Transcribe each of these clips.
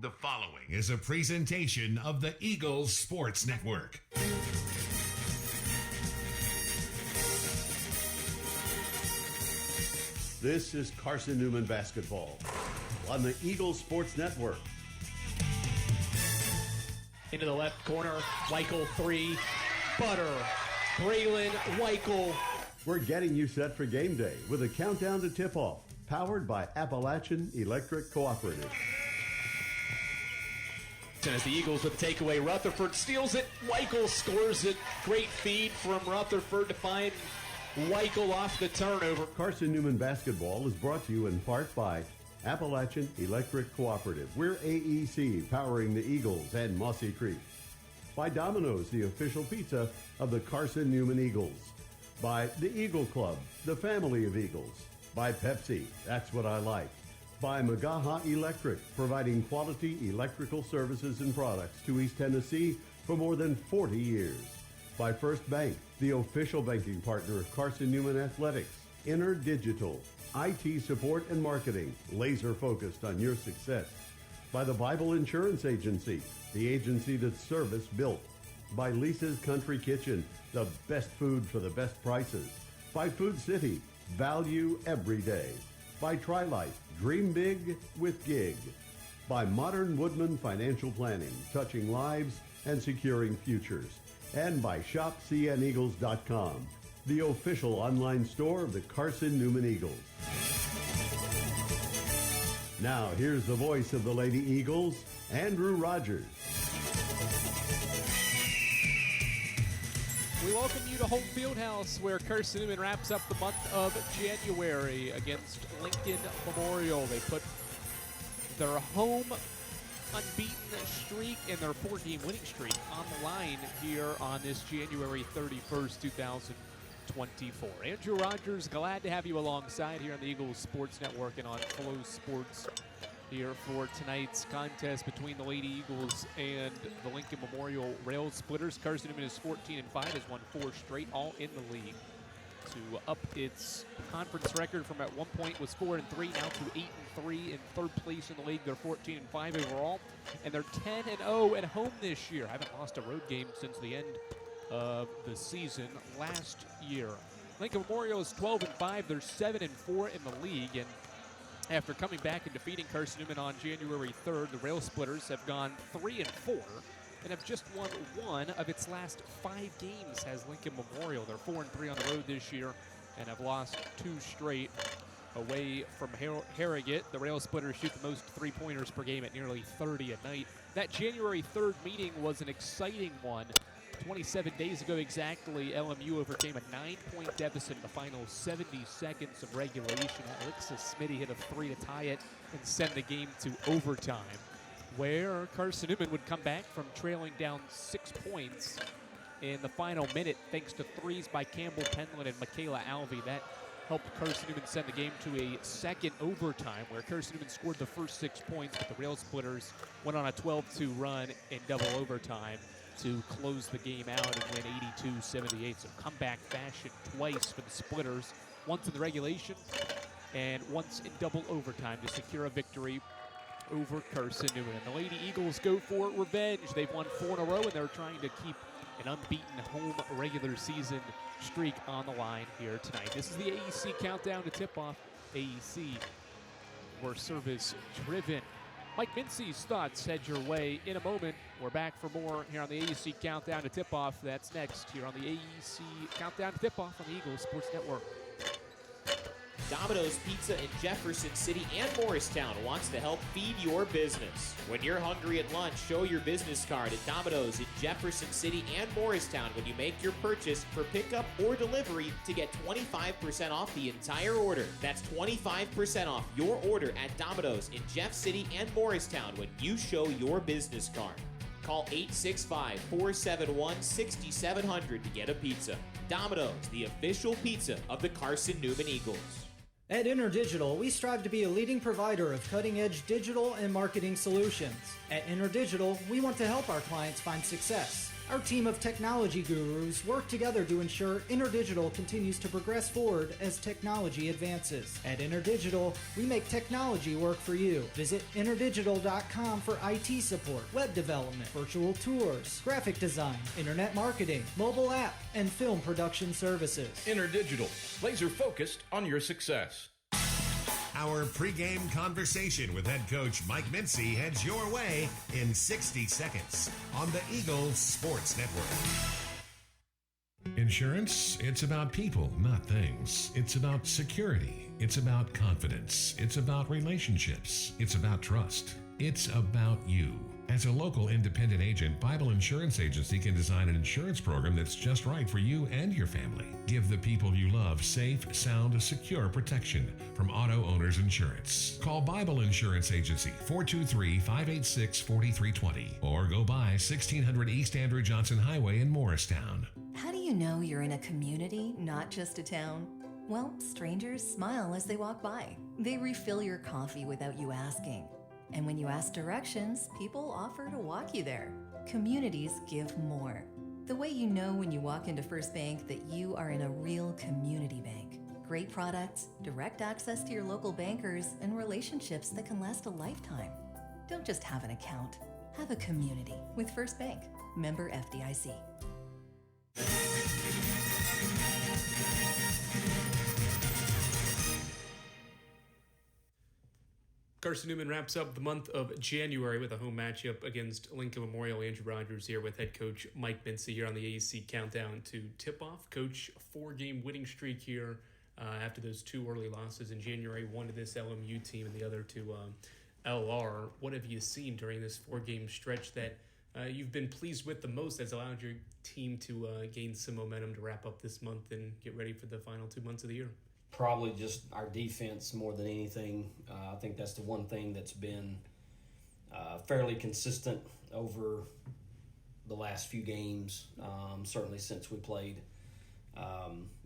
The following is a presentation of the Eagles Sports Network. This is Carson-Newman basketball on the Eagles Sports Network. Into the left corner, Weichel three, Butter, Braylon, Weichel. We're getting you set for game day with a countdown to tip-off, powered by Appalachian Electric Cooperative. And as the Eagles with the takeaway, Rutherford steals it, Weichel scores it. Great feed from Rutherford to find Weichel off the turnover. Carson-Newman basketball is brought to you in part by Appalachian Electric Cooperative. We're AEC, powering the Eagles and Mossy Creek. By Domino's, the official pizza of the Carson-Newman Eagles. By the Eagle Club, the family of Eagles. By Pepsi, that's what I like. By Magaha Electric, providing quality electrical services and products to East Tennessee for more than 40 years. By First Bank, the official banking partner of Carson-Newman Athletics. Inner Digital, IT support and marketing, laser focused on your success. By the Bible Insurance Agency, the agency that's service built. By Lisa's Country Kitchen, the best food for the best prices. By Food City, value every day. By Tri-Life, dream big with Gig. By Modern Woodman Financial Planning, touching lives and securing futures. And by ShopCNEagles.com, the official online store of the Carson-Newman Eagles. Now, here's the voice of the Lady Eagles, Andrew Rogers. We welcome you to Home Fieldhouse, where Carson-Newman wraps up the month of January against Lincoln Memorial. They put their home unbeaten streak and their 4-game winning streak on the line here on this January 31st, 2024. Andrew Rogers, glad to have you alongside here on the Eagles Sports Network and on Flow Sports here for tonight's contest between the Lady Eagles and the Lincoln Memorial Rail Splitters. Carson-Newman is 14-5, has won 4 straight, all in the league, to up its conference record from at one point was 4-3, now to 8-3 in third place in the league. They're 14-5 overall, and they're 10-0 at home this year. Haven't lost a road game since the end of the season last year. Lincoln Memorial is 12-5. They're 7-4 in the league, and after coming back and defeating Carson-Newman on January 3rd, the Rail Splitters have gone 3-4 and have just won 1 of its last 5 games as Lincoln Memorial. They're 4-3 on the road this year and have lost 2 straight away from Harrogate. The Rail Splitters shoot the most 3-pointers per game at nearly 30 a night. That January 3rd meeting was an exciting one. 27 days ago exactly, LMU overcame a 9-point deficit in the final 70 seconds of regulation. Alexa Smitty hit a 3 to tie it and send the game to overtime, where Carson-Newman would come back from trailing down 6 points in the final minute thanks to threes by Campbell Penland and Michaela Alvey. That helped Carson-Newman send the game to a second overtime, where Carson-Newman scored the first 6 points, but the Rail Splitters went on a 12-2 run in double overtime to close the game out and win 82-78. So comeback fashion twice for the Splitters, once in the regulation and once in double overtime to secure a victory over Carson-Newman. And the Lady Eagles go for revenge. They've won 4 in a row, and they're trying to keep an unbeaten home regular season streak on the line here tonight. This is the AEC Countdown to Tip-Off. AEC, we're service-driven. Mike Mincy's thoughts head your way in a moment. We're back for more here on the AEC Countdown to Tip-Off. That's next here on the AEC Countdown to Tip-Off on the Eagles Sports Network. Domino's Pizza in Jefferson City and Morristown wants to help feed your business. When you're hungry at lunch, show your business card at Domino's in Jefferson City and Morristown when you make your purchase for pickup or delivery to get 25% off the entire order. That's 25% off your order at Domino's in Jeff City and Morristown when you show your business card. Call 865-471-6700 to get a pizza. Domino's, the official pizza of the Carson-Newman Eagles. At InterDigital, we strive to be a leading provider of cutting-edge digital and marketing solutions. At InterDigital, we want to help our clients find success. Our team of technology gurus work together to ensure InterDigital continues to progress forward as technology advances. At InterDigital, we make technology work for you. Visit interdigital.com for IT support, web development, virtual tours, graphic design, internet marketing, mobile app, and film production services. InterDigital, laser focused on your success. Our pregame conversation with head coach Mike Mincy heads your way in 60 seconds on the Eagles Sports Network. Insurance, it's about people, not things. It's about security. It's about confidence. It's about relationships. It's about trust. It's about you. As a local independent agent, Bible Insurance Agency can design an insurance program that's just right for you and your family. Give the people you love safe, sound, secure protection from Auto Owners Insurance. Call Bible Insurance Agency 423-586-4320 or go by 1600 East Andrew Johnson Highway in Morristown. How do you know you're in a community, not just a town? Well, strangers smile as they walk by. They refill your coffee without you asking. And when you ask directions, people offer to walk you there. Communities give more. The way you know when you walk into First Bank that you are in a real community bank. Great products, direct access to your local bankers, and relationships that can last a lifetime. Don't just have an account. Have a community with First Bank. Member FDIC. Carson-Newman wraps up the month of January with a home matchup against Lincoln Memorial. Andrew Rogers here with head coach Mike Mincy here on the AEC Countdown to tip-off. Coach, a 4-game winning streak here after those 2 early losses in January, one to this LMU team and the other to LR. What have you seen during this 4-game stretch that you've been pleased with the most that's allowed your team to gain some momentum to wrap up this month and get ready for the final 2 months of the year? Probably just our defense more than anything. I think that's the one thing that's been fairly consistent over the last few games, certainly since we played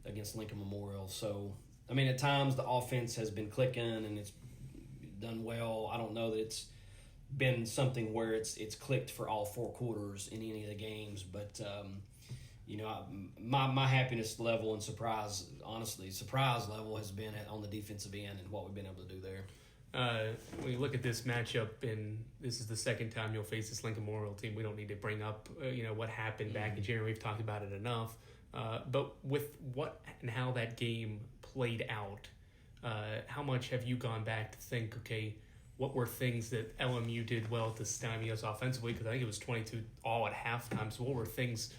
against Lincoln Memorial. So, I mean, at times the offense has been clicking and it's done well. I don't know that it's been something where it's clicked for all 4 quarters in any of the games, but my happiness level and surprise level has been on the defensive end and what we've been able to do there. When you look at this matchup, and this is the second time you'll face this Lincoln Memorial team, we don't need to bring up what happened back in January. We've talked about it enough. But with what and how that game played out, how much have you gone back to think, okay, what were things that LMU did well to stymie us offensively? Because I think it was 22 all at halftime. So what were things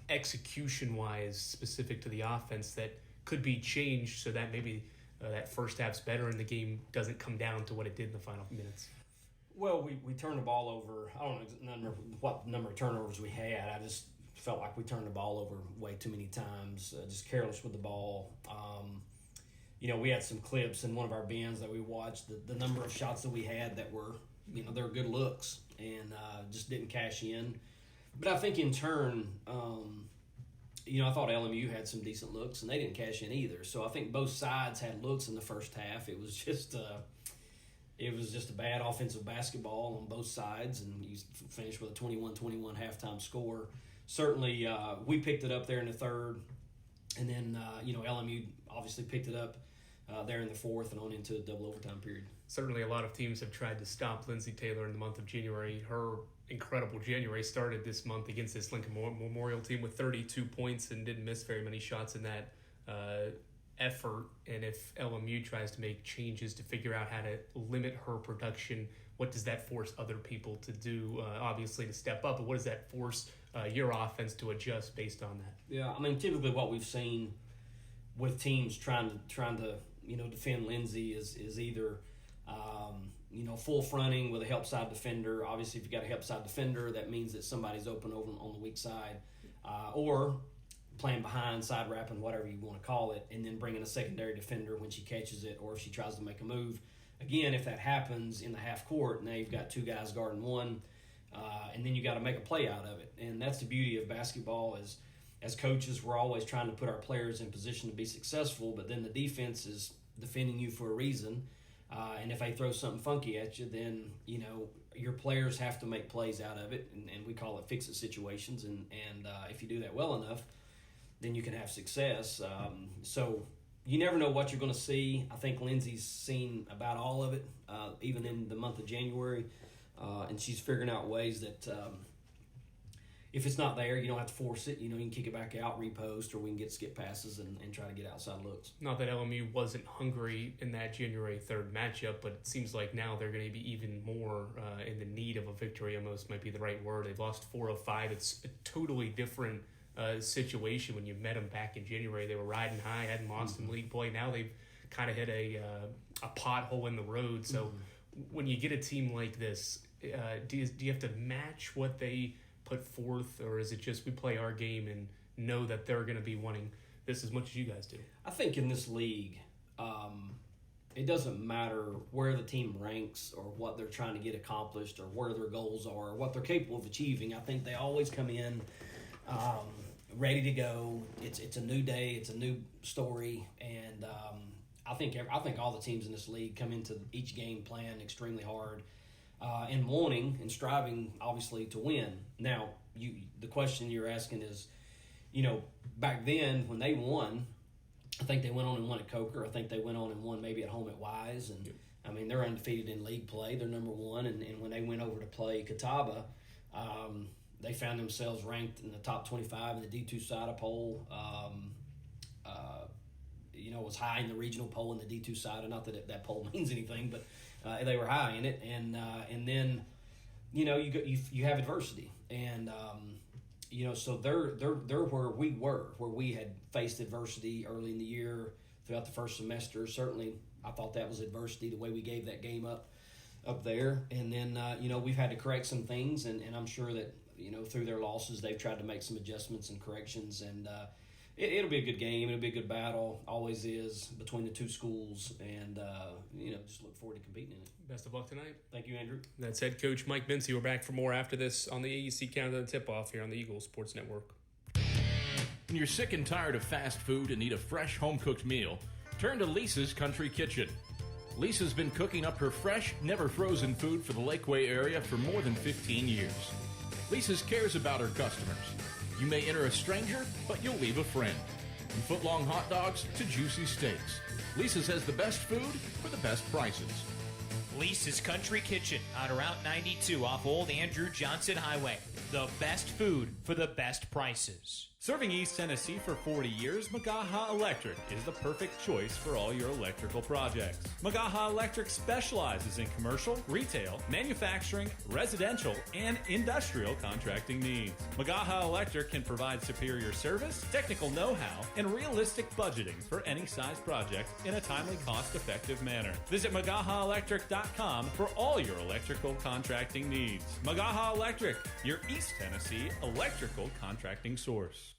execution-wise specific to the offense that could be changed so that maybe that first half's better and the game doesn't come down to what it did in the final minutes? Well, we turned the ball over. I don't know what number of turnovers we had. I just felt like we turned the ball over way too many times, just careless with the ball. We had some clips in one of our bins that we watched, the number of shots that we had that were, they were good looks and just didn't cash in. But I think in turn, I thought LMU had some decent looks, and they didn't cash in either. So I think both sides had looks in the first half. It was just a bad offensive basketball on both sides, and you finished with a 21-21 halftime score. Certainly, we picked it up there in the third, and then LMU obviously picked it up there in the fourth and on into the double overtime period. Certainly, a lot of teams have tried to stop Lindsay Taylor in the month of January. Her incredible January started this month against this Lincoln Memorial team with 32 points and didn't miss very many shots in that effort. And if LMU tries to make changes to figure out how to limit her production, what does that force other people to do? Obviously to step up, but what does that force your offense to adjust based on that? Yeah, I mean, typically what we've seen with teams trying to defend Lindsay is either full fronting with a help side defender. Obviously, if you've got a help side defender, that means that somebody's open over on the weak side, or playing behind, side wrapping, whatever you want to call it, and then bringing a secondary defender when she catches it or if she tries to make a move. Again, if that happens in the half court, now you've got 2 guys guarding one, and then you got to make a play out of it. And that's the beauty of basketball is, as coaches, we're always trying to put our players in position to be successful, but then the defense is defending you for a reason. And if they throw something funky at you, then, your players have to make plays out of it, and we call it fix-it situations. And if you do that well enough, then you can have success. So you never know what you're going to see. I think Lindsay's seen about all of it, even in the month of January, and she's figuring out ways that if it's not there, you don't have to force it. You know, you can kick it back out, repost, or we can get skip passes and try to get outside looks. Not that LMU wasn't hungry in that January 3rd matchup, but it seems like now they're going to be even more in the need of a victory, almost might be the right word. They've lost 4 of 5. It's a totally different situation when you met them back in January. They were riding high, hadn't lost in league play. Now they've kind of hit a pothole in the road. So when you get a team like this, do you have to match what they put forth, or is it just we play our game and know that they're going to be wanting this as much as you guys do? I think in this league, it doesn't matter where the team ranks or what they're trying to get accomplished or where their goals are or what they're capable of achieving. I think they always come in ready to go. It's a new day, it's a new story, and I think all the teams in this league come into each game playing extremely hard. And wanting and striving, obviously, to win. Now, the question you're asking is, back then when they won, I think they went on and won at Coker. I think they went on and won maybe at home at Wise. And, I mean, they're undefeated in league play. They're number 1. And when they went over to play Catawba, they found themselves ranked in the top 25 in the D2 SIDA poll. Was high in the regional poll in the D2 SIDA. Not that that poll means anything, but they were high in it, and then you have adversity, and so they're where we had faced adversity early in the year throughout the first semester. Certainly, I thought that was adversity the way we gave that game up there, and then we've had to correct some things, and I'm sure that through their losses they've tried to make some adjustments and corrections, and it'll be a good game. It'll be a good battle. Always is between the two schools, and just look forward to competing in it. Best of luck tonight. Thank you, Andrew. That's head coach Mike Mincy. We're back for more after this on the AEC Countdown Tip-Off here on the Eagles Sports Network. When you're sick and tired of fast food and need a fresh home-cooked meal, turn to Lisa's Country Kitchen. Lisa's been cooking up her fresh, never-frozen food for the Lakeway area for more than 15 years. Lisa's cares about her customers. You may enter a stranger, but you'll leave a friend. From foot-long hot dogs to juicy steaks, Lisa's has the best food for the best prices. Lisa's Country Kitchen on Route 92 off Old Andrew Johnson Highway. The best food for the best prices. Serving East Tennessee for 40 years, Magaha Electric is the perfect choice for all your electrical projects. Magaha Electric specializes in commercial, retail, manufacturing, residential, and industrial contracting needs. Magaha Electric can provide superior service, technical know-how, and realistic budgeting for any size project in a timely, cost-effective manner. Visit MagahaElectric.com for all your electrical contracting needs. Magaha Electric, your East Tennessee electrical contracting source.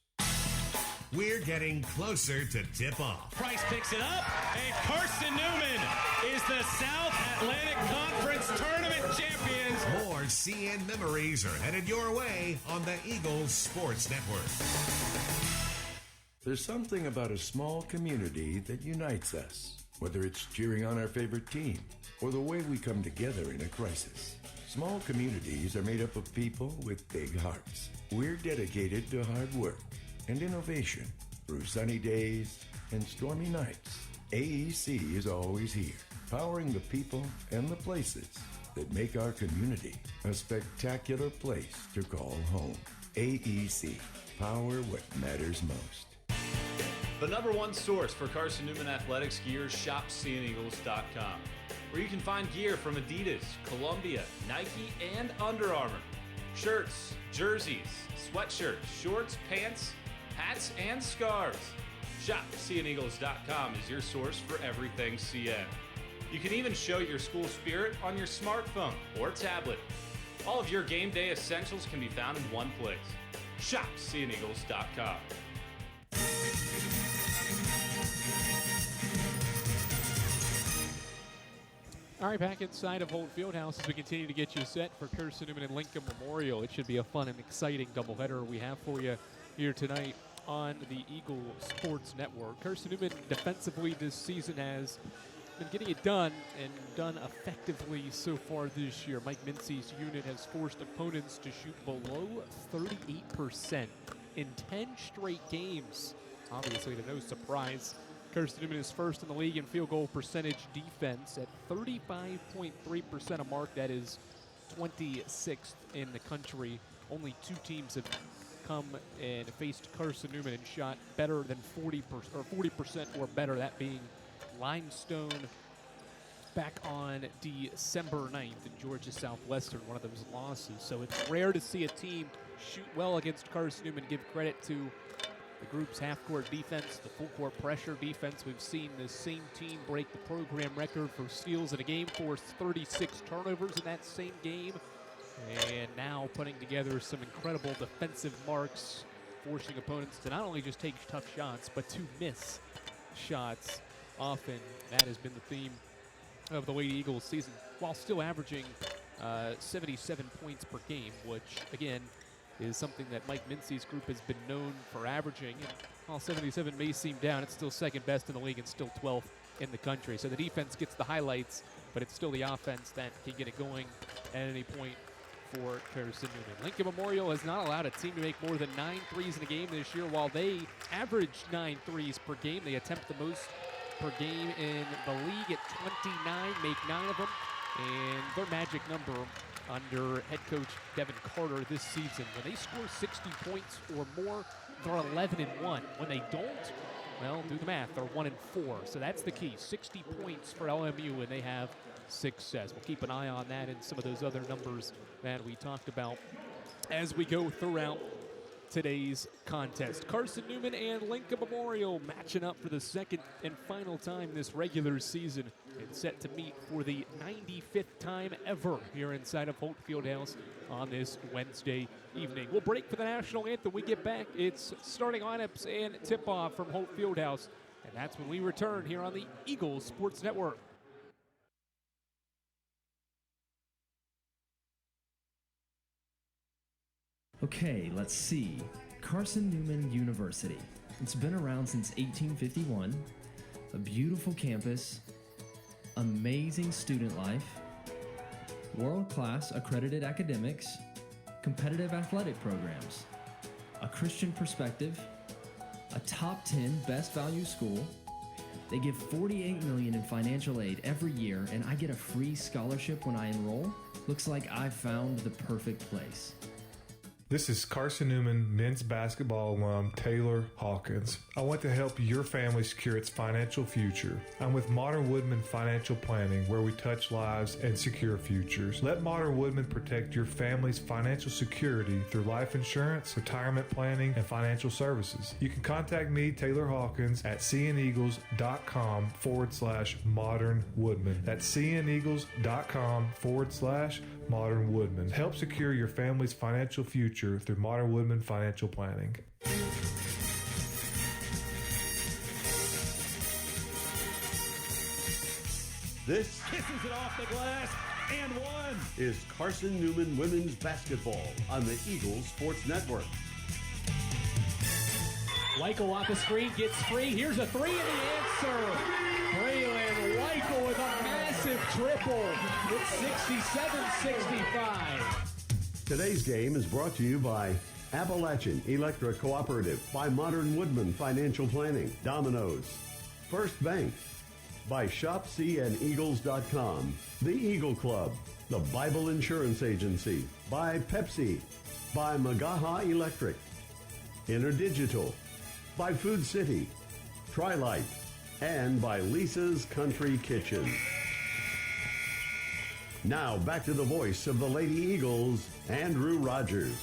We're getting closer to tip-off. Price picks it up, and Carson-Newman is the South Atlantic Conference Tournament champions. More CN memories are headed your way on the Eagles Sports Network. There's something about a small community that unites us, whether it's cheering on our favorite team or the way we come together in a crisis. Small communities are made up of people with big hearts. We're dedicated to hard work and innovation through sunny days and stormy nights. AEC is always here, powering the people and the places that make our community a spectacular place to call home. AEC, power what matters most. The number one source for Carson-Newman athletics gear, shopcneagles.com, where you can find gear from Adidas, Columbia, Nike, and Under Armour. Shirts, jerseys, sweatshirts, shorts, pants, hats, and scarves. ShopCNEagles.com is your source for everything CN. You can even show your school spirit on your smartphone or tablet. All of your game day essentials can be found in one place. ShopCNEagles.com. All right, back inside of Holt Fieldhouse as we continue to get you set for Carson-Newman and Lincoln Memorial. It should be a fun and exciting doubleheader we have for you here tonight on the Eagle Sports Network. Carson-Newman defensively this season has been getting it done and done effectively so far this year. Mike Mincy's unit has forced opponents to shoot below 38% in 10 straight games. Obviously, to no surprise, Carson-Newman is first in the league in field goal percentage defense at 35.3%, a mark that is 26th in the country. Only 2 teams have come and faced Carson-Newman and shot better than 40% or better, that being Limestone back on December 9th in Georgia Southwestern, one of those losses. So it's rare to see a team shoot well against Carson-Newman. Give credit to the group's half-court defense, the full-court pressure defense. We've seen the same team break the program record for steals in a game, forced 36 turnovers in that same game, and now putting together some incredible defensive marks, forcing opponents to not only just take tough shots, but to miss shots often. That has been the theme of the Lady Eagles season, while still averaging 77 points per game, which, again, is something that Mike Mincy's group has been known for averaging. And while 77 may seem down, it's still second best in the league and still 12th in the country. So the defense gets the highlights, but it's still the offense that can get it going at any point for Carson-Newman. Lincoln Memorial has not allowed a team to make more than 9 threes in a game this year. While they average 9 threes per game, they attempt the most per game in the league at 29, make 9 of them. And their magic number under head coach Devin Carter this season, when they score 60 points or more, they're 11-1. When they don't, well, do the math, they're 1-4. So that's the key, 60 points for LMU, and they have success. We'll keep an eye on that and some of those other numbers that we talked about as we go throughout today's contest. Carson-Newman and Lincoln Memorial matching up for the second and final time this regular season and set to meet for the 95th time ever here inside of Holt Fieldhouse on this Wednesday evening. We'll break for the national anthem. We get back. It's starting lineups and tip-off from Holt Fieldhouse, and that's when we return here on the Eagles Sports Network. Okay, let's see. Carson-Newman University. It's been around since 1851. A beautiful campus, amazing student life, world-class accredited academics, competitive athletic programs, a Christian perspective, a top 10 best value school. They give $48 million in financial aid every year, and I get a free scholarship when I enroll. Looks like I've found the perfect place. This is Carson-Newman men's basketball alum Taylor Hawkins. I want to help your family secure its financial future. I'm with Modern Woodman Financial Planning, where we touch lives and secure futures. Let Modern Woodman protect your family's financial security through life insurance, retirement planning, and financial services. You can contact me, Taylor Hawkins, at cneagles.com/Modern Woodman. That's cneagles.com/Modern Woodman. Help secure your family's financial future through Modern Woodman Financial Planning. This Kisses it off the glass and one. is Carson-Newman Women's Basketball on the Eagles Sports Network. Weichel off the screen, gets free. Here's a three, and the answer. Braylon Weichel with a massive triple. It's 67-65. Today's game is brought to you by Appalachian Electric Cooperative, by Modern Woodman Financial Planning, Domino's, First Bank, by ShopCNEagles.com, The Eagle Club, the Bible Insurance Agency, by Pepsi, by Magaha Electric, InterDigital, by Food City, Trilite, and by Lisa's Country Kitchen. Now back to the voice of the Lady Eagles, Andrew Rogers.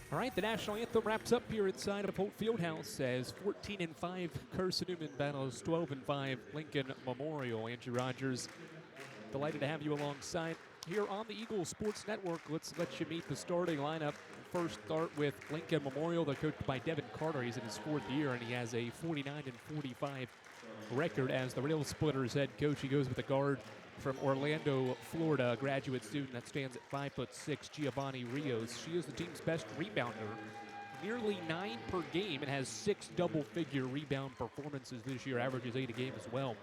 All right, the national anthem wraps up here inside of Holt Fieldhouse as 14-5 Carson-Newman battles 12-5 Lincoln Memorial. Andrew Rogers, delighted to have you alongside here on the Eagles Sports Network. Let's let you meet the starting lineup. First start with Lincoln Memorial. They're coached by Devin Carter. He's in his 4th year, and he has a 49-45 record as the Rail Splitters head coach. He goes with a guard from Orlando, Florida, a graduate student that stands at 5'6", Giovanni Rios. She is the team's best rebounder, nearly 9 per game, and has 6 double-figure rebound performances this year, averages 8 a game as well.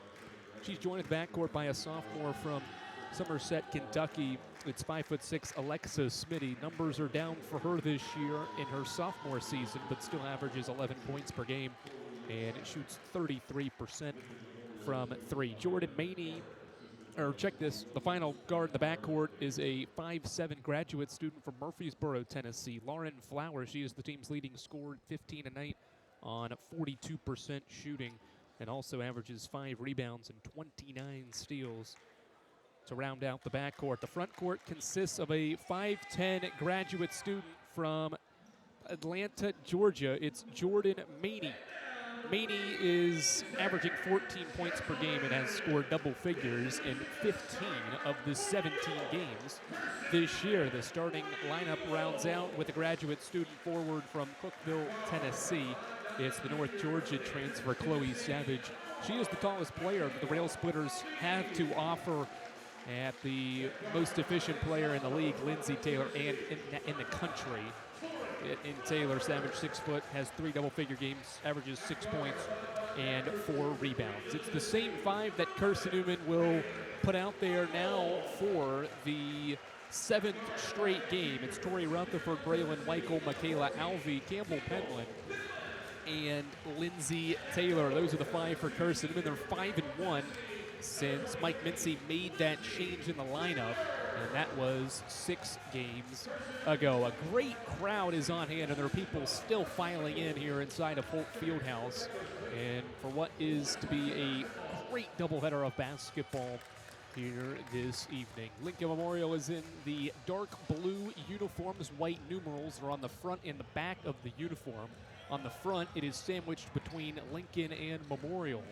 She's joined at the backcourt by a sophomore from Somerset, Kentucky. It's 5'6", Alexa Smitty. Numbers are down for her this year in her sophomore season, but still averages 11 points per game, and it shoots 33% from 3. Jordan Maney, or check this, the final guard in the backcourt is a 5'7" graduate student from Murfreesboro, Tennessee, Lauren Flowers. She is the team's leading scorer, 15 a night on 42% shooting, and also averages 5 rebounds and 29 steals to round out the backcourt. The front court consists of a 5'10" graduate student from Atlanta, Georgia. It's Jordan Maney. Maney is averaging 14 points per game and has scored double figures in 15 of the 17 games this year. The starting lineup rounds out with a graduate student forward from Cookeville, Tennessee. It's the North Georgia transfer, Chloe Savage. She is the tallest player that the Rail Splitters have to offer at the most efficient player in the league, Lindsay Taylor, and in the country. In Taylor, Savage, 6 foot, has 3 double-figure games, averages 6 points and 4 rebounds. It's the same 5 that Carson-Newman will put out there now for the 7th straight game. It's Tori Rutherford, Braylon Weichel, Michaela Alvey, Campbell Penland, and Lindsay Taylor. Those are the 5 for Carson-Newman. They're 5-1 since Mike Mincy made that change in the lineup, and that was 6 games ago. A great crowd is on hand, and there are people still filing in here inside of Holt Fieldhouse, and for what is to be a great doubleheader of basketball here this evening. Lincoln Memorial is in the dark blue uniforms. White numerals are on the front and the back of the uniform. On the front, it is sandwiched between Lincoln and Memorial.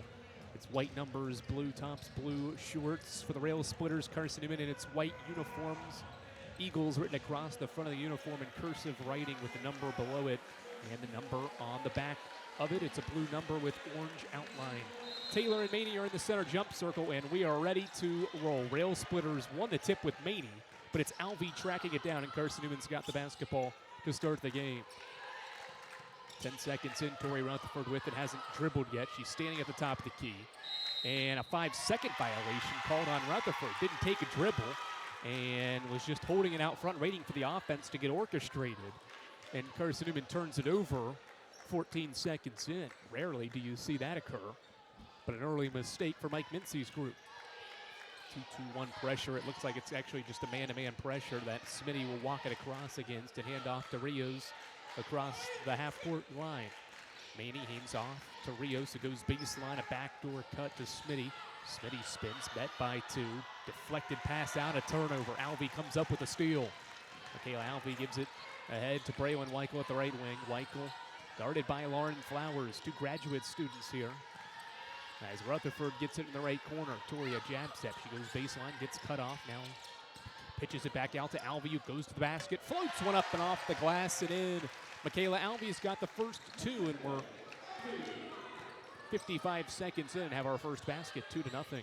It's white numbers, blue tops, blue shorts for the Rail Splitters. Carson-Newman in its white uniforms. Eagles written across the front of the uniform in cursive writing with the number below it and the number on the back of it. It's a blue number with orange outline. Taylor and Maney are in the center jump circle, and we are ready to roll. Rail Splitters won the tip with Maney, but it's Alvey tracking it down, and Carson-Newman's got the basketball to start the game. 10 seconds in, Tori Rutherford with it, hasn't dribbled yet. She's standing at the top of the key. And a 5-second violation called on Rutherford. Didn't take a dribble and was just holding it out front, waiting for the offense to get orchestrated. And Carson-Newman turns it over 14 seconds in. Rarely do you see that occur, but an early mistake for Mike Mincy's group. 2-2-1 pressure. It looks like it's actually just a man-to-man pressure that Smitty will walk it across against and hand off to Rios across the half-court line. Maney hands off to Rios, who goes baseline, a backdoor cut to Smitty. Smitty spins, met by 2. Deflected pass out, a turnover. Alvey comes up with a steal. Michaela Alvey gives it ahead to Braylon Weichel at the right wing. Weichel guarded by Lauren Flowers, 2 graduate students here. As Rutherford gets it in the right corner, Toria jab step. She goes baseline, gets cut off now. Pitches it back out to Alvey, who goes to the basket, floats one up and off the glass and in. Michaela Alvey's got the first 2, and we're 55 seconds in and have our first basket, 2-0.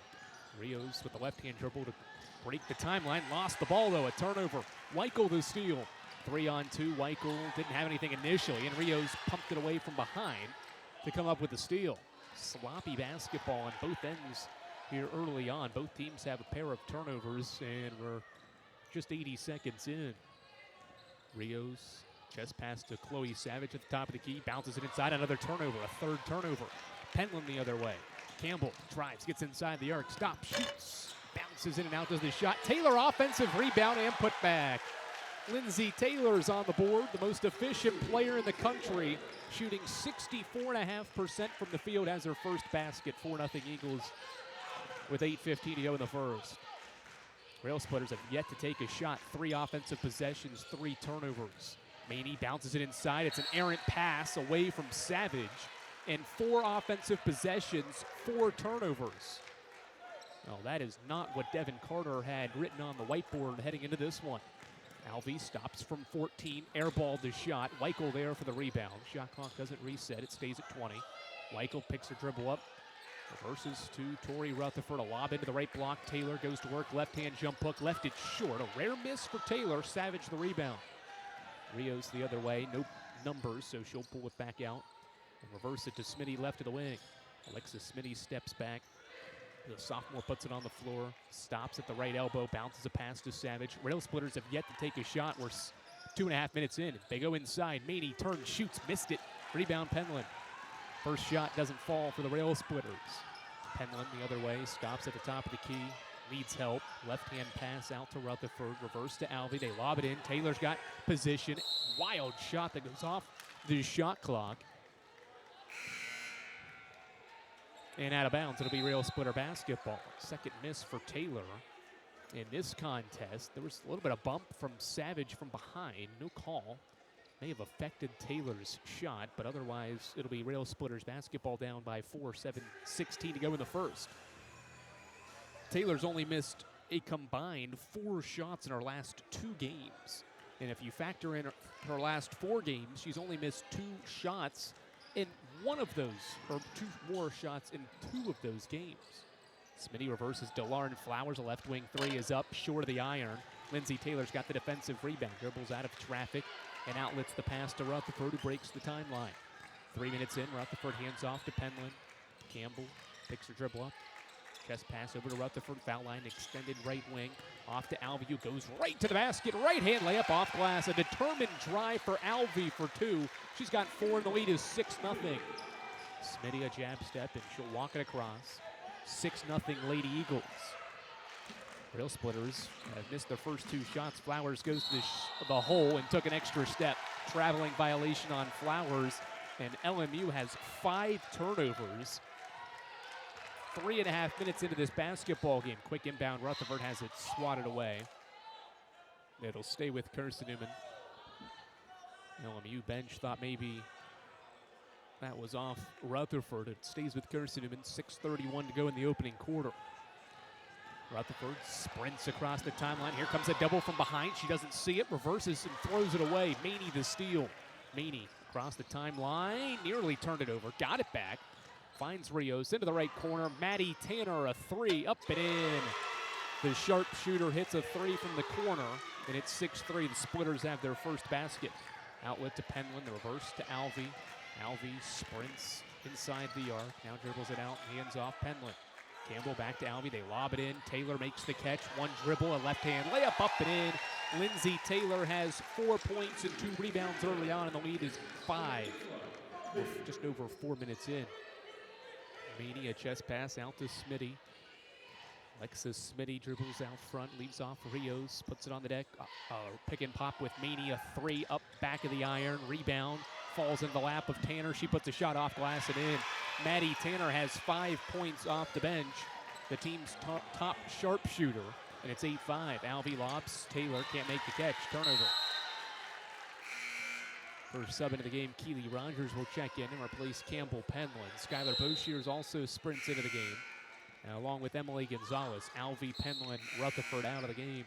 Rios with the left-hand dribble to break the timeline. Lost the ball, though, a turnover. Weichel the steal. 3-on-2. Weichel didn't have anything initially, and Rios pumped it away from behind to come up with the steal. Sloppy basketball on both ends here early on. Both teams have a pair of turnovers, and we're just 80 seconds in. Rios chest pass to Chloe Savage at the top of the key. Bounces it inside. Another turnover. A 3rd turnover. Penland the other way. Campbell drives, gets inside the arc. Stops, shoots. Bounces in and out, does the shot. Taylor offensive rebound and put back. Lindsay Taylor's on the board, the most efficient player in the country, shooting 64.5% from the field, has her first basket. 4-0 Eagles with 8:15 to go in the first. Rail Splitters have yet to take a shot. 3 offensive possessions, 3 turnovers. Maney bounces it inside. It's an errant pass away from Savage. And 4 offensive possessions, 4 turnovers. Well, that is not what Devin Carter had written on the whiteboard heading into this one. Alvey stops from 14, airballed the shot. Weichel there for the rebound. Shot clock doesn't reset, it stays at 20. Weichel picks her dribble up, reverses to Tori Rutherford, a lob into the right block. Taylor goes to work, left-hand jump hook, left it short. A rare miss for Taylor, Savage the rebound. Rios the other way, no numbers, so she'll pull it back out and reverse it to Smitty left of the wing. Alexis Smitty steps back. The sophomore puts it on the floor, stops at the right elbow, bounces a pass to Savage. Rail Splitters have yet to take a shot. We're 2.5 minutes in. They go inside. Maney turns, shoots, missed it. Rebound Penland. First shot doesn't fall for the Rail Splitters. Penland the other way, stops at the top of the key, needs help. Left-hand pass out to Rutherford, reverse to Alvey. They lob it in. Taylor's got position. Wild shot that goes off the shot clock. And out of bounds, it'll be Rail Splitter basketball. Second miss for Taylor in this contest. There was a little bit of bump from Savage from behind. No call. May have affected Taylor's shot, but otherwise it'll be Rail Splitters basketball down by 4, 7:16 to go in the first. Taylor's only missed a combined 4 shots in her last 2 games. And if you factor in her last 4 games, she's only missed 2 shots in one of those, or 2 more shots in 2 of those games. Smitty reverses DeLauren Flowers. A left wing 3 is up, short of the iron. Lindsay Taylor's got the defensive rebound. Dribbles out of traffic and outlets the pass to Rutherford, who breaks the timeline. 3 minutes in, Rutherford hands off to Penland. Campbell picks her dribble up. Chest pass over to Rutherford. Foul line extended right wing. Off to Alvey, who goes right to the basket. Right hand layup off glass. A determined drive for Alvey for 2. She's got 4 and the lead is 6-0. Smitty a jab step and she'll walk it across. 6-0 Lady Eagles. Rail Splitters have missed their first 2 shots. Flowers goes to the hole and took an extra step. Traveling violation on Flowers. And LMU has 5 turnovers. 3.5 minutes into this basketball game. Quick inbound. Rutherford has it swatted away. It'll stay with Carson-Newman. LMU bench thought maybe that was off Rutherford. It stays with Carson-Newman. 6:31 to go in the opening quarter. Rutherford sprints across the timeline. Here comes a double from behind. She doesn't see it. Reverses and throws it away. Maney the steal. Maney across the timeline. Nearly turned it over. Got it back. Finds Rios into the right corner. Maddie Tanner a 3 up and in. The sharpshooter hits a 3 from the corner, and it's 6-3. The Splitters have their first basket. Outlet to Penland, the reverse to Alvey. Alvey sprints inside the arc. Now dribbles it out, hands off Penland. Campbell back to Alvey. They lob it in. Taylor makes the catch. 1 dribble, a left-hand layup up and in. Lindsay Taylor has 4 points and 2 rebounds early on, and the lead is 5. We're just over 4 minutes in. Maney, a chest pass out to Smitty. Alexis Smitty dribbles out front, leaves off Rios, puts it on the deck. Pick and pop with Maney, a 3 up back of the iron. Rebound, falls into the lap of Tanner. She puts a shot off glass and in. Maddie Tanner has 5 points off the bench. The team's top sharpshooter, and it's 8-5. Alvey lobs, Taylor can't make the catch. Turnover. First sub into the game, Keely Rogers will check in and replace Campbell Penland. Skylar Boshiers also sprints into the game. And along with Emily Gonzalez, Alvey, Penland, Rutherford out of the game.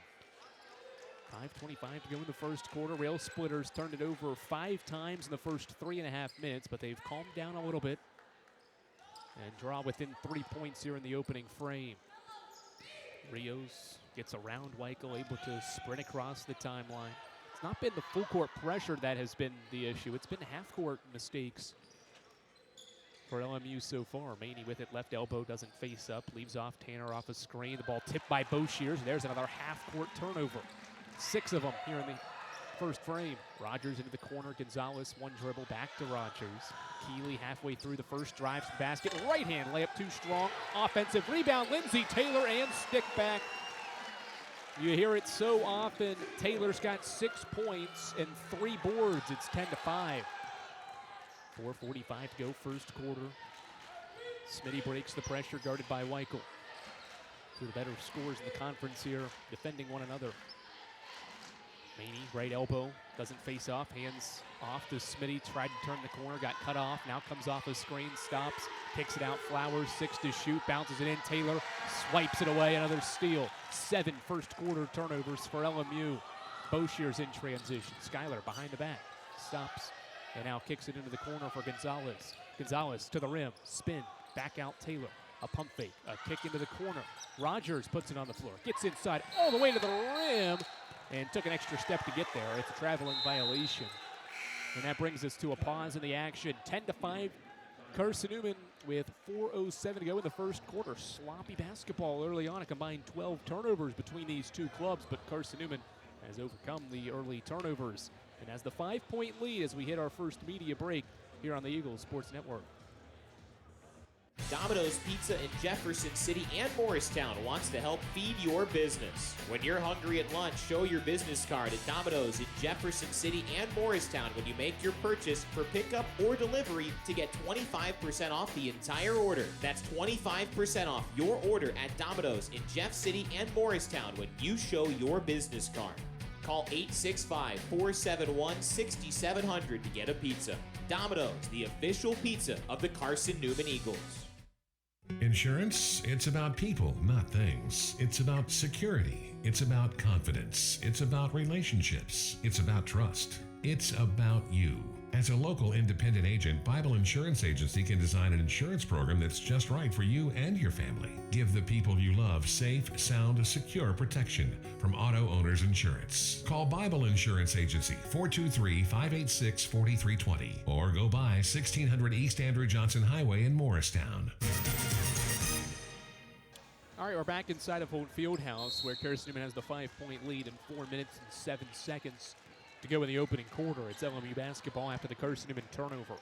5:25 to go in the first quarter. Rail Splitters turned it over 5 times in the first 3.5 minutes, but they've calmed down a little bit and draw within 3 points here in the opening frame. Rios gets around Weichel, able to sprint across the timeline. It's not been the full court pressure that has been the issue. It's been half court mistakes for LMU so far. Maney with it, left elbow, doesn't face up, leaves off Tanner off a screen. The ball tipped by Boshiers. There's another half court turnover. 6 of them here in the first frame. Rogers into the corner, Gonzalez, 1 dribble, back to Rogers. Keeley halfway through the first, drives to the basket. Right hand layup too strong. Offensive rebound, Lindsay Taylor, and stick back. You hear it so often. Taylor's got 6 points and 3 boards. It's 10-5. 4:45 to go first quarter. Smitty breaks the pressure, guarded by Weichel. 2 of the better scores in the conference here, defending one another. Maney, right elbow, doesn't face off, hands off to Smitty, tried to turn the corner, got cut off, now comes off a screen, stops, kicks it out, Flowers, 6 to shoot, bounces it in, Taylor swipes it away, another steal. 7 first quarter turnovers for LMU. Boshear's in transition, Schuyler behind the back, stops, and now kicks it into the corner for Gonzalez. Gonzalez to the rim, spin, back out Taylor, a pump fake, a kick into the corner. Rogers puts it on the floor, gets inside all the way to the rim, and took an extra step to get there. It's a traveling violation. And that brings us to a pause in the action. 10-5, Carson-Newman with 4:07 to go in the first quarter. Sloppy basketball early on, a combined 12 turnovers between these two clubs, but Carson-Newman has overcome the early turnovers and has the 5-point lead as we hit our first media break here on the Eagles Sports Network. Domino's Pizza in Jefferson City and Morristown wants to help feed your business. When you're hungry at lunch, show your business card at Domino's in Jefferson City and Morristown when you make your purchase for pickup or delivery to get 25% off the entire order. That's 25% off your order at Domino's in Jeff City and Morristown when you show your business card. Call 865-471-6700 to get a pizza. Domino's, the official pizza of the Carson-Newman Eagles. Insurance, it's about people, not things. It's about security. It's about confidence. It's about relationships. It's about trust. It's about you. As a local independent agent, Bible Insurance Agency can design an insurance program that's just right for you and your family. Give the people you love safe, sound, secure protection from Auto Owners Insurance. Call Bible Insurance Agency 423-586-4320 or go by 1600 East Andrew Johnson Highway in Morristown. All right, we're back inside of Holt Fieldhouse where Carson-Newman has the 5-point lead in 4 minutes and 7 seconds to go in the opening quarter. It's LMU basketball after the Carson-Newman turnover.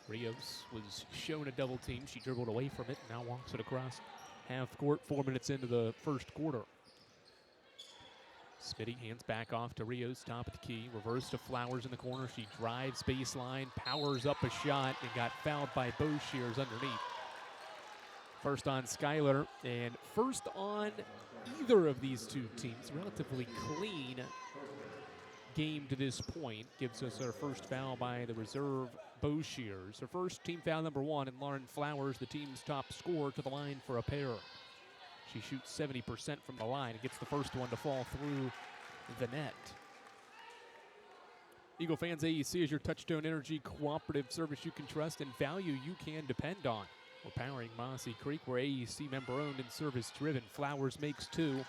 Rios was shown a double team. She dribbled away from it and now walks it across half court 4 minutes into the first quarter. Smitty hands back off to Rios, top of the key. Reverse to Flowers in the corner. She drives baseline, powers up a shot, and got fouled by Boshears underneath. First on Schuyler, and first on either of these two teams. Relatively clean game to this point. Gives us our first foul by the reserve Boshears. Her first team foul number 1, and Lauren Flowers, the team's top scorer, to the line for a pair. She shoots 70% from the line and gets the first one to fall through the net. Eagle fans, AEC is your Touchstone Energy cooperative service you can trust and value you can depend on. We're powering Mossy Creek. We're AEC member-owned and service-driven. Flowers makes 2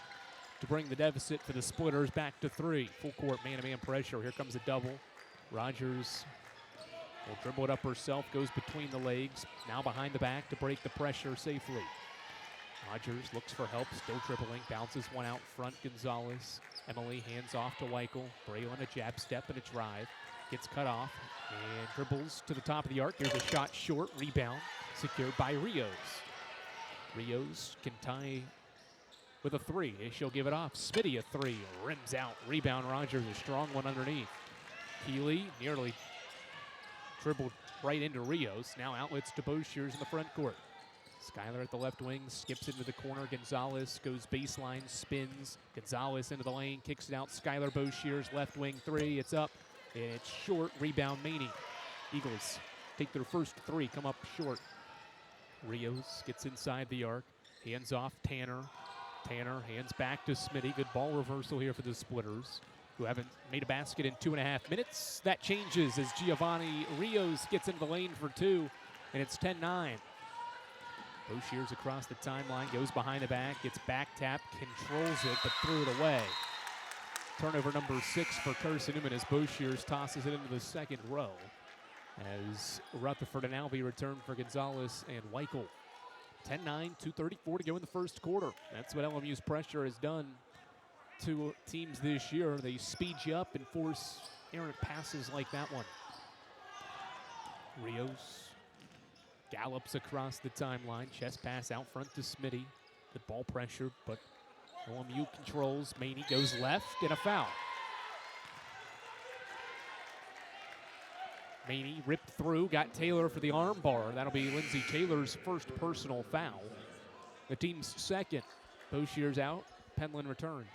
to bring the deficit for the Splitters back to 3. Full court man-to-man pressure. Here comes a double. Rogers will dribble it up herself, goes between the legs. Now behind the back to break the pressure safely. Rogers looks for help, still dribbling, bounces one out front. Gonzalez. Emily hands off to Weichel. Braylon a jab step and a drive. Gets cut off and dribbles to the top of the arc. Here's a shot short, rebound, secured by Rios. Rios can tie with a 3. She'll give it off. Smitty a 3, rims out. Rebound Rogers, a strong one underneath. Keeley nearly dribbled right into Rios. Now outlets to Boshears in the front court. Schuyler at the left wing, skips into the corner. Gonzalez goes baseline, spins. Gonzalez into the lane, kicks it out. Schuyler, Boshears, left wing 3. It's up. It's short. Rebound Maney. Eagles take their first 3, come up short. Rios gets inside the arc. Hands off Tanner. Tanner hands back to Smitty. Good ball reversal here for the Splitters, who haven't made a basket in 2.5 minutes. That changes as Giovanni Rios gets into the lane for 2, and it's 10-9. Boshears across the timeline, goes behind the back, gets back tap, controls it, but threw it away. Turnover number 6 for Carson-Newman as Boshears tosses it into the second row. As Rutherford and Albee return for Gonzalez and Weichel. 10-9, 2:34 to go in the first quarter. That's what LMU's pressure has done to teams this year. They speed you up and force errant passes like that one. Rios gallops across the timeline. Chest pass out front to Smitty. Good ball pressure, but LMU controls. Maney goes left and a foul. Maney ripped through, got Taylor for the arm bar. That'll be Lindsey Taylor's first personal foul. The team's second. Boshears out, Penland returns.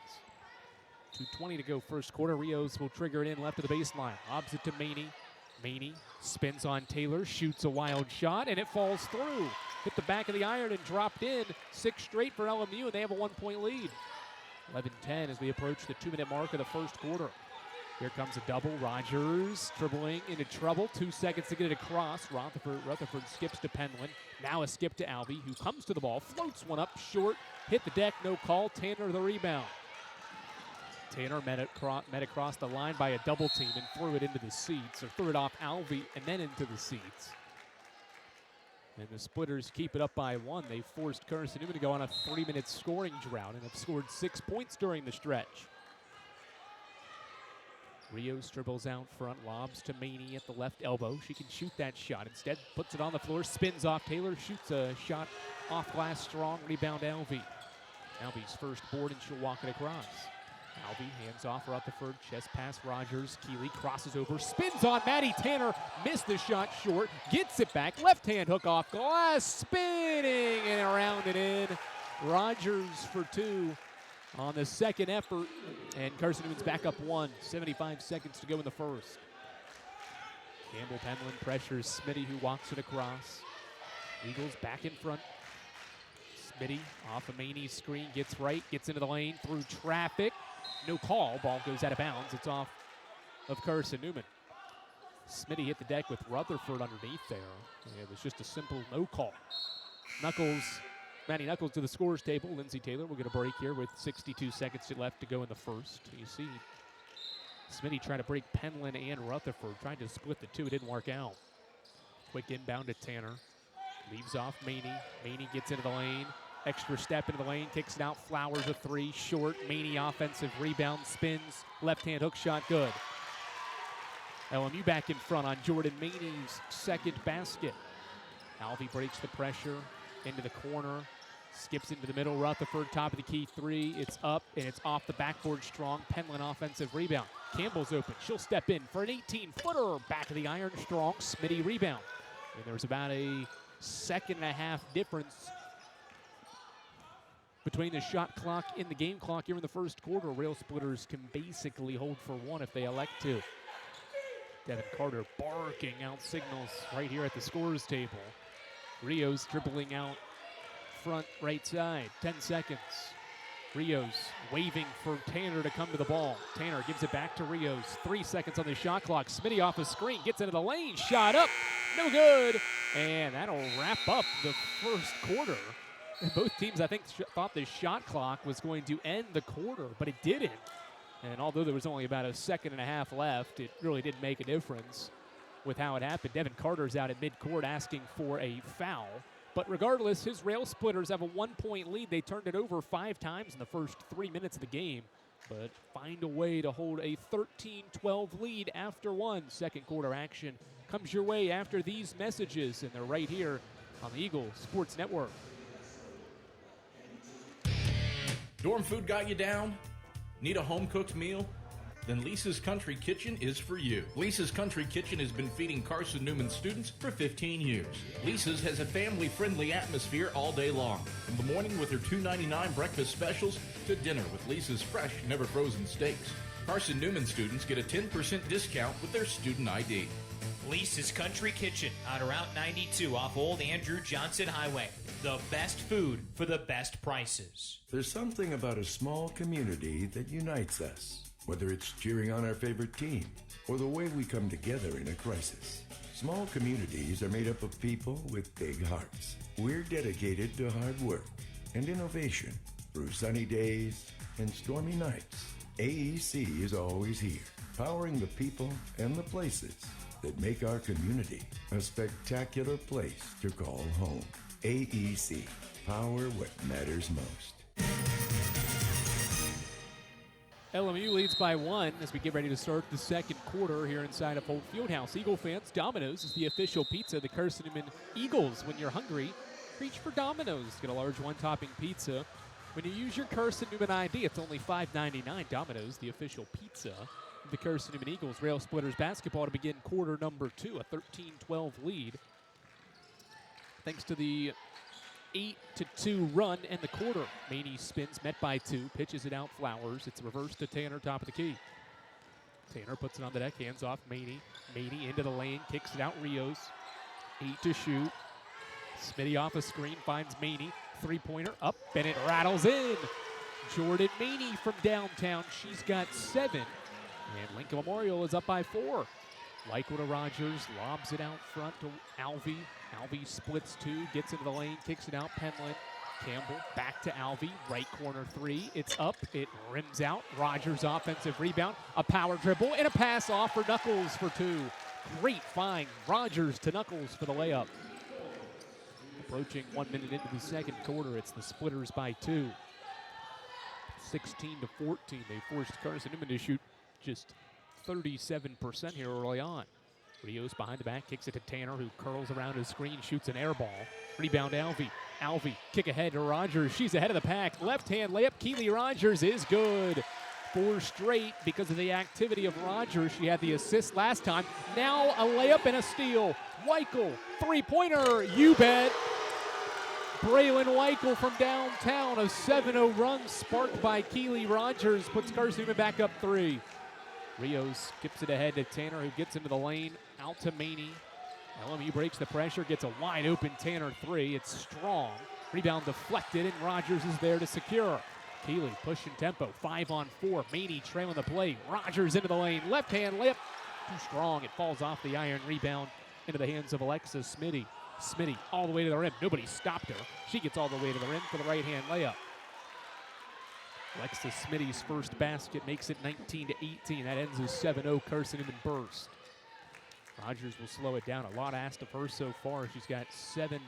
2:20 to go first quarter. Rios will trigger it in left of the baseline. Lobs it to Maney. Maney spins on Taylor, shoots a wild shot, and it falls through. Hit the back of the iron and dropped in. 6 straight for LMU, and they have a 1-point lead. 11-10 as we approach the 2-minute mark of the first quarter. Here comes a double. Rogers dribbling into trouble. 2 seconds to get it across. Rutherford skips to Penland. Now a skip to Alvey, who comes to the ball, floats one up short, hit the deck, no call. Tanner the rebound. Tanner met across the line by a double team and threw it into the seats, or threw it off Alvey and then into the seats. And the Splitters keep it up by 1. They forced Carson-Newman to go on a 3-minute scoring drought and have scored 6 points during the stretch. Rios dribbles out front, lobs to Maney at the left elbow. She can shoot that shot. Instead, puts it on the floor, spins off Taylor, shoots a shot off glass strong. Rebound Alvey. Alvey's first board, and she'll walk it across. Alvey hands off Rutherford, chest pass Rogers. Keeley crosses over, spins on Maddie Tanner, missed the shot short, gets it back, left hand hook off glass, spinning and around and in. Rogers for 2 on the second effort, and Carson-Newman's back up 1. 75 seconds to go in the first. Campbell Penland pressures Smitty, who walks it across. Eagles back in front. Smitty off of Maney's screen, gets right, gets into the lane through traffic. No call, ball goes out of bounds. It's off of Carson-Newman. Smitty hit the deck with Rutherford underneath there. It was just a simple no call. Matty Knuckles to the scorer's table. Lindsey Taylor will get a break here with 62 seconds left to go in the first. You see Smitty try to break Penland and Rutherford, trying to split the two. It didn't work out. Quick inbound to Tanner. Leaves off Maney. Maney gets into the lane. Extra step into the lane, kicks it out. Flowers a 3, short. Maney offensive rebound, spins. Left-hand hook shot, good. LMU back in front on Jordan Maney's second basket. Alvey breaks the pressure into the corner. Skips into the middle. Rutherford, top of the key 3. It's up, and it's off the backboard strong. Penland offensive rebound. Campbell's open. She'll step in for an 18-footer. Back of the iron strong. Smitty rebound. And there's about a 1.5-second difference between the shot clock and the game clock here in the first quarter. Rail Splitters can basically hold for 1 if they elect to. Devin Carter barking out signals right here at the scorer's table. Rios dribbling out front right side. 10 seconds. Rios waving for Tanner to come to the ball. Tanner gives it back to Rios. 3 seconds on the shot clock. Smitty off a screen, gets into the lane. Shot up, no good. And that'll wrap up the first quarter. Both teams, I think, thought the shot clock was going to end the quarter, but it didn't. And although there was only about a 1.5 seconds left, it really didn't make a difference with how it happened. Devin Carter's out at midcourt asking for a foul. But regardless, his Rail Splitters have a 1-point lead. They turned it over 5 times in the first 3 minutes of the game, but find a way to hold a 13-12 lead after 1. Second quarter action comes your way after these messages, and they're right here on the Eagle Sports Network. Dorm food got you down? Need a home-cooked meal? Then Lisa's Country Kitchen is for you. Lisa's Country Kitchen has been feeding Carson-Newman students for 15 years. Lisa's has a family-friendly atmosphere all day long. From the morning with her $2.99 breakfast specials to dinner with Lisa's fresh, never-frozen steaks. Carson-Newman students get a 10% discount with their student ID. Lisa's Country Kitchen on Route 92 off Old Andrew Johnson Highway. The best food for the best prices. There's something about a small community that unites us, whether it's cheering on our favorite team or the way we come together in a crisis. Small communities are made up of people with big hearts. We're dedicated to hard work and innovation through sunny days and stormy nights. AEC is always here, powering the people and the places that make our community a spectacular place to call home. AEC, power what matters most. LMU leads by 1 as we get ready to start the second quarter here inside of Holt Fieldhouse. Eagle fans, Domino's is the official pizza of the Carson-Newman Eagles. When you're hungry, reach for Domino's. Get a large one-topping pizza. When you use your Carson-Newman ID, it's only $5.99. Domino's, the official pizza of the Carson-Newman Eagles. Rail Splitters basketball to begin quarter number 2, a 13-12 lead. Thanks to the 8-2 run in the quarter. Maney spins, met by 2, pitches it out Flowers. It's reversed to Tanner, top of the key. Tanner puts it on the deck, hands off Maney. Maney into the lane, kicks it out Rios. 8 to shoot. Smitty off a screen, finds Maney. Three-pointer up, and it rattles in. Jordan Maney from downtown. She's got 7. And Lincoln Memorial is up by 4. Weichel to Rogers, lobs it out front to Alvey. Alvey splits 2, gets into the lane, kicks it out Penland. Campbell back to Alvey, right corner 3. It's up, it rims out. Rogers offensive rebound, a power dribble, and a pass off for Knuckles for 2. Great find, Rogers to Knuckles for the layup. Approaching 1 minute into the second quarter, it's the Splitters by 2. 16-14, they forced Carson-Newman to shoot just 37% here early on. Rios behind the back, kicks it to Tanner, who curls around his screen, shoots an air ball. Rebound Alvey. Alvey, kick ahead to Rogers. She's ahead of the pack. Left-hand layup, Keely Rogers is good. 4 straight because of the activity of Rogers. She had the assist last time. Now a layup and a steal. Weichel, three-pointer, you bet. Braylon Weichel from downtown, a 7-0 run sparked by Keely Rogers, puts Carson-Newman back up 3. Rios skips it ahead to Tanner, who gets into the lane, out to Maney. LMU breaks the pressure, gets a wide open Tanner 3. It's strong. Rebound deflected, and Rogers is there to secure. Keely pushing tempo, 5-on-4. Maney trailing the play. Rogers into the lane, left hand layup, too strong. It falls off the iron, rebound into the hands of Alexis Smitty. Smitty all the way to the rim. Nobody stopped her. She gets all the way to the rim for the right-hand layup. Alexis Smitty's first basket makes it 19-18. That ends a 7-0 Carson-Newman burst. Rogers will slow it down. A lot asked of her so far. She's got 7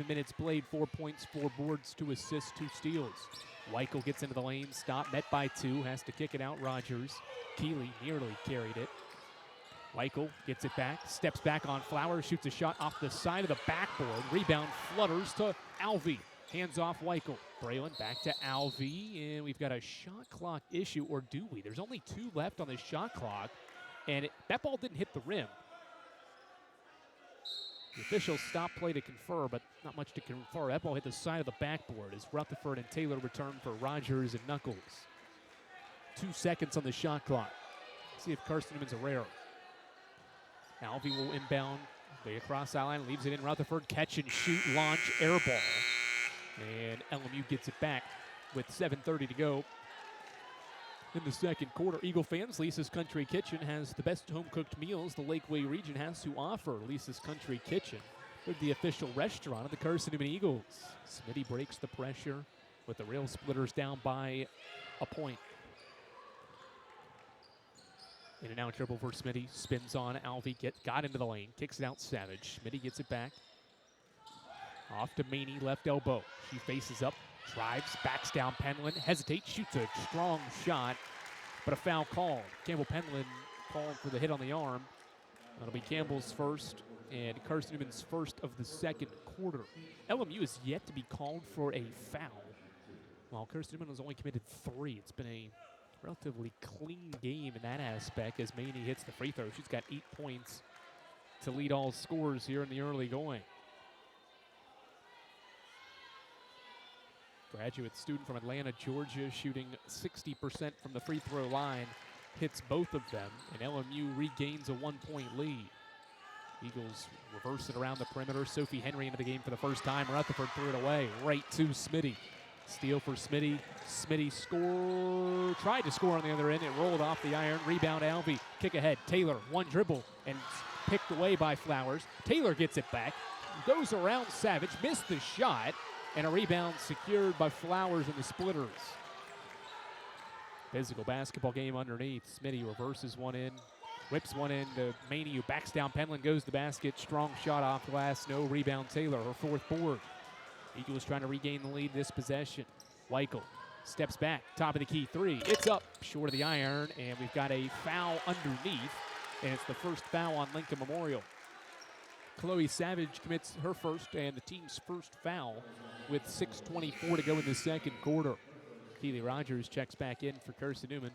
minutes played, 4 points, 4 boards, 2 assists, 2 steals. Weichel gets into the lane, stop, met by 2, has to kick it out. Rogers. Keely nearly carried it. Weichel gets it back, steps back on Flowers, shoots a shot off the side of the backboard. Rebound flutters to Alvey. Hands off Weichel. Braylon back to Alvey, and we've got a shot clock issue, or do we? There's only 2 left on the shot clock, and that ball didn't hit the rim. The officials stopped play to confer, but not much to confer. That ball hit the side of the backboard as Rutherford and Taylor return for Rogers and Knuckles. 2 seconds on the shot clock. See if Carson-Newman's a rare. Alvey will inbound, way across the line, leaves it in Rutherford. Catch and shoot, launch, air ball. And LMU gets it back with 7:30 to go in the second quarter. Eagle fans, Lisa's Country Kitchen has the best home-cooked meals the Lakeway region has to offer. Lisa's Country Kitchen, they're the official restaurant of the Carson-Newman Eagles. Smitty breaks the pressure with the Rail Splitters down by a point. In and out dribble for Smitty, spins on Alvey, got into the lane, kicks it out Savage. Smitty gets it back. Off to Maney, left elbow. She faces up, drives, backs down Penland, hesitates, shoots a strong shot, but a foul called. Campbell Penland called for the hit on the arm. That'll be Campbell's first and Carson-Newman's first of the second quarter. LMU is yet to be called for a foul, while Carson-Newman has only committed 3. It's been a relatively clean game in that aspect as Maney hits the free throw. She's got 8 points to lead all scorers here in the early going. Graduate student from Atlanta, Georgia, shooting 60% from the free throw line, hits both of them, and LMU regains a 1-point lead. Eagles reverse it around the perimeter. Sophie Henry into the game for the first time. Rutherford threw it away, right to Smitty. Steal for Smitty. Smitty tried to score on the other end. It rolled off the iron. Rebound Alvey. Kick ahead. Taylor, one dribble, and picked away by Flowers. Taylor gets it back. Goes around Savage. Missed the shot. And a rebound secured by Flowers and the Splitters. Physical basketball game underneath. Smitty reverses one in. Whips one in to Maney, who backs down. Penland goes to the basket. Strong shot off glass. No rebound. Taylor, her 4th board. Eagles trying to regain the lead this possession. Weichel steps back. Top of the key 3. It's up short of the iron. And we've got a foul underneath. And it's the first foul on Lincoln Memorial. Chloe Savage commits her first and the team's first foul with 6:24 to go in the second quarter. Keely Rogers checks back in for Carson-Newman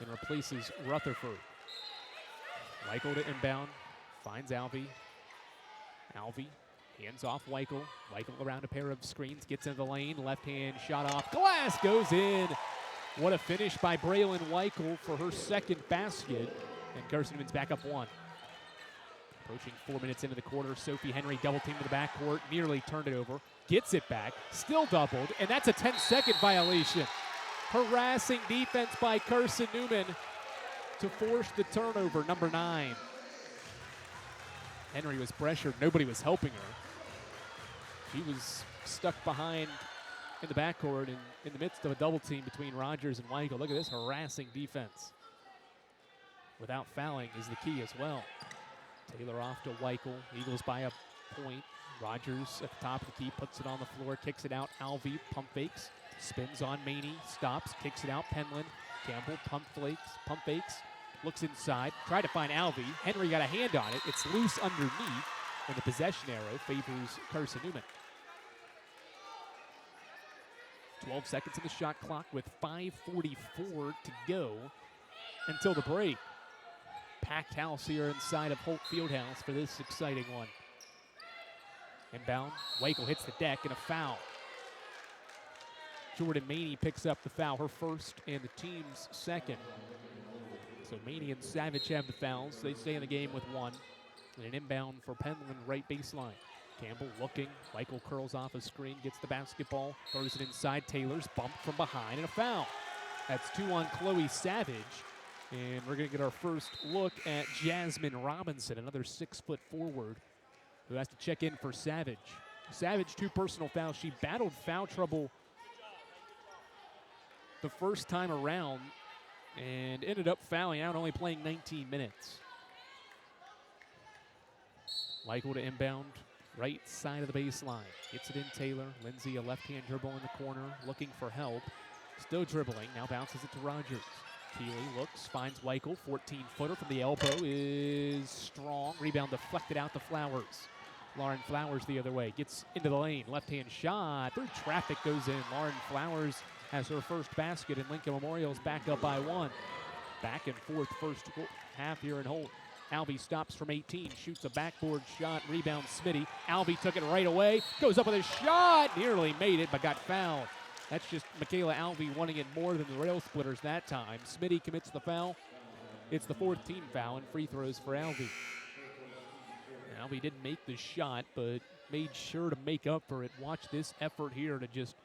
and replaces Rutherford. Weichel to inbound, finds Alvey. Alvey Hands off Weichel. Weichel around a pair of screens, gets into the lane. Left hand shot off glass, goes in. What a finish by Braylon Weichel for her second basket. And Carson-Newman's back up 1. Approaching 4 minutes into the quarter, Sophie Henry double team to the backcourt, nearly turned it over. Gets it back, still doubled, and that's a 10-second violation. Harassing defense by Carson-Newman to force the turnover, number 9. Henry was pressured, nobody was helping her. She was stuck behind in the backcourt and in the midst of a double team between Rogers and Weichel. Look at this harassing defense. Without fouling is the key as well. Taylor off to Weichel, Eagles by a point. Rogers at the top of the key, puts it on the floor, kicks it out. Alvey pump fakes, spins on Maney, stops, kicks it out. Penland, Campbell pump fakes, looks inside, tried to find Alvey. Henry got a hand on it. It's loose underneath, and the possession arrow favors Carson-Newman. 12 seconds in the shot clock with 5:44 to go until the break. Packed house here inside of Holt Fieldhouse for this exciting one. Inbound, Weichel hits the deck and a foul. Jordan Maney picks up the foul, her first and the team's second. So Maney and Savage have the fouls. They stay in the game with 1. And an inbound for Penland, right baseline. Campbell looking, Weichel curls off a screen, gets the basketball, throws it inside. Taylor's bumped from behind and a foul. That's 2 on Chloe Savage. And we're going to get our first look at Jasmine Robinson, another 6-foot forward who has to check in for Savage. Savage, 2 personal fouls. She battled foul trouble the first time around and ended up fouling out, only playing 19 minutes. Weichel to inbound, right side of the baseline. Gets it in Taylor. Lindsay, a left-hand dribble in the corner, looking for help. Still dribbling, now bounces it to Rogers. Keeley looks, finds Weichel, 14-footer from the elbow is strong. Rebound deflected out to Flowers. Lauren Flowers the other way, gets into the lane, left-hand shot, through traffic goes in. Lauren Flowers has her first basket, and Lincoln Memorial's back up by 1. Back and forth first half here in Holt. Albee stops from 18, shoots a backboard shot, rebound Smitty. Albee took it right away, goes up with a shot, nearly made it, but got fouled. That's just Michaela Albee wanting it more than the Rail Splitters that time. Smitty commits the foul. It's the 4th team foul, and free throws for Albee. Albee didn't make the shot, but made sure to make up for it. Watch this effort here to just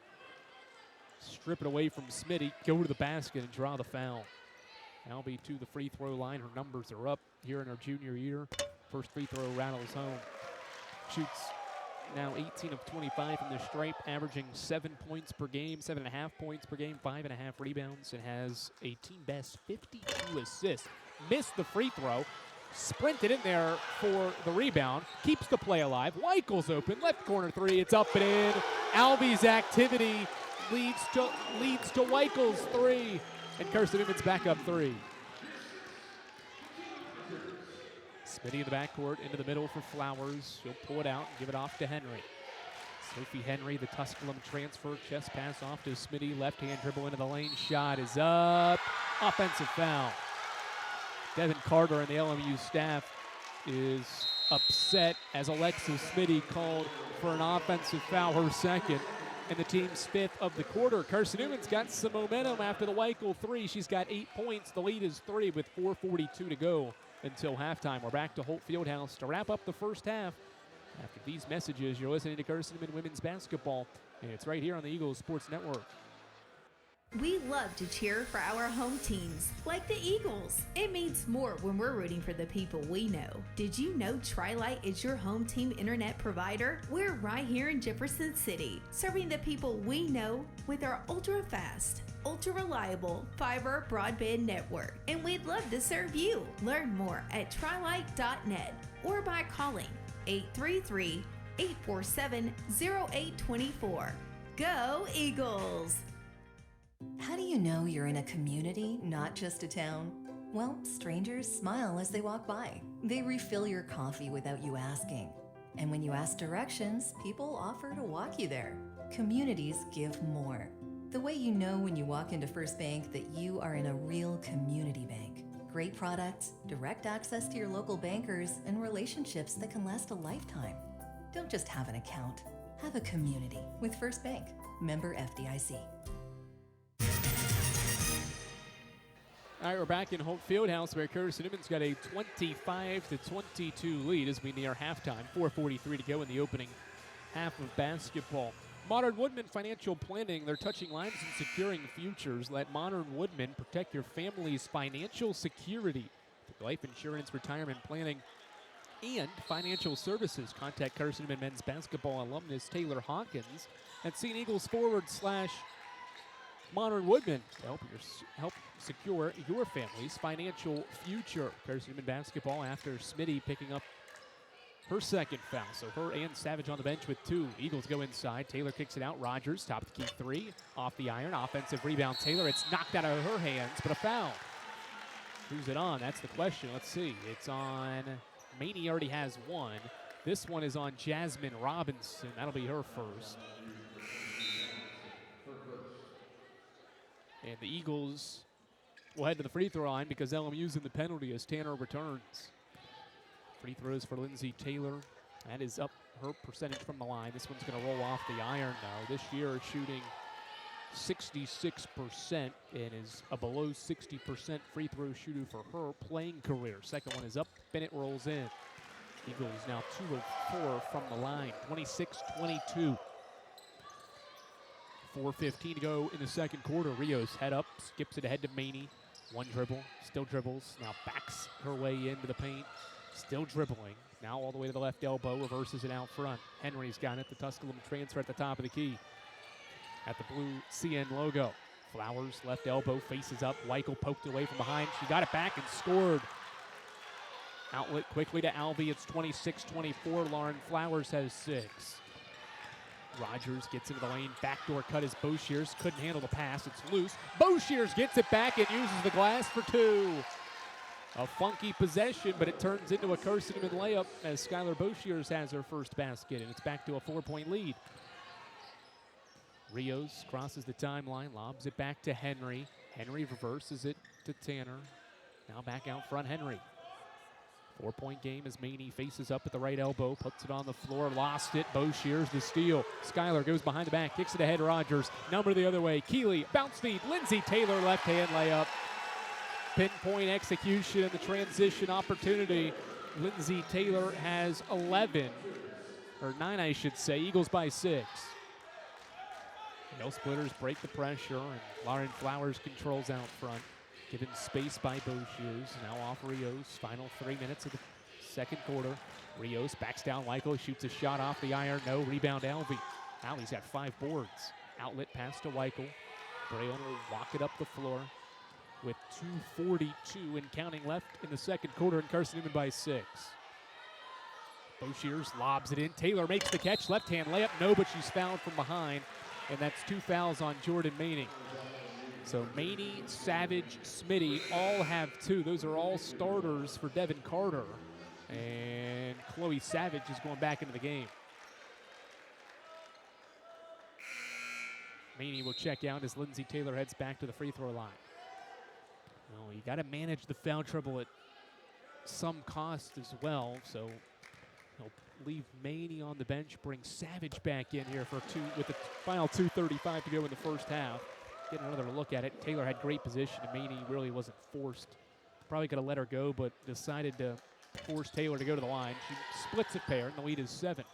strip it away from Smitty, go to the basket, and draw the foul. Albee to the free throw line. Her numbers are up here in her junior year. First free throw rattles home. Shoots now 18 of 25 from the stripe, averaging 7 points per game, 7.5 points per game, 5.5 rebounds, and has a team best 52 assists. Missed the free throw, sprinted in there for the rebound, keeps the play alive. Weichel's open, left corner 3, it's up and in. Albee's activity leads to Weichel's 3, and Carson-Newman's back up 3. Smitty in the backcourt, into the middle for Flowers. She'll pull it out and give it off to Henry. Sophie Henry, the Tusculum transfer, chest pass off to Smitty. Left-hand dribble into the lane. Shot is up. Offensive foul. Devin Carter and the LMU staff is upset as Alexis Smitty called for an offensive foul, her second, and the team's 5th of the quarter. Carson-Newman's got some momentum after the Weichel 3. She's got 8 points. The lead is 3 with 4:42 to go until halftime. We're back to Holt Fieldhouse to wrap up the first half. After these messages, you're listening to Carson-Newman Women's Basketball, and it's right here on the Eagles Sports Network. We love to cheer for our home teams, like the Eagles. It means more when we're rooting for the people we know. Did you know Tri-Lite is your home team internet provider? We're right here in Jefferson City, serving the people we know with our ultra-fast, ultra-reliable fiber broadband network. And we'd love to serve you. Learn more at trilite.net or by calling 833-847-0824. Go Eagles! How do you know you're in a community, not just a town? Well, strangers smile as they walk by. They refill your coffee without you asking. And when you ask directions, people offer to walk you there. Communities give more. The way you know when you walk into First Bank that you are in a real community bank. Great products, direct access to your local bankers, and relationships that can last a lifetime. Don't just have an account. Have a community with First Bank. Member FDIC. All right, we're back in Holt Fieldhouse where Carson-Newman's got a 25-22 lead as we near halftime. 4:43 to go in the opening half of basketball. Modern Woodman Financial Planning, they're touching lives and securing futures. Let Modern Woodman protect your family's financial security. For life insurance, retirement planning, and financial services. Contact Carson-Newman men's basketball alumnus Taylor Hawkins at St. Eagles /Modern Woodman to help secure your family's financial future. Carson-Newman basketball after Smitty picking up her second foul. So her and Savage on the bench with 2. Eagles go inside. Taylor kicks it out. Rogers, top of the key 3. Off the iron. Offensive rebound. Taylor, it's knocked out of her hands, but a foul. Who's it on? That's the question. Let's see. It's on Maney, already has 1. This one is on Jasmine Robinson. That'll be her first. And the Eagles will head to the free throw line because LMU's in the penalty as Tanner returns. Free throws for Lindsay Taylor. That is up her percentage from the line. This one's going to roll off the iron now. This year shooting 66% and is a below 60% free throw shooter for her playing career. Second one is up. Bennett rolls in. Eagles now 2 of 4 from the line. 26-22. 4:15 to go in the second quarter. Rios head up, skips it ahead to Maney. One dribble, still dribbles. Now backs her way into the paint. Still dribbling. Now all the way to the left elbow, reverses it out front. Henry's got it. The Tusculum transfer at the top of the key. At the blue CN logo. Flowers, left elbow, faces up. Weichel poked away from behind. She got it back and scored. Outlet quickly to Alvey. It's 26-24. Lauren Flowers has 6. Rogers gets into the lane. Backdoor cut is Boshears. Couldn't handle the pass. It's loose. Boshears gets it back and uses the glass for 2. A funky possession, but it turns into a Carson-Newman layup as Skylar Boshears has her first basket, and it's back to a 4-point lead. Rios crosses the timeline, lobs it back to Henry. Henry reverses it to Tanner. Now back out front, Henry. 4-point game as Maney faces up at the right elbow, puts it on the floor, lost it. Boshears the steal. Skylar goes behind the back, kicks it ahead. Rogers, number the other way. Keeley, bounce feed. Lindsay Taylor, left-hand layup. Pinpoint execution and the transition opportunity. Lindsay Taylor has 11, or 9, I should say. Eagles by 6. No splitters break the pressure, and Lauren Flowers controls out front. Given space by Boshears. Now off Rios. Final 3 minutes of the second quarter. Rios backs down Weichel, shoots a shot off the iron. No, rebound Alvey. Alvey's got 5 boards. Outlet pass to Weichel. Braille will walk it up the floor with 2:42 and counting left in the second quarter, and Carson-Newman by 6. Boshears lobs it in. Taylor makes the catch. Left-hand layup. No, but she's fouled from behind, and that's 2 fouls on Jordan Maney. So Maney, Savage, Smitty all have 2. Those are all starters for Devin Carter. And Chloe Savage is going back into the game. Maney will check out as Lindsay Taylor heads back to the free throw line. Well, you got to manage the foul trouble at some cost as well. So he'll leave Maney on the bench, bring Savage back in here for 2 with the final 2:35 to go in the first half. Get another look at it. Taylor had great position, and Maney really wasn't forced. Probably could have let her go, but decided to force Taylor to go to the line. She splits it pair, and the lead is 7.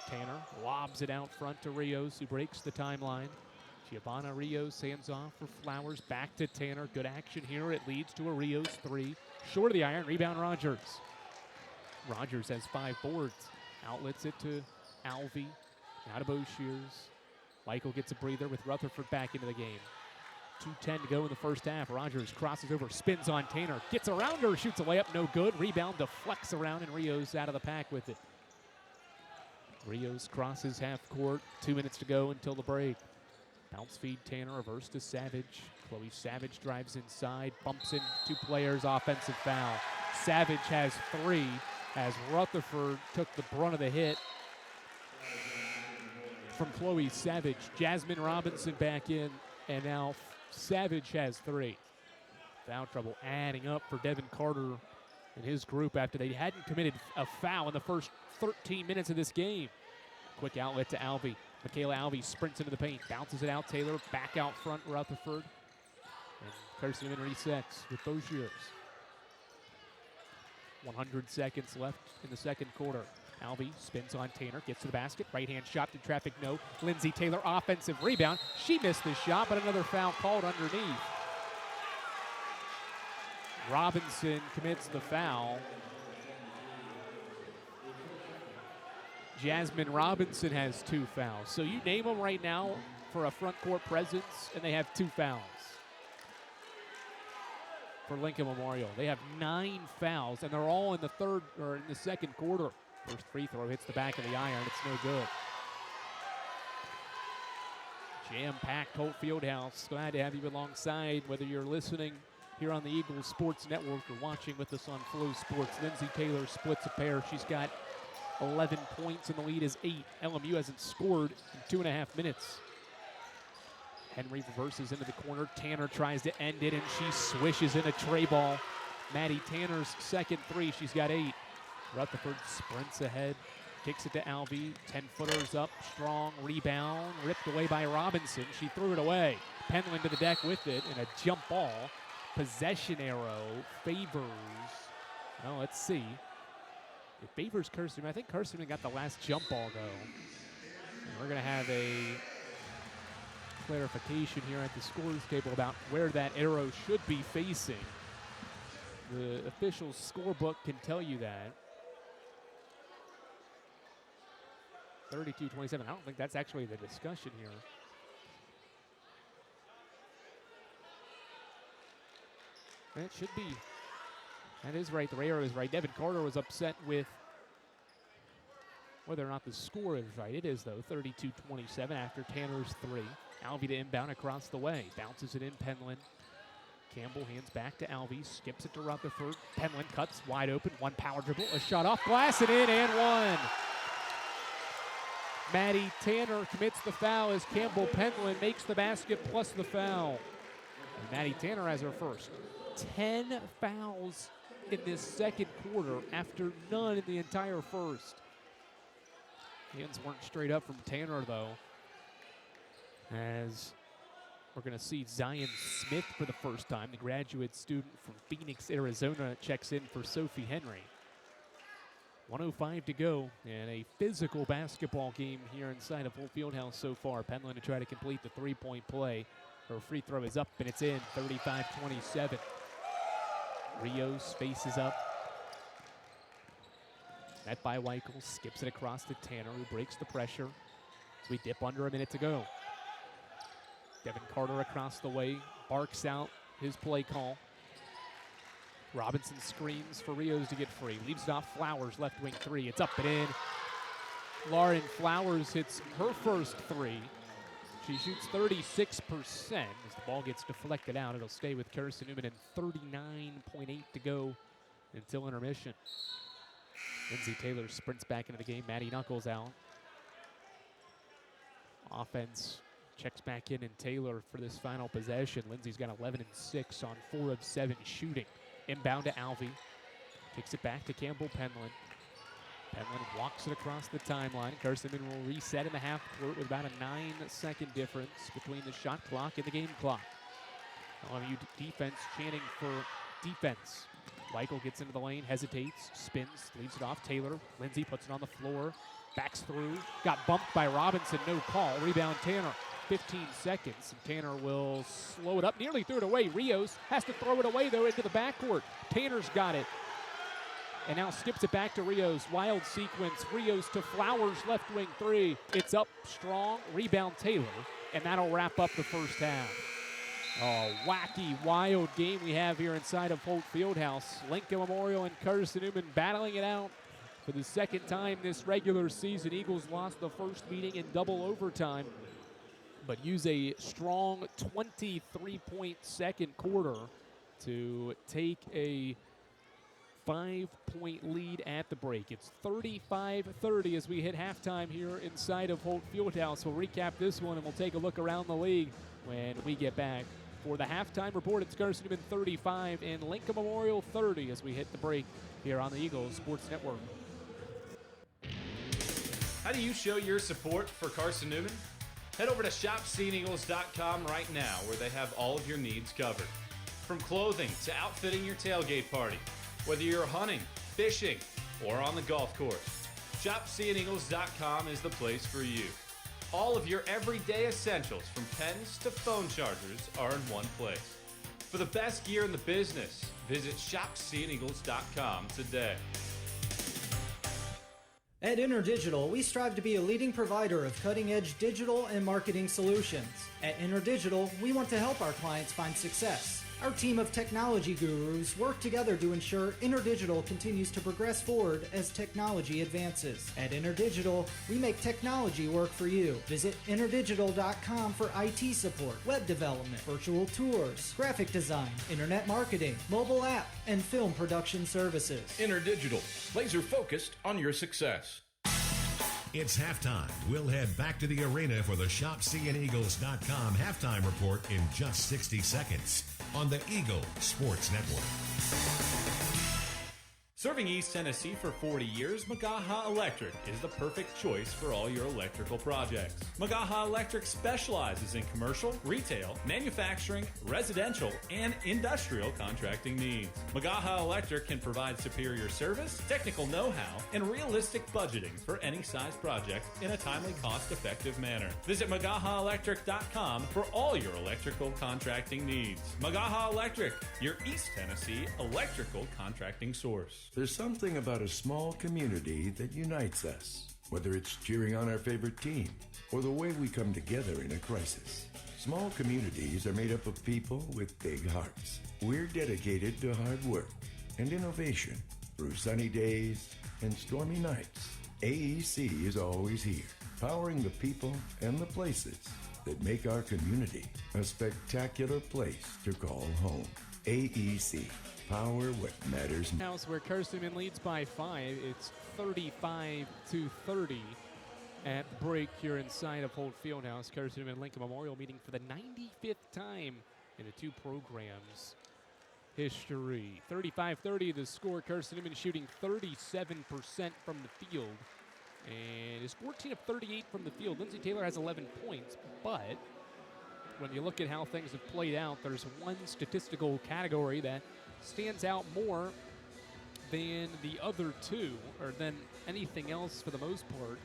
Tanner lobs it out front to Rios, who breaks the timeline. Giovanna Rios hands off for Flowers. Back to Tanner. Good action here. It leads to a Rios 3. Short of the iron. Rebound Rogers. Rogers has 5 boards. Outlets it to Alvey. Now to Boshears. Michael gets a breather with Rutherford back into the game. 2:10 to go in the first half. Rogers crosses over, spins on Tanner. Gets around her, shoots a layup, no good. Rebound deflects around, and Rios out of the pack with it. Rios crosses half court. 2 minutes to go until the break. Bounce feed Tanner, reverse to Savage. Chloe Savage drives inside, bumps in 2 players, offensive foul. Savage has 3 as Rutherford took the brunt of the hit from Chloe Savage. Jasmine Robinson back in, and now Savage has 3. Foul trouble adding up for Devin Carter and his group after they hadn't committed a foul in the first 13 minutes of this game. Quick outlet to Alvey. Michaela Alvey sprints into the paint, bounces it out. Taylor back out front, Rutherford. And Carson-Newman resets with Boziers. 100 seconds left in the second quarter. Alvey spins on Tanner, gets to the basket. Right-hand shot to traffic, no. Lindsay Taylor, offensive rebound. She missed the shot, but another foul called underneath. Robinson commits the foul. Jasmine Robinson has 2 fouls. So you name them right now for a front court presence, and they have 2 fouls. For Lincoln Memorial, they have 9 fouls, and they're all in the second quarter. First free throw hits the back of the iron. It's no good. Jam-packed Holt Fieldhouse. Glad to have you alongside, whether you're listening here on the Eagles Sports Network or watching with us on Flow Sports. Lindsay Taylor splits a pair. She's got 11 points, and the lead is 8. LMU hasn't scored in 2.5 minutes. Henry reverses into the corner. Tanner tries to end it, and she swishes in a tray ball. Maddie Tanner's second 3. She's got 8. Rutherford sprints ahead, kicks it to Alvey. 10-footers up, strong rebound, ripped away by Robinson. She threw it away. Penland to the deck with it, and a jump ball. Possession arrow favors. Well, let's see. It favors Carson. I think Carson got the last jump ball, though. And we're going to have a clarification here at the scores table about where that arrow should be facing. The official scorebook can tell you that. 32-27. I don't think that's actually the discussion here. It should be. That is right. The arrow is right. Devin Carter was upset with whether or not the score is right. It is, though. 32-27 after Tanner's 3. Alvey to inbound across the way. Bounces it in Penland. Campbell hands back to Alvey. Skips it to Rutherford. Penland cuts wide open. One power dribble. A shot off glass and in and one. Maddie Tanner commits the foul as Campbell Penland makes the basket plus the foul. And Maddie Tanner has her first. 10 fouls in this second quarter after none in the entire first. Hands weren't straight up from Tanner, though, as we're going to see Zion Smith for the first time. The graduate student from Phoenix, Arizona, checks in for Sophie Henry. 1:05 to go, and a physical basketball game here inside of Holt Fieldhouse so far. Penland to try to complete the three-point play. Her free throw is up, and it's in, 35-27. Rios faces up. Met by Weichel, skips it across to Tanner, who breaks the pressure as we dip under a minute to go. Devin Carter across the way, barks out his play call. Robinson screens for Rios to get free. Leaves it off Flowers, left wing 3. It's up and in. Lauren Flowers hits her first 3. She shoots 36% as the ball gets deflected out. It'll stay with Carson-Newman and 39.8 to go until intermission. Lindsay Taylor sprints back into the game. Maddie Knuckles out. Offense checks back in, and Taylor for this final possession. Lindsay's got 11 and 6 on 4 of 7 shooting. Inbound to Alvey. Kicks it back to Campbell Penland. Penland walks it across the timeline. Carson-Newman will reset in the half court with about a 9-second difference between the shot clock and the game clock. LMU defense chanting for defense. Weichel gets into the lane, hesitates, spins, leaves it off. Taylor. Lindsay puts it on the floor. Backs through. Got bumped by Robinson. No call. Rebound Tanner. 15 seconds. And Tanner will slow it up. Nearly threw it away. Rios has to throw it away, though, into the backcourt. Tanner's got it. And now skips it back to Rios. Wild sequence. Rios to Flowers, left wing 3. It's up strong. Rebound Taylor. And that'll wrap up the first half. Oh, wacky, wild game we have here inside of Holt Fieldhouse. Lincoln Memorial and Carson-Newman battling it out for the second time this regular season. Eagles lost the first meeting in double overtime, but use a strong 23-point second quarter to take a 5-point lead at the break. It's 35-30 as we hit halftime here inside of Holt Fieldhouse. We'll recap this one and we'll take a look around the league when we get back For the halftime report, it's Carson-Newman 35 and Lincoln Memorial 30 as we hit the break here on the Eagles Sports Network. How do you show your support for Carson-Newman? Head over to shopseeandeagles.com right now where they have all of your needs covered. From clothing to outfitting your tailgate party, whether you're hunting, fishing, or on the golf course, shopseeandeagles.com is the place for you. All of your everyday essentials from pens to phone chargers are in one place. For the best gear in the business, visit shopseeandeagles.com today. At InterDigital, we strive to be a leading provider of cutting-edge digital and marketing solutions. At InterDigital, we want to help our clients find success. Our team of technology gurus work together to ensure InterDigital continues to progress forward as technology advances. At InterDigital, we make technology work for you. Visit interdigital.com for IT support, web development, virtual tours, graphic design, internet marketing, mobile app, and film production services. InterDigital, laser focused on your success. It's halftime. We'll head back to the arena for the ShopSeeingEagles.com halftime report in just 60 seconds on the Eagle Sports Network. Serving East Tennessee for 40 years, Magaha Electric is the perfect choice for all your electrical projects. Magaha Electric specializes in commercial, retail, manufacturing, residential, and industrial contracting needs. Magaha Electric can provide superior service, technical know-how, and realistic budgeting for any size project in a timely, cost-effective manner. Visit MagahaElectric.com for all your electrical contracting needs. Magaha Electric, your East Tennessee electrical contracting source. There's something about a small community that unites us, whether it's cheering on our favorite team or the way we come together in a crisis. Small communities are made up of people with big hearts. We're dedicated to hard work and innovation through sunny days and stormy nights. AEC is always here, powering the people and the places that make our community a spectacular place to call home. AEC. Power what matters. House where Carson-Newman leads by 5. It's 35-30 at the break here inside of Holt Fieldhouse. Carson-Newman Lincoln Memorial meeting for the 95th time in the two programs' history. 35-30 the score. Carson-Newman shooting 37% from the field and is 14 of 38 from the field. Lindsey Taylor has 11 points, but when you look at how things have played out, there's one statistical category that stands out more than the other two, or than anything else for the most part.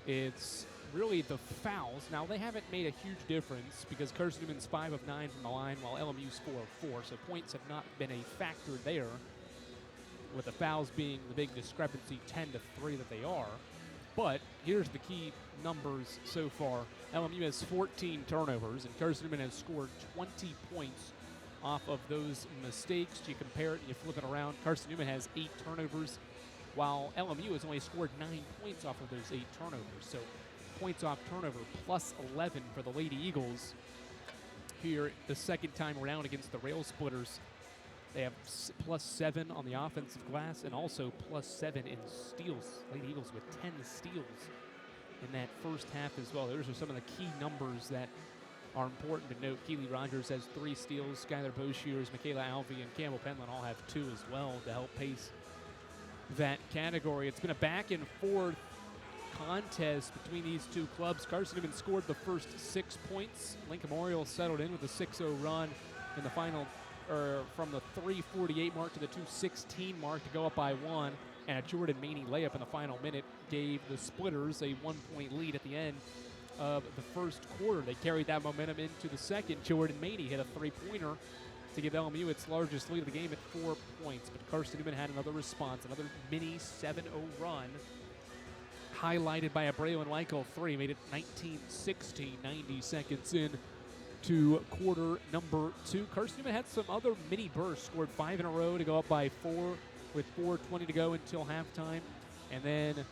It's really the fouls. Now, they haven't made a huge difference because Carson-Newman's 5 of 9 from the line, while LMU's 4 of 4, so points have not been a factor there, with the fouls being the big discrepancy, 10-3 that they are. But here's the key numbers so far. LMU has 14 turnovers, and Carson-Newman has scored 20 points off of those mistakes. You compare it and you flip it around. Carson-Newman has 8 turnovers, while LMU has only scored 9 points off of those 8 turnovers. So points off turnover plus 11 for the Lady Eagles here the second time around against the Rail Splitters. They have plus 7 on the offensive glass and also plus 7 in steals. Lady Eagles with 10 steals in that first half as well. Those are some of the key numbers that are important to note. Keely Rogers has 3 steals. Skylar Boshiers, Michaela Alvey, and Campbell Penland all have 2 as well to help pace that category. It's been a back and forth contest between these two clubs. Carson-Newman scored the first 6 points. Lincoln Memorial settled in with a 6-0 run in the final, from the 3:48 mark to the 2:16 mark to go up by 1. And a Jordan Maney layup in the final minute gave the Splitters a 1-point lead at the end of the first quarter. They carried that momentum into the second. Jordan Maney hit a 3-pointer to give LMU its largest lead of the game at 4 points. But Carson-Newman had another response, another mini 7-0 run, highlighted by a Braylon Weichel 3, made it 19-16, 90 seconds in to quarter number 2. Carson-Newman had some other mini bursts, scored 5 in a row to go up by 4 with 4:20 to go until halftime. And then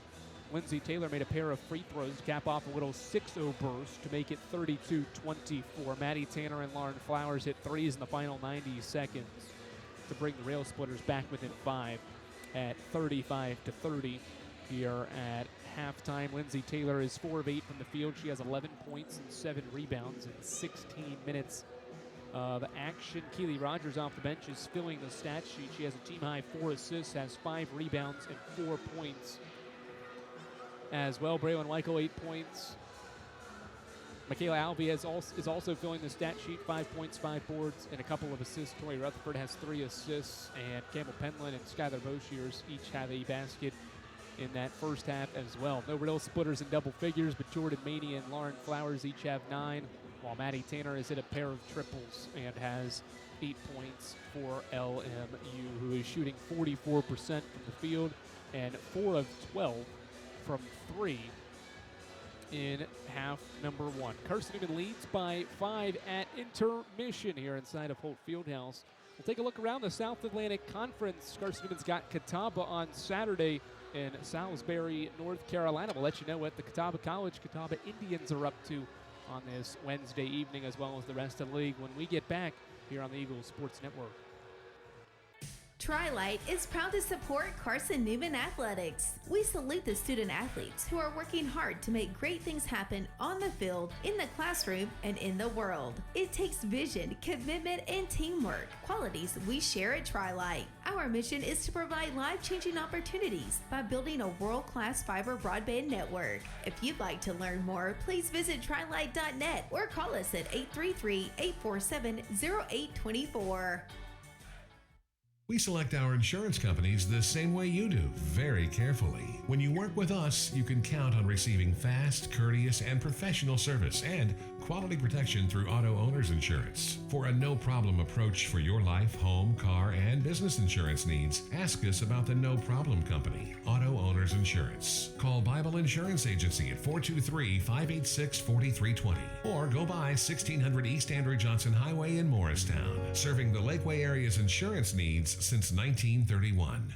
Lindsey Taylor made a pair of free throws to cap off a little 6-0 burst to make it 32-24. Maddie Tanner and Lauren Flowers hit threes in the final 90 seconds to bring the Rail Splitters back within 5 at 35-30 here at halftime. Lindsey Taylor is 4 of 8 from the field. She has 11 points and 7 rebounds in 16 minutes of action. Keely Rogers off the bench is filling the stat sheet. She has a team-high 4 assists, has 5 rebounds, and 4 points as well. Braylon Weichel, 8 points. Michaela Alvey is also filling the stat sheet, 5 points, 5 boards, and a couple of assists. Tori Rutherford has 3 assists, and Campbell Penland and Skylar Boshiers each have a basket in that first half as well. No real splitters in double figures, but Jordan Maney and Lauren Flowers each have 9, while Maddie Tanner has hit a pair of triples and has 8 points for LMU, who is shooting 44% from the field and 4 of 12 from 3 in half number 1. Carson-Newman leads by 5 at intermission here inside of Holt Fieldhouse. We'll take a look around the South Atlantic Conference. Carson-Newman's got Catawba on Saturday in Salisbury, North Carolina. We'll let you know what the Catawba College Catawba Indians are up to on this Wednesday evening, as well as the rest of the league when we get back here on the Eagles Sports Network. Tri-Light is proud to support Carson-Newman Athletics. We salute the student athletes who are working hard to make great things happen on the field, in the classroom, and in the world. It takes vision, commitment, and teamwork, qualities we share at Tri-Light. Our mission is to provide life-changing opportunities by building a world-class fiber broadband network. If you'd like to learn more, please visit trilight.net or call us at 833-847-0824. We select our insurance companies the same way you do, very carefully. When you work with us, you can count on receiving fast, courteous, and professional service and quality protection through Auto Owners Insurance. For a no-problem approach for your life, home, car, and business insurance needs, ask us about the No Problem Company, Auto Owners Insurance. Call Bible Insurance Agency at 423-586-4320 or go by 1600 East Andrew Johnson Highway in Morristown, serving the Lakeway area's insurance needs since 1931.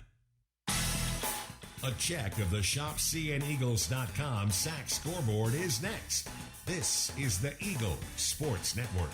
A check of the ShopCNEagles.com SAC scoreboard is next. This is the Eagle Sports Network.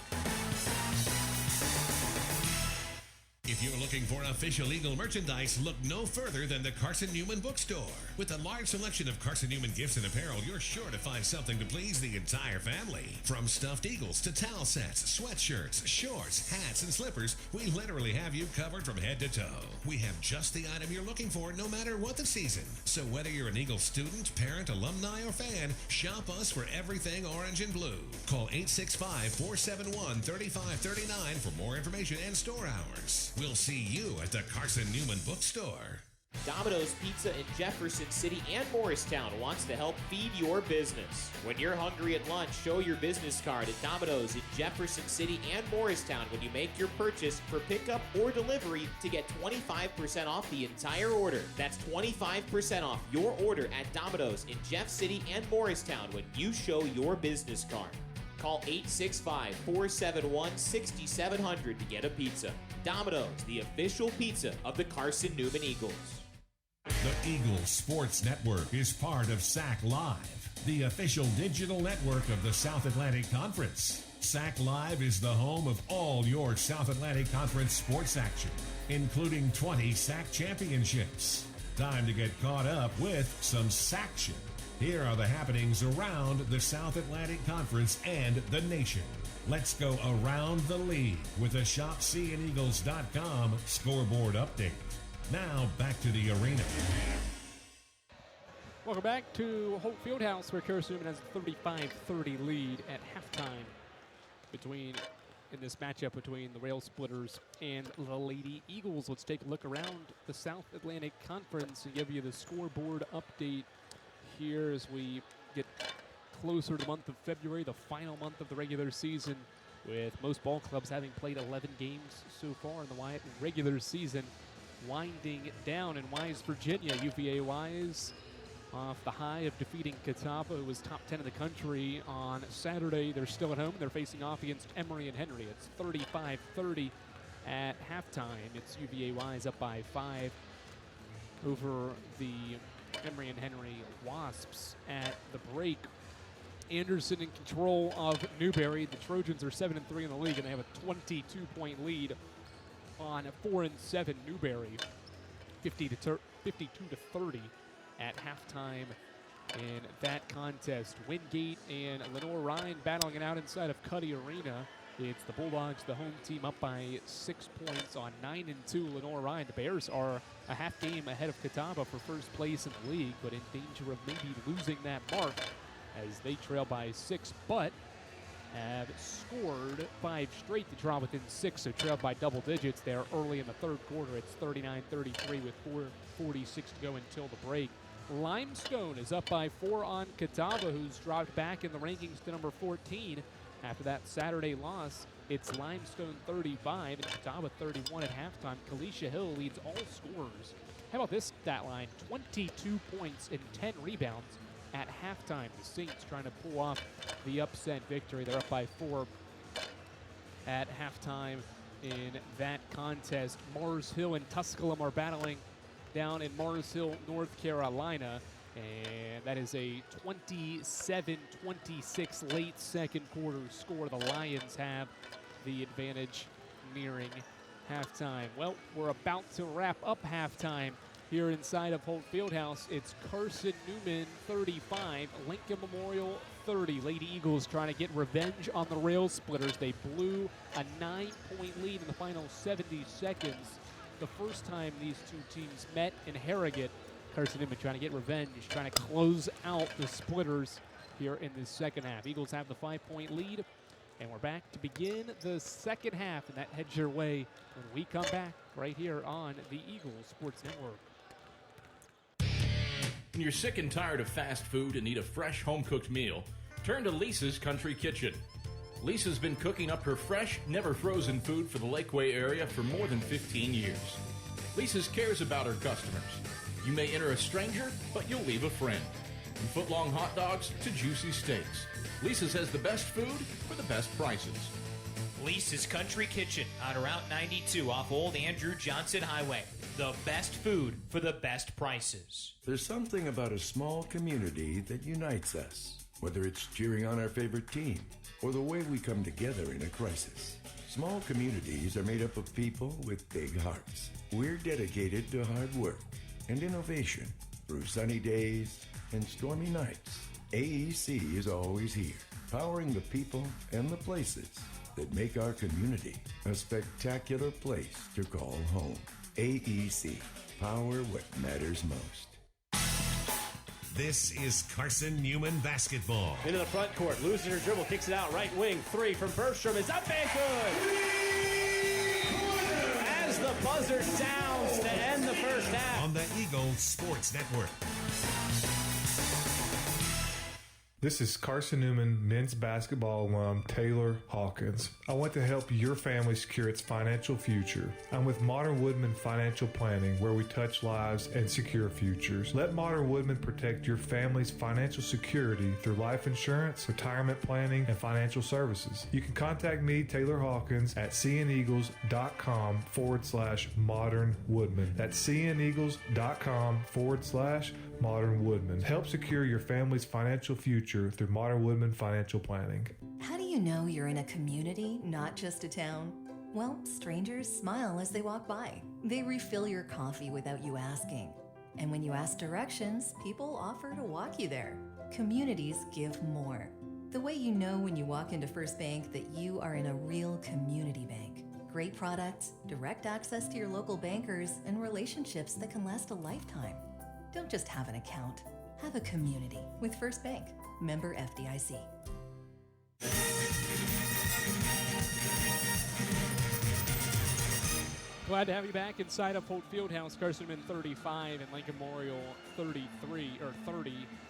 If you're looking for official Eagle merchandise, look no further than the Carson-Newman Bookstore. With a large selection of Carson-Newman gifts and apparel, you're sure to find something to please the entire family. From stuffed eagles to towel sets, sweatshirts, shorts, hats, and slippers, we literally have you covered from head to toe. We have just the item you're looking for no matter what the season. So whether you're an Eagle student, parent, alumni, or fan, shop us for everything orange and blue. Call 865-471-3539 for more information and store hours. We'll see you at the Carson-Newman Bookstore. Domino's Pizza in Jefferson City and Morristown wants to help feed your business. When you're hungry at lunch, show your business card at Domino's in Jefferson City and Morristown when you make your purchase for pickup or delivery to get 25% off the entire order. That's 25% off your order at Domino's in Jeff City and Morristown when you show your business card. Call 865-471-6700 to get a pizza. Domino's, the official pizza of the Carson-Newman Eagles. The Eagles Sports Network is part of SAC Live, the official digital network of the South Atlantic Conference. SAC Live is the home of all your South Atlantic Conference sports action, including 20 SAC championships. Time to get caught up with some SACtion. Here are the happenings around the South Atlantic Conference and the nation. Let's go around the league with a ShopCNEagles.com scoreboard update. Now back to the arena. Welcome back to Holt Fieldhouse, where Carson-Newman has a 35-30 lead at halftime in this matchup between the Rail Splitters and the Lady Eagles. Let's take a look around the South Atlantic Conference and give you the scoreboard update here as we get closer to the month of February, the final month of the regular season, with most ball clubs having played 11 games so far in the regular season, winding down in Wise, Virginia. UVA Wise off the high of defeating Catawba, who was top 10 in the country on Saturday. They're still at home. They're facing off against Emory and Henry. It's 35-30 at halftime. It's UVA Wise up by 5 over the Emory and Henry Wasps at the break. Anderson in control of Newberry. The Trojans are 7-3 in the league, and they have a 22-point lead on 4-7 Newberry, 52-30 at halftime in that contest. Wingate and Lenore Ryan battling it out inside of Cuddy Arena. It's the Bulldogs, the home team, up by 6 points on 9-2 Lenore-Ryan. The Bears are a half game ahead of Catawba for first place in the league, but in danger of maybe losing that mark as they trail by 6, but have scored 5 straight to draw within 6, so trailed by double digits there early in the third quarter. It's 39-33 with 4:46 to go until the break. Limestone is up by 4 on Catawba, who's dropped back in the rankings to number 14. After that Saturday loss, it's Limestone 35 and Catawba 31 at halftime. Kalisha Hill leads all scorers. How about this stat line? 22 points and 10 rebounds at halftime. The Saints trying to pull off the upset victory. They're up by 4 at halftime in that contest. Mars Hill and Tusculum are battling down in Mars Hill, North Carolina. And that is a 27-26 late second quarter score. The Lions have the advantage nearing halftime. Well, we're about to wrap up halftime here inside of Holt Fieldhouse. It's Carson-Newman 35, Lincoln Memorial 30. Lady Eagles trying to get revenge on the Rail Splitters. They blew a 9-point lead in the final 70 seconds. The first time these two teams met in Harrogate. Carson-Newman trying to get revenge, trying to close out the Splitters here in the second half. Eagles have the 5-point lead, and we're back to begin the second half, and that heads your way when we come back right here on the Eagles Sports Network. When you're sick and tired of fast food and need a fresh home-cooked meal, turn to Lisa's Country Kitchen. Lisa's been cooking up her fresh, never-frozen food for the Lakeway area for more than 15 years. Lisa's cares about her customers. You may enter a stranger, but you'll leave a friend. From foot-long hot dogs to juicy steaks, Lisa's has the best food for the best prices. Lisa's Country Kitchen on Route 92 off Old Andrew Johnson Highway. The best food for the best prices. There's something about a small community that unites us, whether it's cheering on our favorite team or the way we come together in a crisis. Small communities are made up of people with big hearts. We're dedicated to hard work and innovation through sunny days and stormy nights. AEC is always here, powering the people and the places that make our community a spectacular place to call home. AEC, power what matters most. This is Carson-Newman basketball. Into the front court, losing her dribble, kicks it out, right wing, 3 from Bergstrom is up and good! As the buzzer sounds to end the first half. On the Eagles Sports Network. This is Carson-Newman men's basketball alum Taylor Hawkins. I want to help your family secure its financial future. I'm with Modern Woodman Financial Planning, where we touch lives and secure futures. Let Modern Woodman protect your family's financial security through life insurance, retirement planning, and financial services. You can contact me, Taylor Hawkins, at cneagles.com/Modern Woodman. That's cneagles.com/Modern Woodman. Help secure your family's financial future through Modern Woodman Financial Planning. How do you know you're in a community, not just a town? Well, strangers smile as they walk by. They refill your coffee without you asking. And when you ask directions, people offer to walk you there. Communities give more. The way you know when you walk into First Bank that you are in a real community bank. Great products, direct access to your local bankers, and relationships that can last a lifetime. Don't just have an account. Have a community with First Bank. Member FDIC. Glad to have you back inside of Holt Fieldhouse. Carson-Newman 35 and Lincoln Memorial 30 as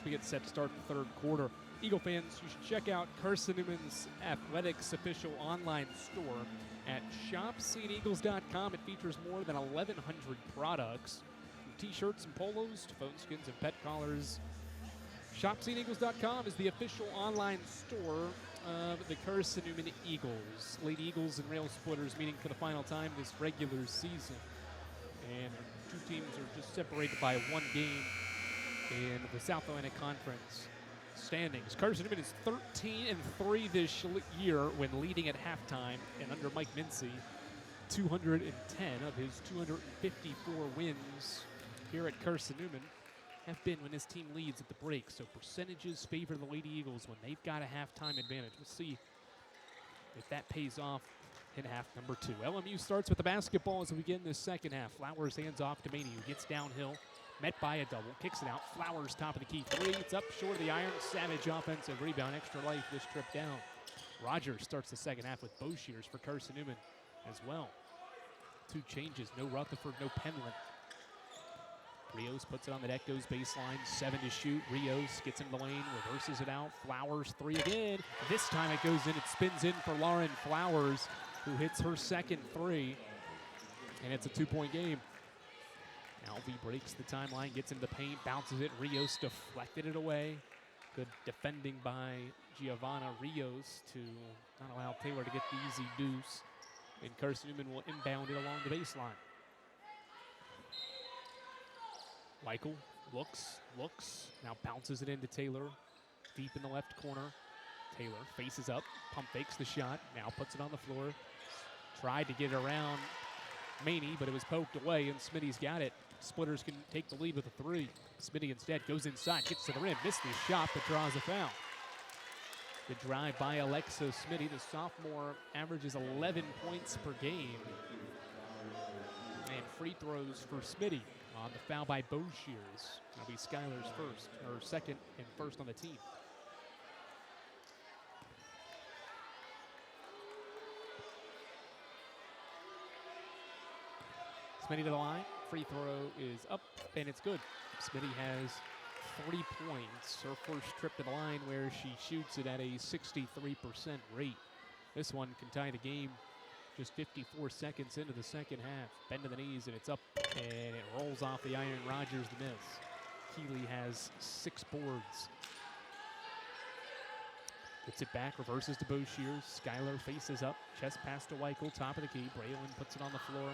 we get set to start the third quarter. Eagle fans, you should check out Carson-Newman's athletics official online store at shopcneagles.com. It features more than 1,100 products, from t-shirts and polos to phone skins and pet collars. ShopCneagles.com is the official online store of the Carson-Newman Eagles. Lady Eagles and Rail Splitters meeting for the final time this regular season. And our two teams are just separated by one game in the South Atlantic Conference standings. Carson-Newman is 13-3 this year when leading at halftime, and under Mike Mincy, 210 of his 254 wins here at Carson-Newman have been when his team leads at the break. So percentages favor the Lady Eagles when they've got a halftime advantage. We'll see if that pays off in half number 2. LMU starts with the basketball as we begin this second half. Flowers hands off to Maney, who gets downhill, met by a double, kicks it out. Flowers top of the key three. It's up short of the iron. Savage offensive rebound, extra life this trip down. Rogers starts the second half with Boshears for Carson-Newman as well. 2 changes, no Rutherford, no Penland. Rios puts it on the deck, goes baseline, 7 to shoot. Rios gets in the lane, reverses it out. Flowers 3 again. This time it goes in, it spins in for Lauren Flowers, who hits her second 3. And it's a 2-point game. Alvey breaks the timeline, gets into the paint, bounces it. Rios deflected it away. Good defending by Giovanna Rios to not allow Taylor to get the easy deuce. And Carson-Newman will inbound it along the baseline. Michael looks, now bounces it into Taylor, deep in the left corner. Taylor faces up, pump fakes the shot, now puts it on the floor. Tried to get it around Maney, but it was poked away, and Smitty's got it. Splitters can take the lead with a 3. Smitty instead goes inside, gets to the rim, missed his shot, but draws a foul. The drive by Alexa Smitty, the sophomore, averages 11 points per game. And free throws for Smitty on the foul by Boshears. That'll be Skylar's first, or second and first on the team. Smitty to the line. Free throw is up, and it's good. Smitty has 3 points. Her first trip to the line where she shoots it at a 63% rate. This one can tie the game just 54 seconds into the second half. Bend to the knees, and it's up, and it rolls off the iron. Rogers the miss. Keeley has 6 boards. Gets it back, reverses to Boshears. Skylar faces up, chest pass to Weichel, top of the key. Braylon puts it on the floor.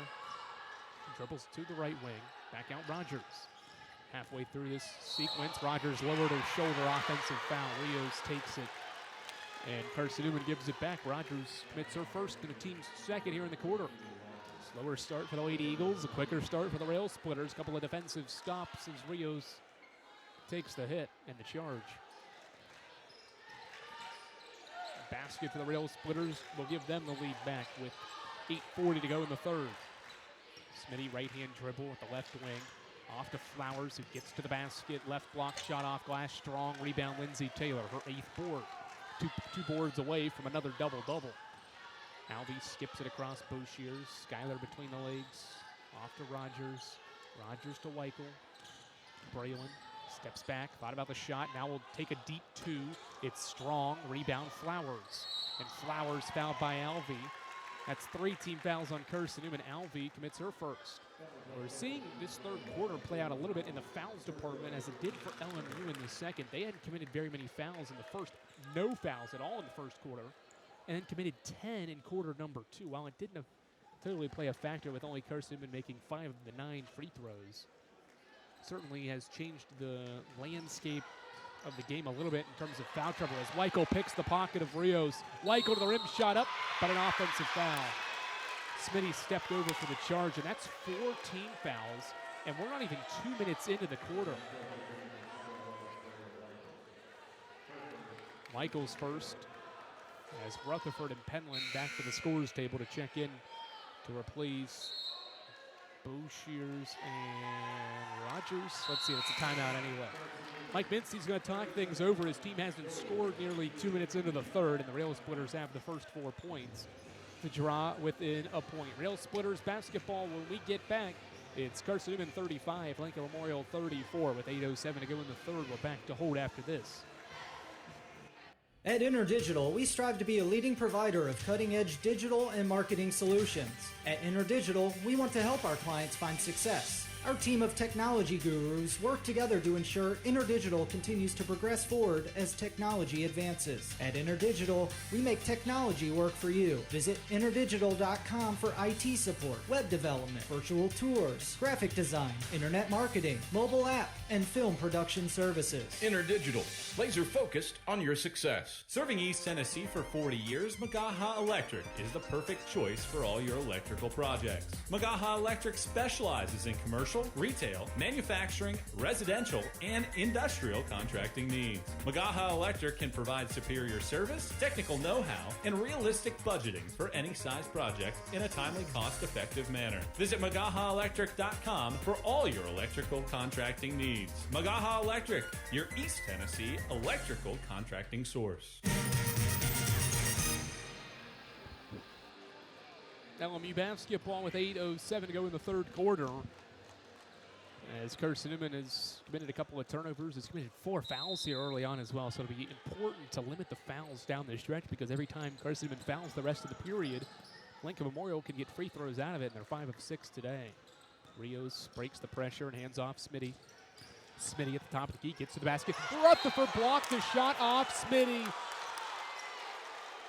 Dribbles to the right wing. Back out Rogers. Halfway through this sequence, Rogers lowered her shoulder, offensive foul. Rios takes it, and Carson-Newman gives it back. Rogers commits her first and the team's second here in the quarter. Slower start for the Lady Eagles, a quicker start for the Rail Splitters. A couple of defensive stops as Rios takes the hit and the charge. Basket for the Rail Splitters will give them the lead back with 8:40 to go in the third. Smitty right-hand dribble with the left wing. Off to Flowers, who gets to the basket. Left block shot off glass. Strong rebound, Lindsay Taylor, her 8th board. Two boards away from another double-double. Alvey skips it across Boshears. Skylar between the legs. Off to Rogers. Rogers to Weichel. Braylon steps back. Thought about the shot. Now will take a deep 2. It's Strong. Rebound Flowers. And Flowers fouled by Alvey. That's 3 team fouls on Carson-Newman. Alvey commits her first. We're seeing this third quarter play out a little bit in the fouls department as it did for LMU in the second. They hadn't committed very many fouls in the first. No fouls at all in the first quarter. And then committed 10 in quarter number 2. While it didn't totally play a factor with only Carson-Newman making 5 of the 9 free throws, certainly has changed the landscape of the game a little bit in terms of foul trouble as Weichel picks the pocket of Rios. Weichel to the rim, shot up, but an offensive foul. Smitty stepped over for the charge, and that's 4 team fouls, and we're not even 2 minutes into the quarter. Michael's first, as Rutherford and Penland back to the scores table to check in to replace Boshears and Rogers. Let's see, it's a timeout anyway. Mike Mincy's going to talk things over. His team hasn't scored nearly 2 minutes into the third, and the Rail Splitters have the first 4 points to draw within a point. Rail Splitters basketball when we get back. It's Carson-Newman 35, Lincoln Memorial 34 with 8:07 to go in the third. We're back to hold after this. At InterDigital, we strive to be a leading provider of cutting-edge digital and marketing solutions. At InterDigital, we want to help our clients find success. Our team of technology gurus work together to ensure InterDigital continues to progress forward as technology advances. At InterDigital, we make technology work for you. Visit interdigital.com for IT support, web development, virtual tours, graphic design, internet marketing, mobile app, and film production services. InterDigital, laser focused on your success. Serving East Tennessee for 40 years, Magaha Electric is the perfect choice for all your electrical projects. Magaha Electric specializes in commercial, commercial, retail, manufacturing, residential, and industrial contracting needs. Magaha Electric can provide superior service, technical know-how, and realistic budgeting for any size project in a timely, cost-effective manner. Visit MagahaElectric.com for all your electrical contracting needs. Magaha Electric, your East Tennessee electrical contracting source. LMU basketball with 8:07 to go in the third quarter. As Carson-Newman has committed a couple of turnovers, has committed 4 fouls here early on as well. So it'll be important to limit the fouls down the stretch, because every time Carson-Newman fouls the rest of the period, Lincoln Memorial can get free throws out of it, and they're 5 of 6 today. Rios breaks the pressure and hands off Smitty. Smitty at the top of the key, gets to the basket. Rutherford blocked the shot off Smitty.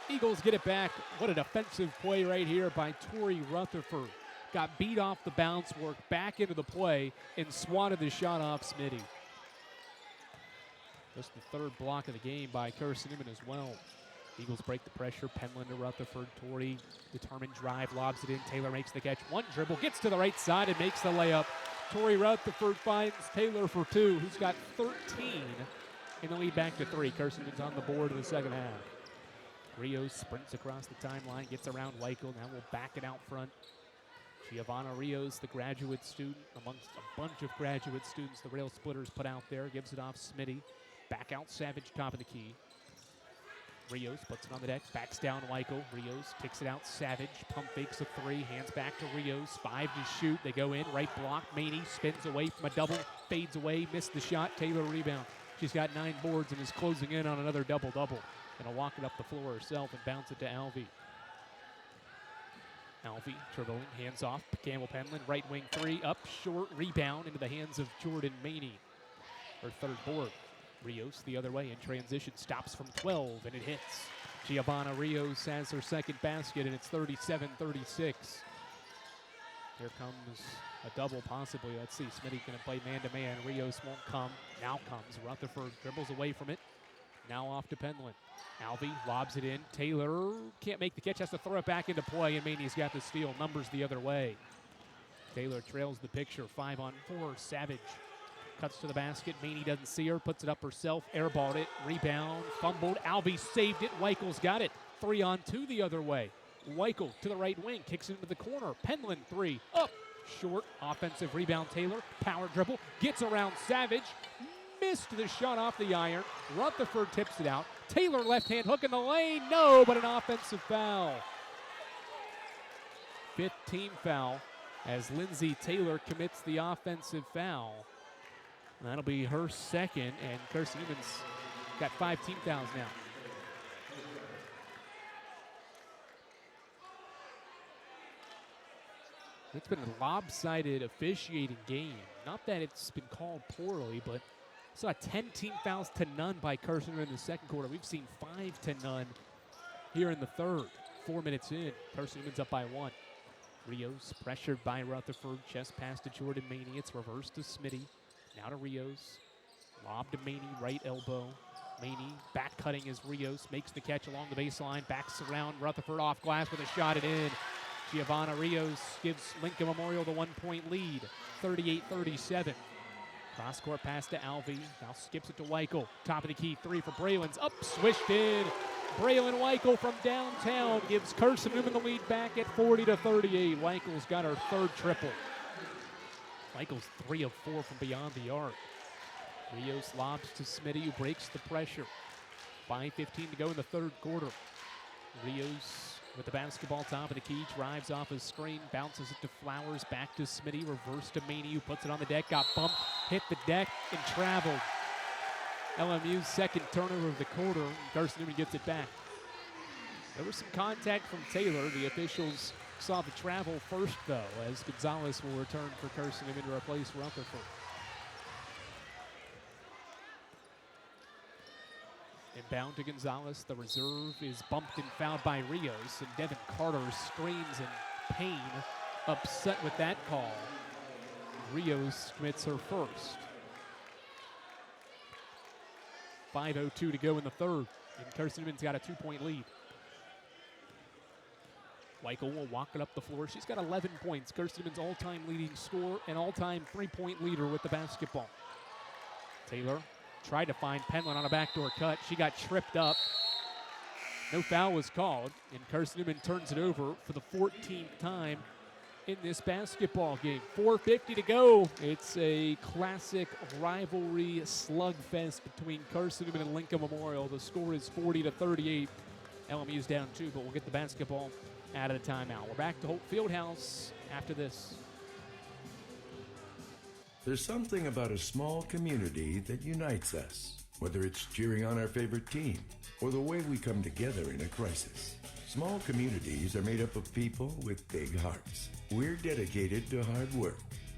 Eagles get it back. What a defensive play right here by Torrey Rutherford. Got beat off the bounce, worked back into the play, and swatted the shot off Smitty. Just the third block of the game by Carson-Newman as well. Eagles break the pressure. Penland to Rutherford. Torrey, determined drive, lobs it in. Taylor makes the catch. One dribble, gets to the right side and makes the layup. Torrey Rutherford finds Taylor for 2, who's got 13 in the lead back to 3. Carson-Newman's on the board in the second half. Rios sprints across the timeline, gets around Weichel. Now we'll back it out front. Giovanna Rios, the graduate student, amongst a bunch of graduate students the Rail Splitters put out there, gives it off Smitty. Back out Savage, top of the key. Rios puts it on the deck, backs down Weichel. Rios kicks it out, Savage, pump fakes a 3, hands back to Rios, 5 to shoot. They go in, right block, Maney spins away from a double, fades away, missed the shot, Taylor rebound. She's got 9 boards and is closing in on another double-double. Gonna walk it up the floor herself and bounce it to Alvey. Alvey dribbling, hands off, Campbell Penland, right wing 3, up short, rebound into the hands of Jordan Maney. Her third board. Rios the other way in transition, stops from 12 and it hits. Giovanna Rios has her second basket and it's 37-36. Here comes a double possibly. Let's see, Smitty gonna play man-to-man. Rios won't come, now comes. Rutherford dribbles away from it. Now off to Penland. Alvey lobs it in. Taylor can't make the catch, has to throw it back into play, and Maney's got the steal. Numbers the other way. Taylor trails the picture, 5 on 4. Savage cuts to the basket. Maney doesn't see her, puts it up herself, airballed it, rebound, fumbled. Alvey saved it. Weichel's got it. 3 on 2 the other way. Weichel to the right wing, kicks it into the corner. Penland 3, up, short, offensive rebound. Taylor, power dribble, gets around Savage, missed the shot off the iron. Rutherford tips it out. Taylor left hand hook in the lane, no, but an offensive foul. 5th team foul as Lindsay Taylor commits the offensive foul. That'll be her second, and Carson-Newman's got 5 team fouls now. It's been a lopsided officiating game. Not that it's been called poorly, but saw 10 team fouls to none by Carson-Newman in the second quarter. We've seen 5 to none here in the third. 4 minutes in, Carson-Newman's up by 1. Rios pressured by Rutherford. Chest pass to Jordan Maney. It's reversed to Smitty. Now to Rios. Lob to Maney, right elbow. Maney back cutting as Rios makes the catch along the baseline. Backs around Rutherford off glass with a shot and in. Giovanna Rios gives Lincoln Memorial the 1-point lead, 38-37. Cross-court pass to Alvey. Now skips it to Weichel. Top of the key, 3 for Braylon's up, swished in. Braylon Weichel from downtown gives Carson-Newman the lead back at 40-38. Weichel's got her 3rd triple. Weichel's 3 of 4 from beyond the arc. Rios lobs to Smitty, who breaks the pressure. 5:15 to go in the third quarter. Rios with the basketball, top of the key, drives off his screen, bounces it to Flowers, back to Smitty, reverse to Maney, who puts it on the deck, got bumped, hit the deck, and traveled. LMU's second turnover of the quarter, and Carson-Newman gets it back. There was some contact from Taylor. The officials saw the travel first, though, as Gonzalez will return for Carson-Newman to replace Rutherford. Inbound to Gonzalez. The reserve is bumped and fouled by Rios, and Devin Carter screams in pain, upset with that call. Rios commits her first. 5:02 to go in the third, and Carson-Newman's got a 2-point lead. Weichel will walk it up the floor. She's got 11 points. Carson-Newman's all-time leading scorer and all-time three-point leader with the basketball. Taylor tried to find Penland on a backdoor cut. She got tripped up. No foul was called, and Carson-Newman turns it over for the 14th time in this basketball game. 4:50 to go. It's a classic rivalry slugfest between Carson-Newman and Lincoln Memorial. The score is 40-38. LMU's down 2, but we'll get the basketball out of the timeout. We're back to Holt Fieldhouse after this. There's something about a small community that unites us, whether it's cheering on our favorite team or the way we come together in a crisis. Small communities are made up of people with big hearts. We're dedicated to hard work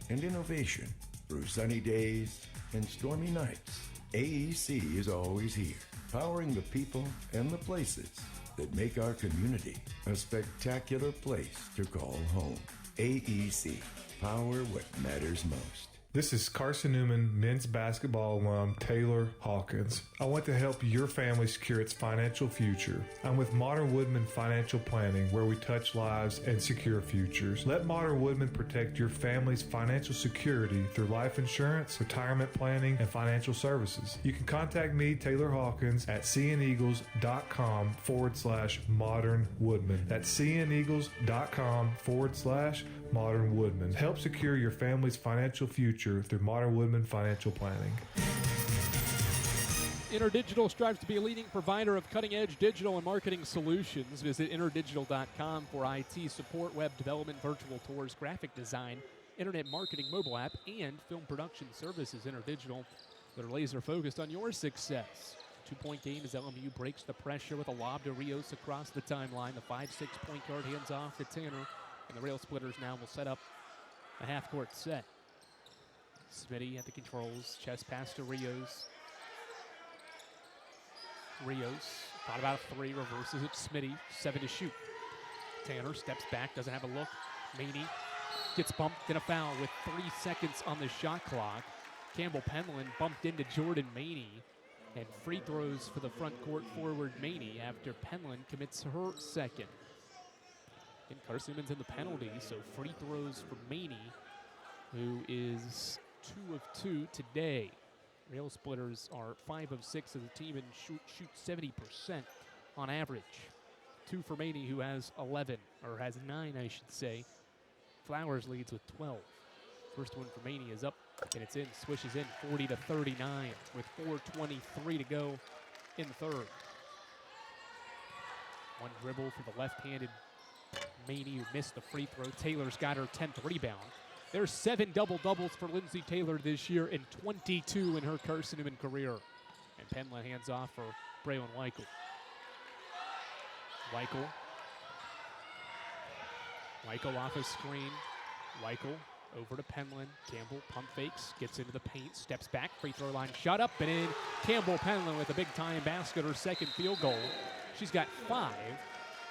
and innovation through sunny days and stormy nights. AEC is always here, powering the people and the places that make our community a spectacular place to call home. AEC, power what matters most. This is Carson-Newman men's basketball alum Taylor Hawkins. I want to help your family secure its financial future. I'm with Modern Woodman Financial Planning, where we touch lives and secure futures. Let Modern Woodman protect your family's financial security through life insurance, retirement planning, and financial services. You can contact me, Taylor Hawkins, at cneagles.com/Modern Woodman. That's cneagles.com/Modern Woodman. Help secure your family's financial future through Modern Woodman Financial Planning. InterDigital strives to be a leading provider of cutting-edge digital and marketing solutions. Visit interdigital.com for IT support, web development, virtual tours, graphic design, internet marketing, mobile app, and film production services. InterDigital, that are laser-focused on your success. Two-point game as LMU breaks the pressure with a lob to Rios across the timeline. The 5-6 point guard hands off to Tanner. And the Rail Splitters now will set up a half-court set. Smitty at the controls. Chest pass to Rios. Rios thought about a three. Reverses it. Smitty, 7 to shoot. Tanner steps back. Doesn't have a look. Maney gets bumped in a foul with 3 seconds on the shot clock. Campbell Penland bumped into Jordan Maney. And free throws for the front court forward Maney after Penland commits her second. And Carson-Newman's in the penalty, so free throws for Maney, who is 2 of 2 today. Rail Splitters are 5 of 6 as a team and shoot 70% on average. 2 for Maney, who has 11, or has 9, I should say. Flowers leads with 12. First one for Maney is up, and it's in, swishes in, 40-39, with 4:23 to go in the third. One dribble for the left-handed Maney, who missed the free throw. Taylor's got her 10th rebound. There's 7 double-doubles for Lindsey Taylor this year and 22 in her Carson-Newman career. And Penland hands off for Braylon Weichel. Weichel off a screen. Weichel over to Penland. Campbell pump fakes, gets into the paint, steps back, free throw line, shot up and in. Campbell Penland with a big-time basket, her second field goal. She's got 5.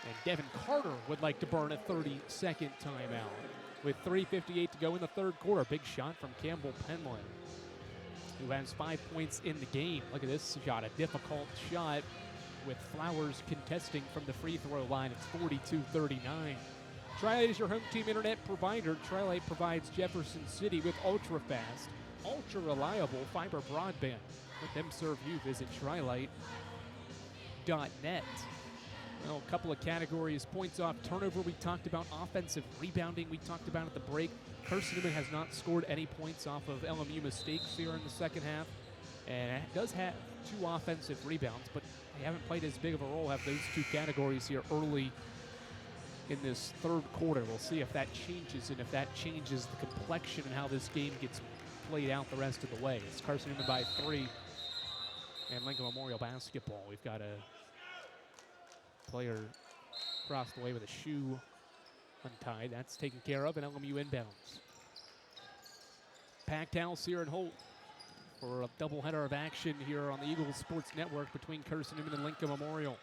And Devin Carter would like to burn a 30-second timeout. With 3:58 to go in the third quarter. Big shot from Campbell Penland, who has 5 points in the game. Look at this shot, a difficult shot with Flowers contesting from the free throw line. It's 42-39. Tri-Lite is your home team internet provider. Tri-Lite provides Jefferson City with ultra-fast, ultra-reliable fiber broadband. Let them serve you. Visit trilite.net. Well, a couple of categories. Points off turnover, we talked about. Offensive rebounding, we talked about at the break. Carson-Newman has not scored any points off of LMU mistakes here in the second half. And it does have 2 offensive rebounds, but they haven't played as big of a role, have those 2 categories here early in this third quarter. We'll see if that changes and if that changes the complexion and how this game gets played out the rest of the way. It's Carson-Newman by 3 and Lincoln Memorial basketball. We've got a player across the way with a shoe untied. That's taken care of, and LMU inbounds. Packed house here in Holt for a doubleheader of action here on the Eagles Sports Network between Carson-Newman and Lincoln Memorial.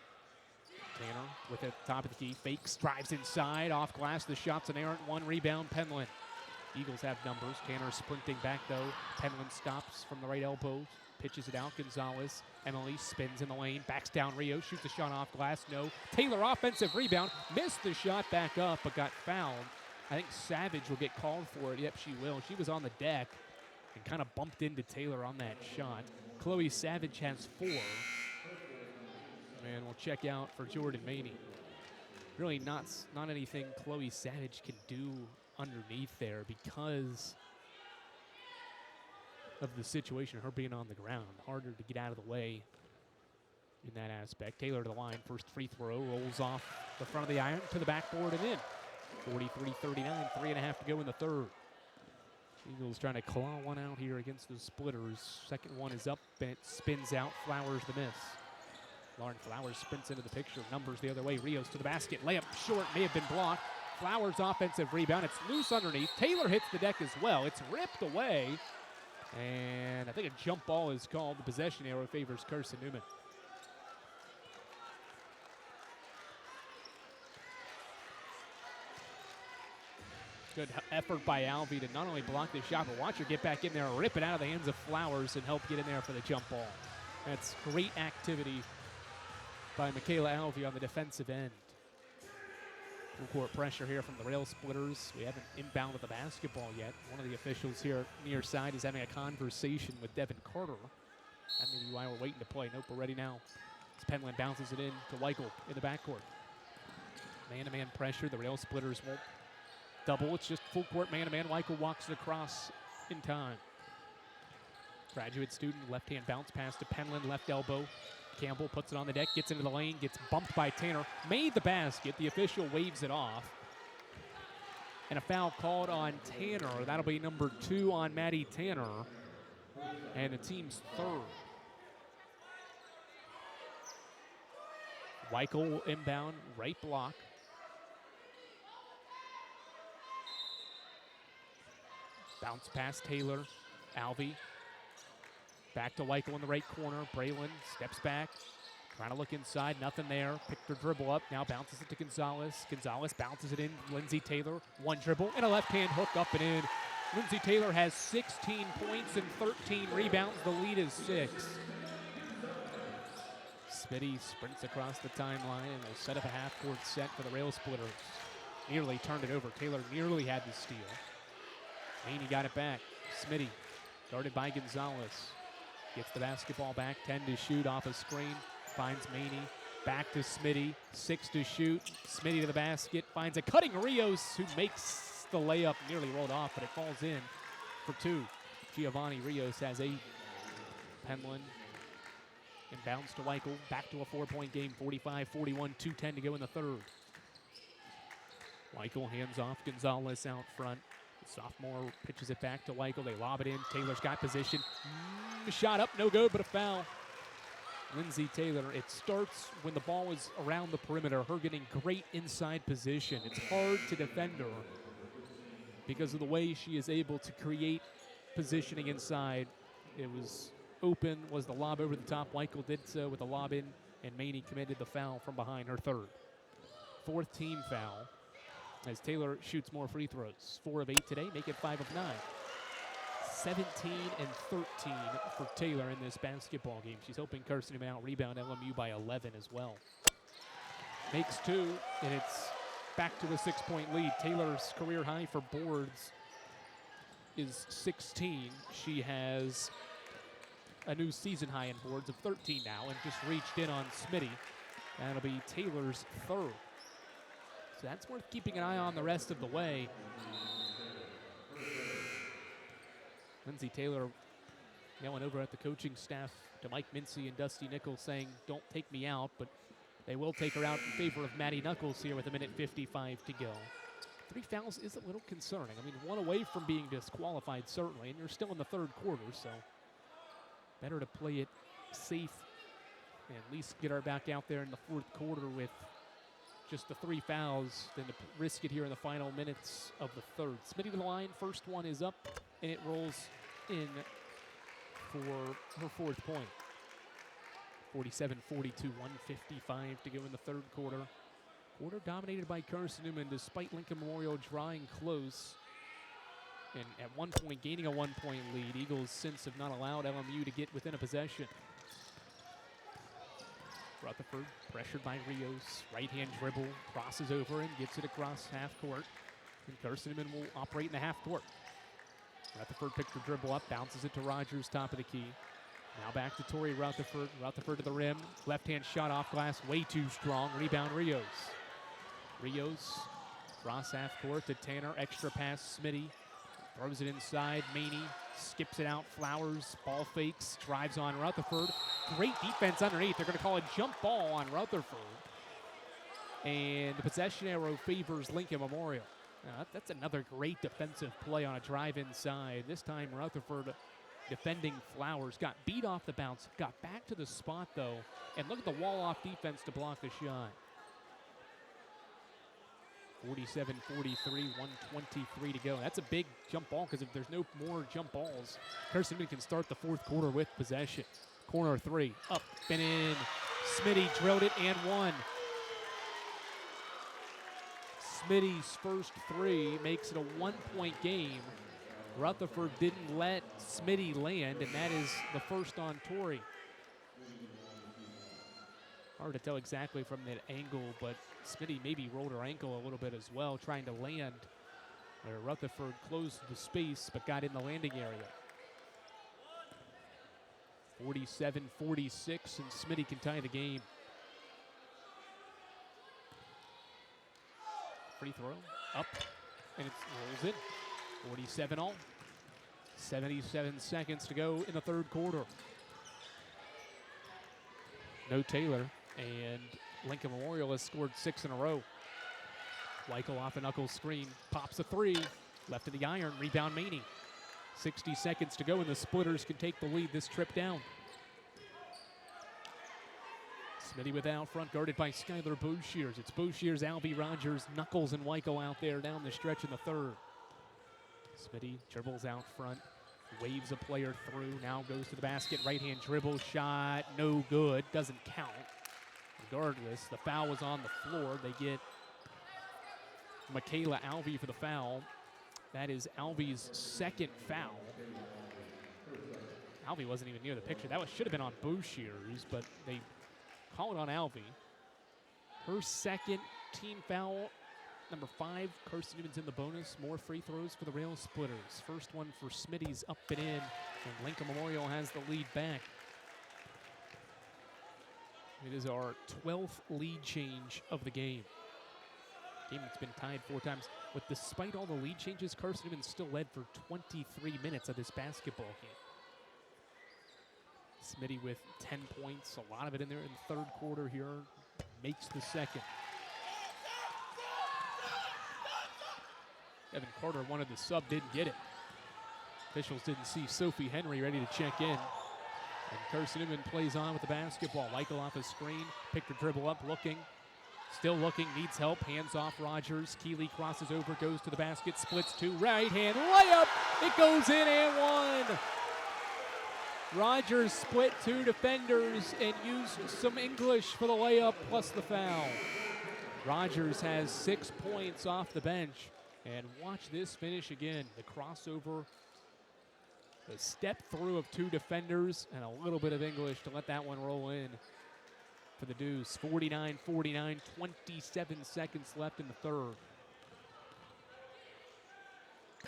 Tanner with it, top of the key, fakes, drives inside, off glass, the shot's an errant, 1 rebound, Penland. Eagles have numbers. Tanner sprinting back, though. Penland stops from the right elbow, pitches it out. Gonzalez. Emily spins in the lane, backs down Rio, shoots a shot off glass. No. Taylor, offensive rebound. Missed the shot back up, but got fouled. I think Savage will get called for it. Yep, she will. She was on the deck and kind of bumped into Taylor on that shot. Chloe Savage has 4. And we'll check out for Jordan Maney. Really not anything Chloe Savage can do underneath there because of the situation, her being on the ground. Harder to get out of the way in that aspect. Taylor to the line, first free throw, rolls off the front of the iron to the backboard and in. 43-39, 3.5 to go in the third. Eagles trying to claw one out here against the Splitters. Second one is up and it spins out. Flowers the miss. Lauren Flowers sprints into the picture. Numbers the other way. Rios to the basket. Layup short. May have been blocked. Flowers offensive rebound. It's loose underneath. Taylor hits the deck as well. It's ripped away. And I think a jump ball is called. The possession arrow favors Carson-Newman. Good effort by Alvey to not only block the shot, but watch her get back in there, rip it out of the hands of Flowers, and help get in there for the jump ball. That's great activity by Michaela Alvey on the defensive end. Full court pressure here from the Rail Splitters. We haven't inbounded the basketball yet. One of the officials here near side is having a conversation with Devin Carter. That may be why we're waiting to play. Nope, we're ready now. As Penland bounces it in to Weichel in the backcourt. Man-to-man pressure. The Rail Splitters won't double. It's just full court man-to-man. Weichel walks it across in time. Graduate student, left-hand bounce pass to Penland, left elbow. Campbell puts it on the deck, gets into the lane, gets bumped by Tanner. Made the basket. The official waves it off. And a foul called on Tanner. That'll be number 2 on Maddie Tanner. And the team's third. Weichel will inbound, right block. Bounce past Taylor. Alvey. Back to Weichel in the right corner. Braylon steps back. Trying to look inside. Nothing there. Picked her dribble up. Now bounces it to Gonzalez. Gonzalez bounces it in. Lindsay Taylor. One dribble and a left-hand hook up and in. Lindsay Taylor has 16 points and 13 rebounds. The lead is 6. Smitty sprints across the timeline and will set up a half-court set for the Rail Splitters. Nearly turned it over. Taylor nearly had the steal. Maney got it back. Smitty guarded by Gonzalez. Gets the basketball back. 10 to shoot off a screen. Finds Maney. Back to Smitty. 6 to shoot. Smitty to the basket. Finds a cutting Rios who makes the layup. Nearly rolled off, but it falls in for 2. Giovanni Rios has 8. Penland inbounds to Weichel. Back to a 4-point game. 45-41. 2:10 to go in the third. Weichel hands off. Gonzalez out front. Sophomore pitches it back to Weichel. They lob it in. Taylor's got position. Shot up, no good, but a foul. Lindsay Taylor, it starts when the ball is around the perimeter, her getting great inside position. It's hard to defend her because of the way she is able to create positioning inside. It was open, was the lob over the top. Weichel did so with the lob in, and Maney committed the foul from behind, her third. 4th team foul as Taylor shoots more free throws. 4 of 8 today, make it 5 of 9. 17 and 13 for Taylor in this basketball game. She's hoping Carson-Newman out-rebound LMU by 11 as well. Makes 2, and it's back to a 6-point lead. Taylor's career high for boards is 16. She has a new season high in boards of 13 now and just reached in on Smitty. That'll be Taylor's 3rd. So that's worth keeping an eye on the rest of the way. Lindsay Taylor yelling over at the coaching staff to Mike Mincy and Dusty Nichols saying, don't take me out, but they will take her out in favor of Maddie Knuckles here with 1:55 to go. 3 fouls is a little concerning. I mean, 1 away from being disqualified, certainly, and you're still in the 3rd quarter, so better to play it safe and at least get her back out there in the 4th quarter with just the 3 fouls than to risk it here in the final minutes of the 3rd. Smitty to the line, first one is up, and it rolls in for her 4th point. 47-42, 1:55 to go in the 3rd quarter. Quarter dominated by Carson-Newman despite Lincoln Memorial drawing close And at one point, gaining a 1-point lead. Eagles since have not allowed LMU to get within a possession. Rutherford pressured by Rios. Right-hand dribble, crosses over and gets it across half court. And Carson-Newman will operate in the half court. Rutherford picks the dribble up, bounces it to Rogers, top of the key. Now back to Torrey Rutherford. Rutherford to the rim. Left-hand shot off glass, way too strong. Rebound Rios. Rios, cross half court to Tanner. Extra pass, Smitty. Throws it inside. Maney skips it out. Flowers, ball fakes, drives on Rutherford. Great defense underneath. They're going to call a jump ball on Rutherford. And the possession arrow favors Lincoln Memorial. That's another great defensive play on a drive inside. This time Rutherford defending Flowers. Got beat off the bounce. Got back to the spot, though. And look at the wall-off defense to block the shot. 47-43, 1:23 to go. That's a big jump ball because if there's no more jump balls, Carson-Newman can start the fourth quarter with possession. Corner three, up and in. Smitty drilled it and one. Smitty's first three makes it a 1-point game. Rutherford didn't let Smitty land, and that is the first on Torrey. Hard to tell exactly from that angle, but Smitty maybe rolled her ankle a little bit as well, trying to land where Rutherford closed the space but got in the landing area. 47-46, and Smitty can tie the game. Free throw, up, and it rolls in. 47 all. 77 seconds to go in the third quarter. No Taylor, and Lincoln Memorial has scored 6 in a row. Weichel off a knuckle screen, pops a three, left of the iron, rebound Maney. 60 seconds to go, and the Splitters can take the lead this trip down. Smitty with out front, guarded by Skylar Boshears. It's Boshears, Albie, Rogers, Knuckles, and Weichel out there down the stretch in the third. Smitty dribbles out front, waves a player through, now goes to the basket, right-hand dribble, shot, no good, doesn't count. Regardless, the foul was on the floor. They get Michaela Albie for the foul. That is Albie's second foul. Albie wasn't even near the picture. That should have been on Boshears, but they call it on Albie. Her second team foul. Number 5, Carson-Newman's in the bonus. More free throws for the Rail Splitters. First one for Smitty's up and in, and Lincoln Memorial has the lead back. It is our 12th lead change of the game. Game that's been tied 4 times. But despite all the lead changes, Carson-Newman still led for 23 minutes of this basketball game. Smitty with 10 points, a lot of it in there in the third quarter here, makes the second. Evan Carter wanted the sub, didn't get it. Officials didn't see Sophie Henry ready to check in. And Carson-Newman plays on with the basketball. Weichel off a screen, picked her dribble up, looking. Still looking, needs help, hands off Rogers. Keeley crosses over, goes to the basket, splits 2, right-hand layup. It goes in and 1. Rogers split 2 defenders and used some English for the layup plus the foul. Rogers has 6 points off the bench. And watch this finish again. The crossover, the step through of 2 defenders, and a little bit of English to let that one roll in for the Deuce. 49-49, 27 seconds left in the third.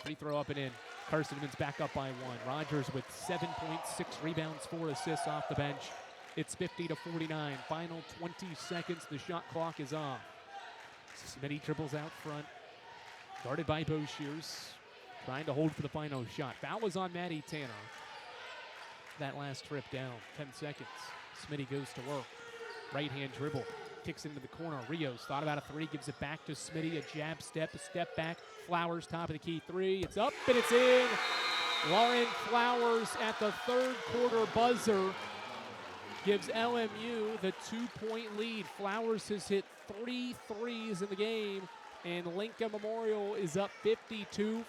Free throw up and in. Carson-Newman's back up by 1. Rogers with 7 points, 6 rebounds, 4 assists off the bench. It's 50-49. Final 20 seconds. The shot clock is off. Smitty dribbles out front. Guarded by Boshears, trying to hold for the final shot. Foul was on Maddie Tanner. That last trip down, 10 seconds. Smitty goes to work. Right-hand dribble, kicks into the corner. Rios thought about a 3, gives it back to Smitty. A jab step, a step back. Flowers, top of the key 3. It's up and it's in. Lauren Flowers at the third quarter buzzer gives LMU the 2-point lead. Flowers has hit 3 threes in the game. And Lincoln Memorial is up 52-50.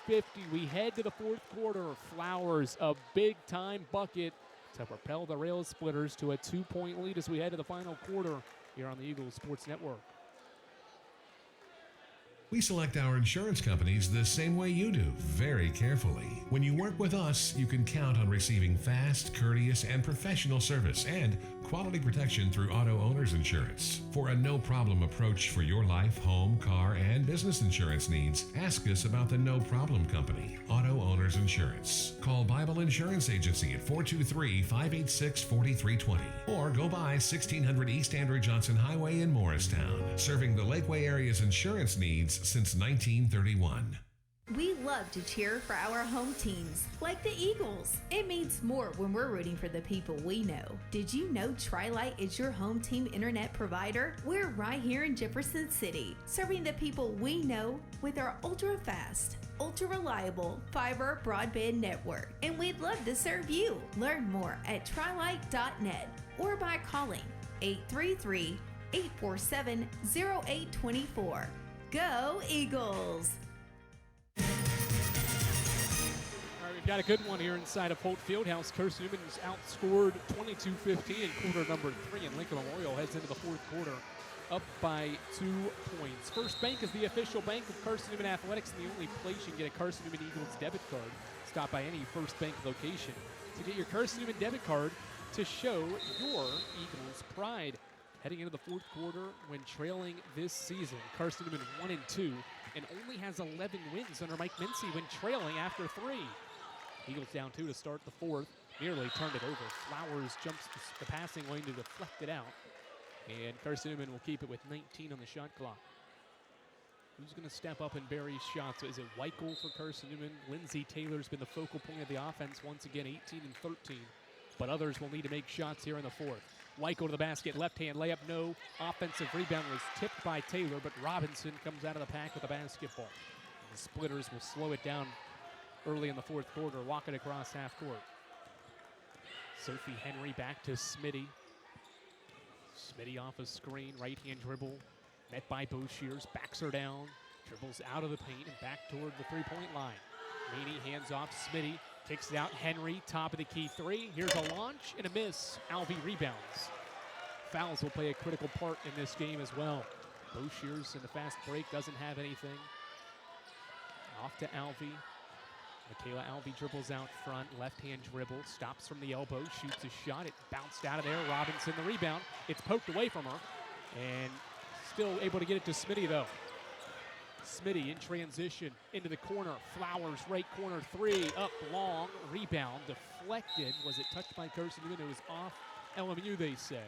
We head to the fourth quarter. Flowers, a big-time bucket to propel the Rail Splitters to a 2-point lead as we head to the final quarter here on the Eagles Sports Network. We select our insurance companies the same way you do, very carefully. When you work with us, you can count on receiving fast, courteous, and professional service and quality protection through Auto Owners Insurance. For a no-problem approach for your life, home, car, and business insurance needs, ask us about the No Problem Company, Auto Owners Insurance. Call Bible Insurance Agency at 423-586-4320 or go by 1600 East Andrew Johnson Highway in Morristown, serving the Lakeway area's insurance needs since 1931. We love to cheer for our home teams, like the Eagles. It means more when we're rooting for the people we know. Did you know Tri-Lite is your home team internet provider? We're right here in Jefferson City, serving the people we know with our ultra-fast, ultra-reliable fiber broadband network. And we'd love to serve you. Learn more at trilite.net or by calling 833-847-0824. Go Eagles! All right, we've got a good one here inside of Holt Fieldhouse. Carson-Newman's outscored 22-15 in quarter number 3, and Lincoln Memorial heads into the fourth quarter up by 2 points. First Bank is the official bank of Carson-Newman Athletics, and the only place you can get a Carson-Newman Eagles debit card. Stop by any First Bank location to get your Carson-Newman debit card to show your Eagles pride. Heading into the fourth quarter when trailing this season, Carson-Newman 1-2 and only has 11 wins under Mike Mincy when trailing after 3. Eagles down 2 to start the fourth. Nearly turned it over. Flowers jumps the passing lane to deflect it out. And Carson-Newman will keep it with 19 on the shot clock. Who's going to step up and bury shots? Is it Weichel for Carson-Newman? Lindsey Taylor's been the focal point of the offense once again, 18 and 13. But others will need to make shots here in the fourth. Weichel to the basket, left-hand layup, no. Offensive rebound was tipped by Taylor, but Robinson comes out of the pack with a basketball. The Splitters will slow it down early in the fourth quarter, walk it across half court. Sophie Henry back to Smitty. Smitty off a screen, right-hand dribble, met by Boshiers, backs her down, dribbles out of the paint and back toward the three-point line. Meany hands off Smitty. Kicks it out, Henry, top of the key three. Here's a launch and a miss. Alvey rebounds. Fouls will play a critical part in this game as well. Boshiers in the fast break doesn't have anything. Off to Alvey. Michaela Alvey dribbles out front, left-hand dribble, stops from the elbow, shoots a shot. It bounced out of there. Robinson the rebound. It's poked away from her, and still able to get it to Smitty though. Smitty in transition into the corner. Flowers, right corner three, up long, rebound, deflected. Was it touched by Carson-Newman? It was off LMU, they say.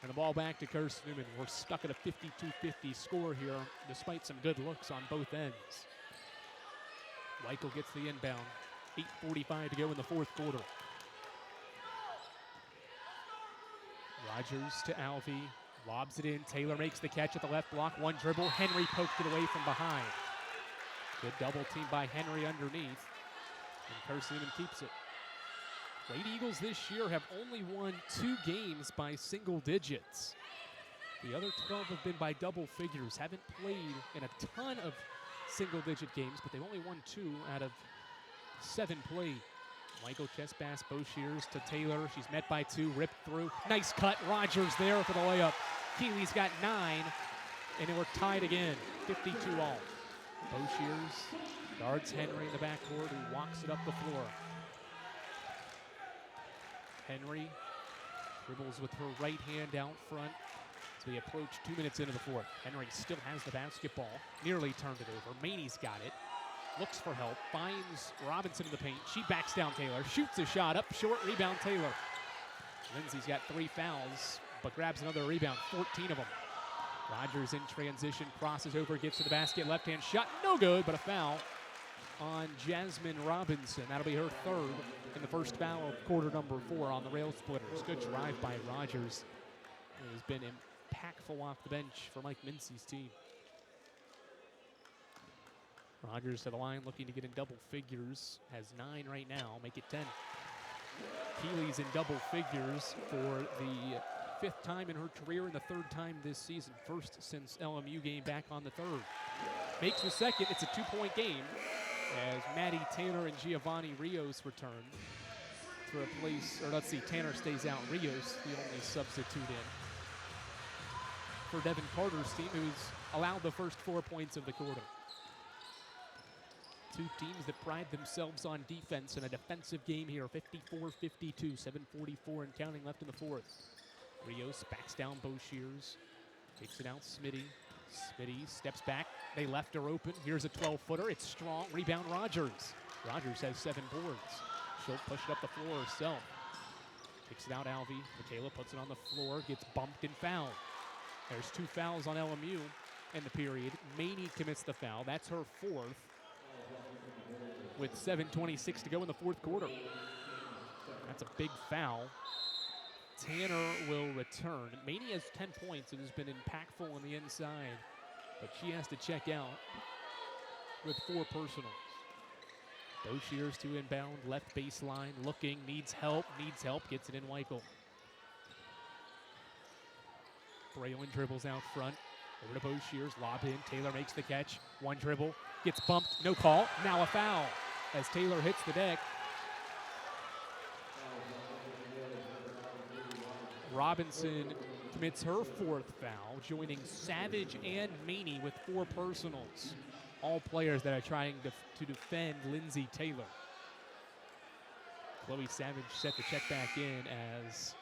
And the ball back to Carson-Newman. We're stuck at a 52-50 score here, despite some good looks on both ends. Weichel gets the inbound. 8:45 to go in the fourth quarter. Rogers to Alvey. Lobs it in. Taylor makes the catch at the left block. One dribble. Henry poked it away from behind. Good double team by Henry underneath. And Carson-Newman keeps it. Lady Eagles this year have only won 2 games by single digits. The other 12 have been by double figures. Haven't played in a ton of single-digit games, but they've only won 2 out of 7 played. Michael chest pass, Boshiers to Taylor. She's met by 2, ripped through. Nice cut, Rogers there for the layup. Keeley's got 9, and we're tied again, 52 all. Boshiers guards Henry in the backcourt, who walks it up the floor. Henry dribbles with her right hand out front as we approach 2 minutes into the fourth. Henry still has the basketball, nearly turned it over. Maney's got it. Looks for help, finds Robinson in the paint. She backs down Taylor, shoots a shot up short, rebound Taylor. Lindsey's got 3 fouls, but grabs another rebound, 14 of them. Rogers in transition, crosses over, gets to the basket, left-hand shot, no good, but a foul on Jasmine Robinson. That'll be her 3rd in the first foul of quarter number 4 on the Rail Splitters. Good drive by Rogers. It has been impactful off the bench for Mike Mincy's team. Rogers to the line, looking to get in double figures. Has 9 right now, make it 10. Keeley's in double figures for the 5th time in her career and the 3rd time this season. First since LMU game back on the 3rd. Makes the 2nd, it's a 2-point game as Maddie Taylor and Giovanni Rios return to replace, or let's see, Tanner stays out. Rios, the only substitute in for Devin Carter's team, who's allowed the first 4 points of the quarter. Two teams that pride themselves on defense in a defensive game here. 54-52, 7:44 and counting left in the fourth. Rios backs down Boshears, takes it out Smitty. Smitty steps back. They left her open. Here's a 12-footer. It's strong. Rebound Rogers. Rogers has 7 boards. She'll push it up the floor herself. Kicks it out Alvey. Michaela puts it on the floor. Gets bumped and fouled. There's 2 fouls on LMU in the period. Maney commits the foul. That's her 4th. With 7:26 to go in the fourth quarter. That's a big foul. Tanner will return. Maney has 10 points and has been impactful on the inside, but she has to check out with 4 personals. Boshears to inbound, left baseline, looking, needs help, gets it in Weichel. Braylon dribbles out front, over to Boshears, lob in, Taylor makes the catch, 1 dribble, gets bumped, no call, now a foul as Taylor hits the deck. Robinson commits her 4th foul, joining Savage and Maney with 4 personals. All players that are trying to defend Lindsay Taylor. Chloe Savage set to check back in as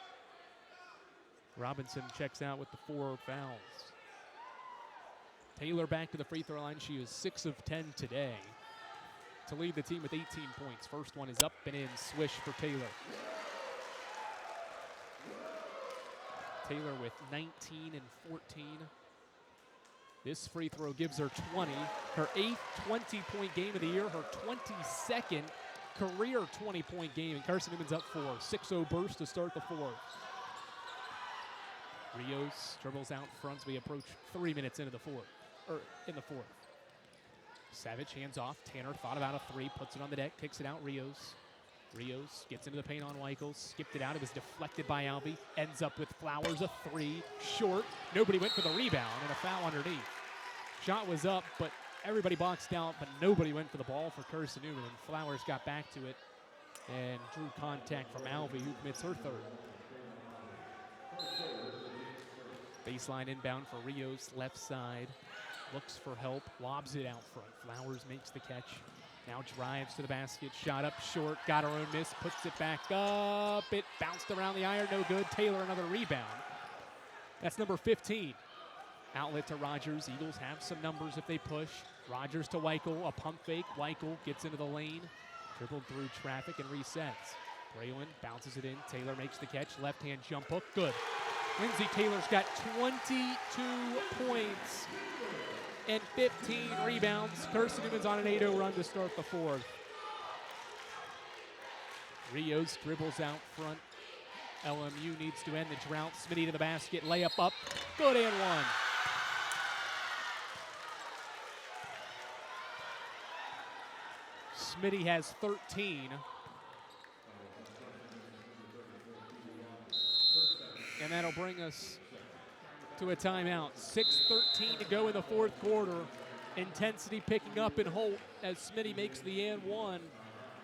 Robinson checks out with the 4 fouls. Taylor back to the free throw line. She is 6 of 10 today to lead the team with 18 points. First one is up and in, swish for Taylor. Taylor with 19 and 14. This free throw gives her 20. Her 8th 20-point game of the year, her 22nd career 20-point game, and Carson-Newman's up 4. 6-0 burst to start the fourth. Rios dribbles out front as we approach 3 minutes into the fourth. Savage hands off. Tanner thought about a 3, puts it on the deck, kicks it out. Rios gets into the paint on Weichel, skipped it out. It was deflected by Alvey. Ends up with Flowers, a 3, short. Nobody went for the rebound, and a foul underneath. Shot was up, but everybody boxed out, but nobody went for the ball for Carson-Newman, and Flowers got back to it and drew contact from Alvey, who commits her 3rd. Baseline inbound for Rios, left side. Looks for help, lobs it out front. Flowers makes the catch. Now drives to the basket, shot up short, got her own miss, puts it back up. It bounced around the iron, no good. Taylor another rebound. That's number 15. Outlet to Rogers. Eagles have some numbers if they push. Rogers to Weichel, a pump fake. Weichel gets into the lane, dribbled through traffic and resets. Braylon bounces it in. Taylor makes the catch. Left-hand jump hook, good. Lindsay Taylor's got 22 points and 15 rebounds. Carson-Newman's on an 8-0 run to start the fourth. Rios dribbles out front. LMU needs to end the drought. Smitty to the basket, layup up, good and 1. Smitty has 13. And that'll bring us to a timeout. 6:13 to go in the fourth quarter. Intensity picking up in Holt as Smitty makes the and 1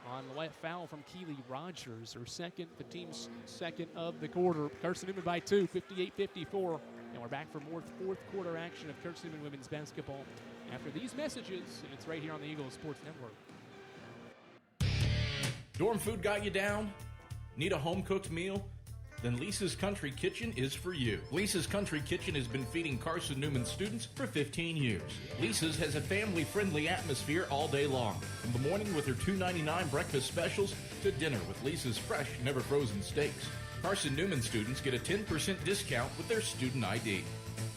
on the foul from Keely Rogers, her second, the team's second of the quarter. Carson-Newman by 2, 58-54. And we're back for more fourth quarter action of Carson-Newman women's basketball after these messages, and it's right here on the Eagles Sports Network. Dorm food got you down? Need a home-cooked meal? Then Lisa's Country Kitchen is for you. Lisa's Country Kitchen has been feeding Carson-Newman students for 15 years. Lisa's has a family-friendly atmosphere all day long, from the morning with her $2.99 breakfast specials to dinner with Lisa's fresh, never-frozen steaks. Carson-Newman students get a 10% discount with their student ID.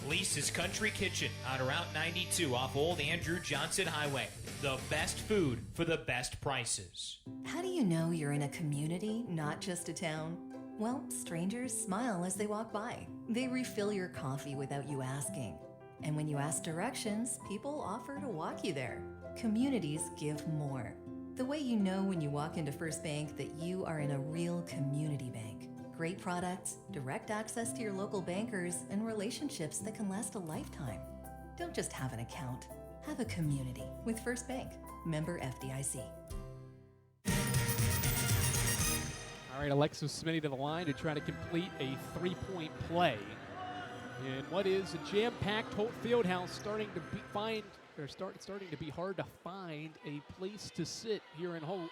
Lisa's Country Kitchen on Route 92 off Old Andrew Johnson Highway. The best food for the best prices. How do you know you're in a community, not just a town? Well, strangers smile as they walk by. They refill your coffee without you asking. And when you ask directions, people offer to walk you there. Communities give more. The way you know when you walk into First Bank that you are in a real community bank. Great products, direct access to your local bankers, and relationships that can last a lifetime. Don't just have an account. Have a community with First Bank. Member FDIC. All right, Alexis Smitty to the line to try to complete a 3-point play. In what is a jam-packed Holt Fieldhouse, starting to be hard to find a place to sit here in Holt.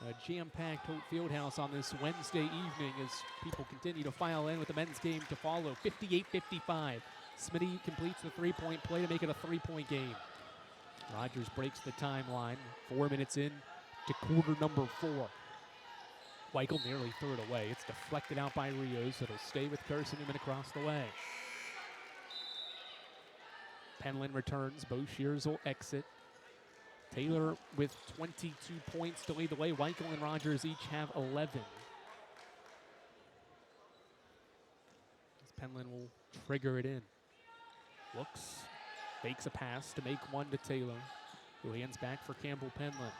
A jam-packed Holt Fieldhouse on this Wednesday evening as people continue to file in with the men's game to follow. 58-55. Smitty completes the three-point play to make it a three-point game. Rogers breaks the timeline. 4 minutes in to quarter number 4. Weichel nearly threw it away. It's deflected out by Rios. It'll stay with Carson-Newman across the way. Penland returns. Bo Shears will exit. Taylor with 22 points to lead the way. Weichel and Rogers each have 11. As Penland will trigger it in. Looks, fakes a pass to make one to Taylor, who hands back for Campbell Penland.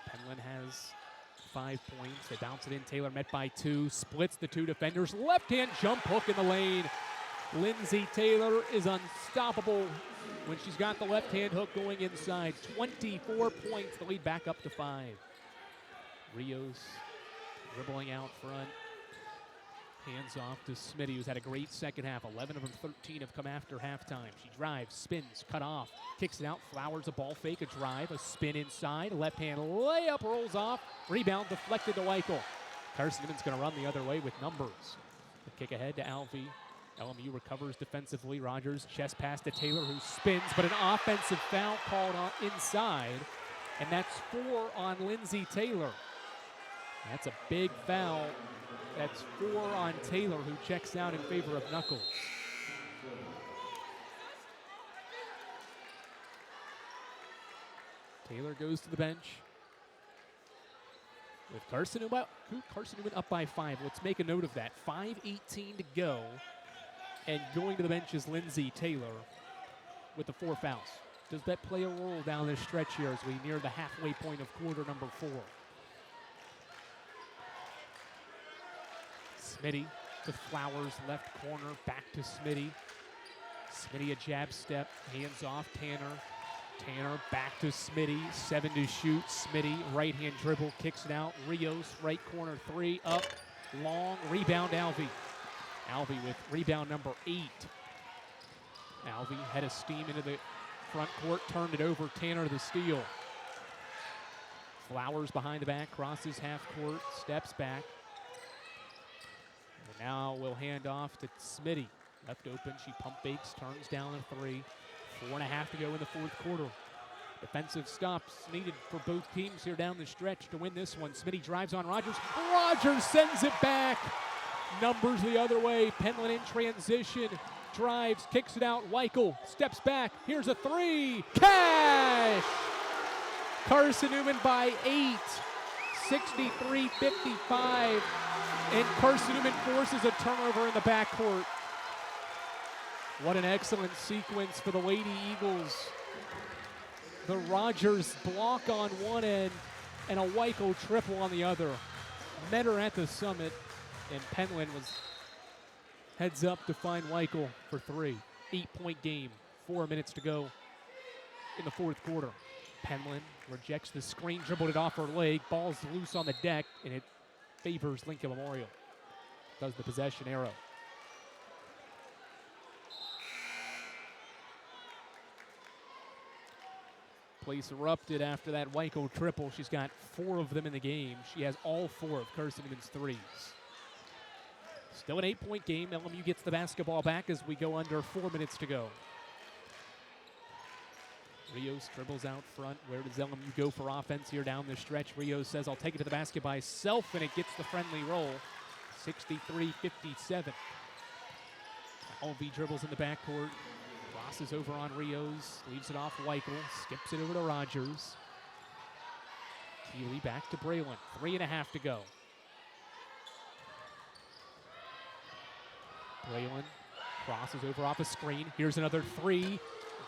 Penland has 5 points. They bounce it in. Taylor met by 2. Splits the 2 defenders. Left-hand jump hook in the lane. Lindsay Taylor is unstoppable when she's got the left-hand hook going inside. 24 points. The lead back up to 5. Rios dribbling out front. Hands off to Smitty, who's had a great second half. 11 of them 13 have come after halftime. She drives, spins, cut off, kicks it out. Flowers a ball fake, a drive, a spin inside. A left-hand layup rolls off. Rebound deflected to Weichel. Carson-Newman's going to run the other way with numbers. The kick ahead to Alvey. LMU recovers defensively. Rogers chest pass to Taylor, who spins, but an offensive foul called on inside, and that's 4 on Lindsay Taylor. That's a big foul. That's 4 on Taylor, who checks out in favor of Knuckles. Taylor goes to the bench. With Carson-Newman up by 5. Let's make a note of that. 5:18 to go. And going to the bench is Lindsay Taylor with the 4 fouls. Does that play a role down this stretch here as we near the halfway point of quarter number 4? Smitty to Flowers, left corner, back to Smitty. Smitty a jab step, hands off Tanner. Tanner back to Smitty, 7 to shoot. Smitty, right-hand dribble, kicks it out. Rios, right corner 3, up, long, rebound Alvey. Alvey with rebound number 8. Alvey had a steam into the front court, turned it over. Tanner the steal. Flowers behind the back, crosses half court, steps back. And now we'll hand off to Smitty. Left open, she pump fakes, turns down a 3. 4.5 to go in the fourth quarter. Defensive stops needed for both teams here down the stretch to win this one. Smitty drives on Rogers. Rogers sends it back. Numbers the other way. Penland in transition. Drives, kicks it out. Weichel steps back. Here's a 3. Cash! Carson-Newman by 8. 63-55. And Carson-Newman forces a turnover in the backcourt. What an excellent sequence for the Lady Eagles. The Rogers block on one end and a Weichel triple on the other. Met her at the summit, and Penland was heads up to find Weichel for 3. 8-point game, 4 minutes to go in the fourth quarter. Penland rejects the screen, dribbled it off her leg, ball's loose on the deck, and it favors Lincoln Memorial. Does the possession arrow. Place erupted after that Weichel triple. She's got 4 of them in the game. She has all 4 of Carson-Newman's 3s. Still an 8-point game. LMU gets the basketball back as we go under 4 minutes to go. Rios dribbles out front. Where does LMU go for offense here down the stretch? Rios says, I'll take it to the basket by self, and it gets the friendly roll. 63-57. Alvey dribbles in the backcourt. Crosses over on Rios, leaves it off Weichel, skips it over to Rogers. Keeley back to Braylon, 3.5 to go. Braylon crosses over off a screen. Here's another 3.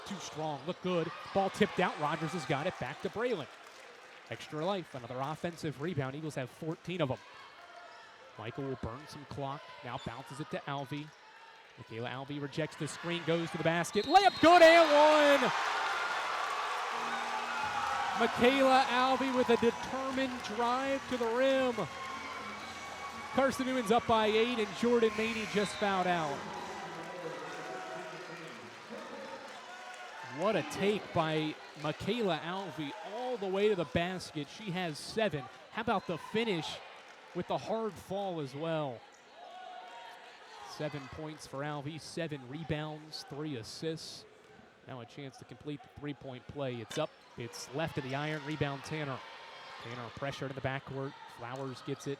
Too strong, look good. Ball tipped out, Rogers has got it, back to Braylon. Extra life, another offensive rebound. Eagles have 14 of them. Michael will burn some clock, now bounces it to Alvey. Michaela Alvey rejects the screen, goes to the basket. Layup good and 1! Michaela Alvey with a determined drive to the rim. Carson-Newman's up by 8, and Jordan Maney just fouled out. What a take by Michaela Alvey all the way to the basket. She has 7. How about the finish with the hard fall as well? 7 points for Alvey, 7 rebounds, 3 assists. Now a chance to complete the three-point play. It's up, it's left of the iron, rebound Tanner. Tanner pressured in the backcourt. Flowers gets it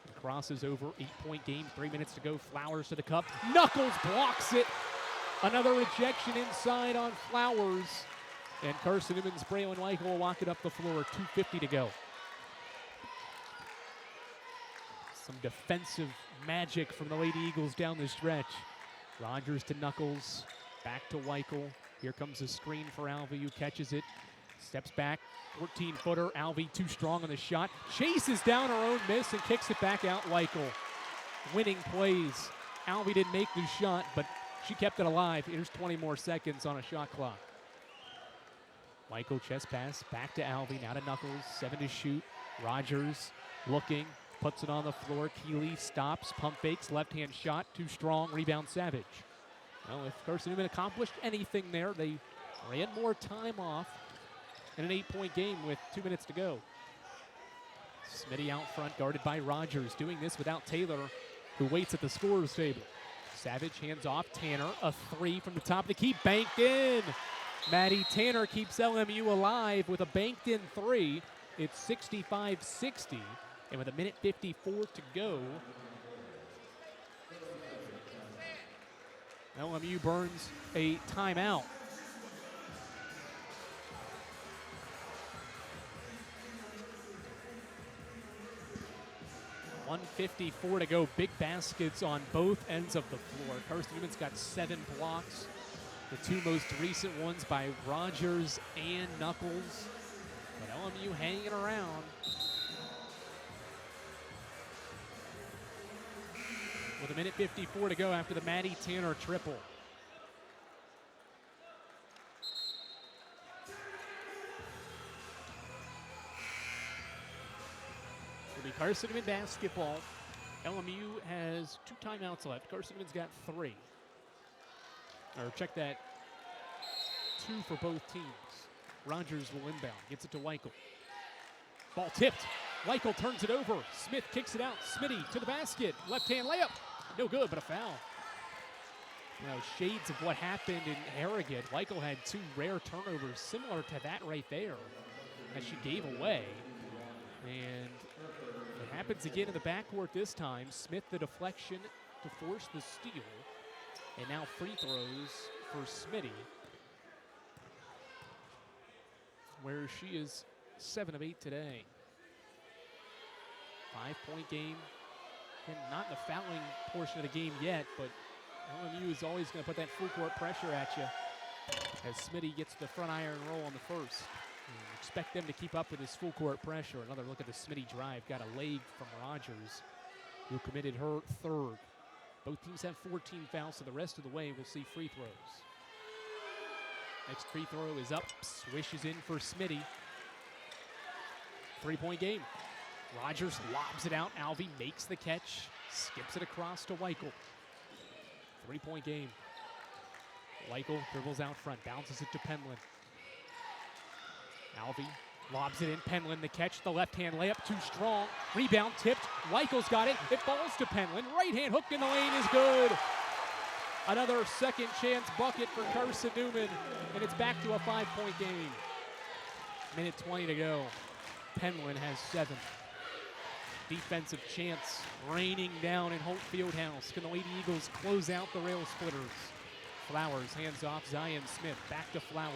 and crosses over. 8-point game, 3 minutes to go. Flowers to the cup. Knuckles blocks it. Another rejection inside on Flowers. And Carson-Newman's Braylon Weichel will walk it up the floor. 2:50 to go. Some defensive magic from the Lady Eagles down the stretch. Rogers to Knuckles. Back to Weichel. Here comes a screen for Alvey, who catches it. Steps back. 14-footer. Alvey too strong on the shot. Chases down her own miss and kicks it back out. Weichel. Winning plays. Alvey didn't make the shot, but she kept it alive. Here's 20 more seconds on a shot clock. Weichel chest pass. Back to Alvey. Now to Knuckles. 7 to shoot. Rogers looking. Puts it on the floor. Keeley stops. Pump fakes. Left-hand shot. Too strong. Rebound Savage. Well, if Carson-Newman accomplished anything there, they ran more time off in an 8-point game with 2 minutes to go. Smitty out front, guarded by Rogers. Doing this without Taylor, who waits at the scorer's table. Savage hands off Tanner. A 3 from the top of the key. Banked in. Maddie Tanner keeps LMU alive with a banked in 3. It's 65-60. And with a minute 54 to go, LMU burns a timeout. .154 to go. Big baskets on both ends of the floor. Carson-Newman's got 7 blocks. The 2 most recent ones by Rogers and Knuckles. But LMU hanging around. With a minute 54 to go after the Maddie Tanner triple. It'll be Carson-Newman basketball. LMU has 2 timeouts left. Carson-Newman's got 3. Or check that. 2 for both teams. Rogers will inbound. Gets it to Weichel. Ball tipped. Weichel turns it over. Smith kicks it out. Smitty to the basket. Left-hand layup. No good, but a foul. You know, shades of what happened in Harrogate. Weichel had 2 rare turnovers similar to that right there that she gave away. And it happens again in the backcourt this time. Smith the deflection to force the steal. And now free throws for Smitty, where she is 7 of 8 today. 5-point game. And not in the fouling portion of the game yet, but LMU is always going to put that full court pressure at you as Smitty gets the front iron roll on the first. And expect them to keep up with this full court pressure. Another look at the Smitty drive. Got a leg from Rogers, who committed her 3rd. Both teams have 14 fouls, so the rest of the way we'll see free throws. Next free throw is up. Swishes in for Smitty. 3-point game. Rogers lobs it out. Alvey makes the catch. Skips it across to Weichel. 3-point game. Weichel dribbles out front. Bounces it to Penland. Alvey lobs it in. Penland the catch. The left-hand layup too strong. Rebound tipped. Weichel's got it. It falls to Penland. Right hand hooked in the lane is good. Another second chance bucket for Carson-Newman. And it's back to a 5-point game. Minute 20 to go. Penland has 7. Defensive chance raining down in Holt Fieldhouse. Can the Lady Eagles close out the rail splitters? Flowers hands off Zion Smith. Back to Flowers.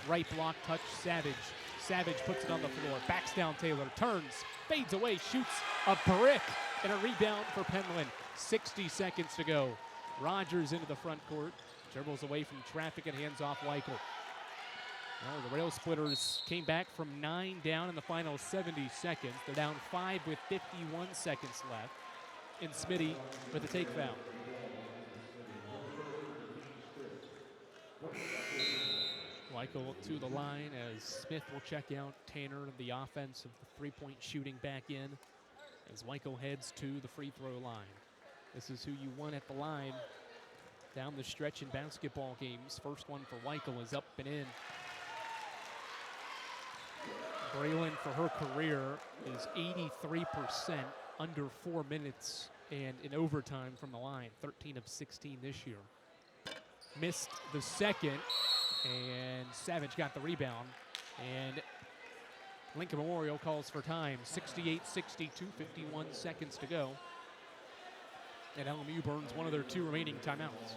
Right block touch Savage. Savage puts it on the floor. Backs down Taylor. Turns. Fades away. Shoots a brick. And a rebound for Penland. 60 seconds to go. Rogers into the front court. Dribbles away from traffic and hands off Weichel. Well, the rail splitters came back from 9 down in the final 70 seconds. They're down 5 with 51 seconds left. And Smitty with a take foul. Weichel to the line as Smith will check out Tanner in the offense of the 3-point shooting back in as Weichel heads to the free throw line. This is who you want at the line down the stretch in basketball games. First one for Weichel is up and in. Braylon, for her career, is 83% under 4 minutes and in overtime from the line. 13 of 16 this year. Missed the second, and Savage got the rebound. And Lincoln Memorial calls for time. 68-62, 51 seconds to go. And LMU burns one of their 2 remaining timeouts.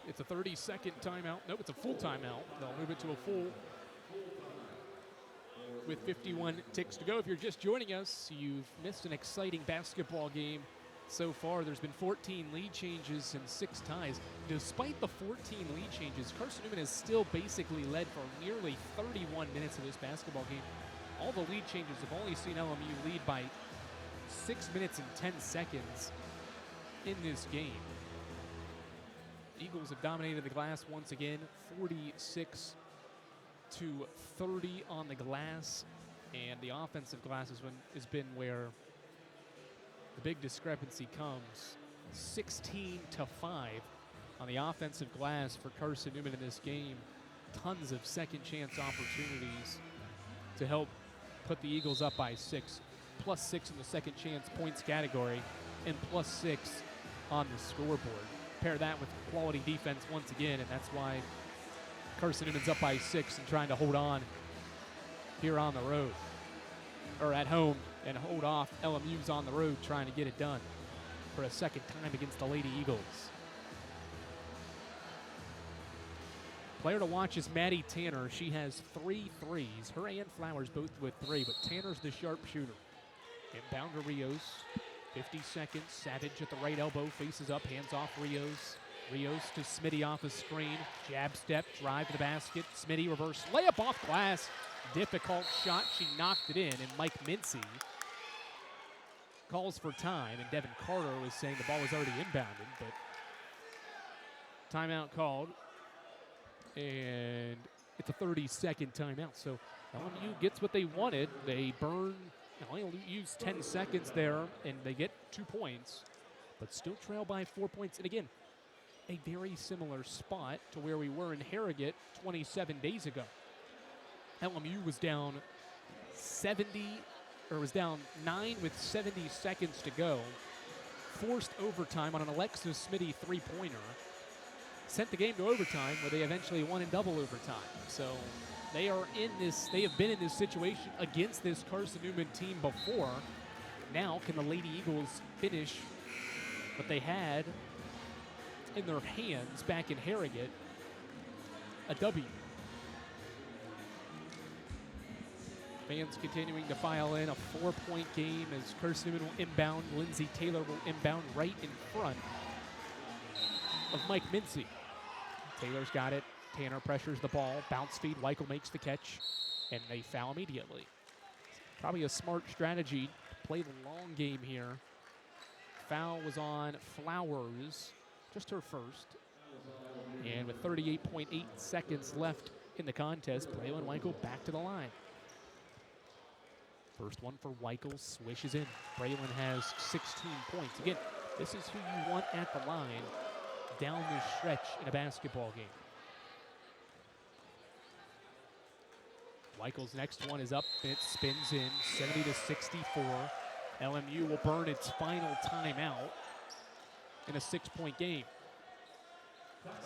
It's a 30-second timeout. Nope, it's a full timeout. They'll move it to a full with 51 ticks to go. If you're just joining us, you've missed an exciting basketball game so far. There's been 14 lead changes and 6 ties. Despite the 14 lead changes, Carson-Newman has still basically led for nearly 31 minutes of this basketball game. All the lead changes have only seen LMU lead by 6 minutes and 10 seconds in this game. Eagles have dominated the glass once again, 46-30 on the glass, and the offensive glass has been where the big discrepancy comes. 16-5 on the offensive glass for Carson-Newman in this game. Tons of second chance opportunities to help put the Eagles up by 6. +6 in the second chance points category, and +6 on the scoreboard. Pair that with quality defense once again, and that's why Carson-Newman's up by 6 and trying to hold on here on the road, or at home, and hold off LMU's on the road trying to get it done for a second time against the Lady Eagles. Player to watch is Maddie Tanner. She has 3 threes. Her and Flowers both with 3, but Tanner's the sharpshooter. Inbound to Rios. 50 seconds. Savage at the right elbow, faces up, hands off Rios. Rios to Smitty off a screen. Jab step, drive to the basket. Smitty reverse layup off glass. Difficult shot. She knocked it in, and Mike Mincy calls for time, and Devin Carter was saying the ball was already inbounded, but timeout called, and it's a 30-second timeout. So LMU gets what they wanted. They burn. Only use 10 seconds there, and they get 2 points, but still trail by 4 points. And again, a very similar spot to where we were in Harrogate 27 days ago. LMU was down 9 with 70 seconds to go. Forced overtime on an Alexis Smitty 3-pointer. Sent the game to overtime, where they eventually won in double overtime. So they are in this. They have been in this situation against this Carson-Newman team before. Now, can the Lady Eagles finish what they had in their hands back in Harrogate? A W. Fans continuing to file in. A 4-point game as Carson-Newman will inbound. Lindsay Taylor will inbound right in front of Mike Mincy. Taylor's got it. Tanner pressures the ball. Bounce feed. Weichel makes the catch, and they foul immediately. Probably a smart strategy to play the long game here. Foul was on Flowers, just her first. And with 38.8 seconds left in the contest, Braylon Weichel back to the line. First one for Weichel, swishes in. Braylon has 16 points. Again, this is who you want at the line down the stretch in a basketball game. Weichel's next one is up, and it spins in, 70-64. LMU will burn its final timeout in a 6-point game.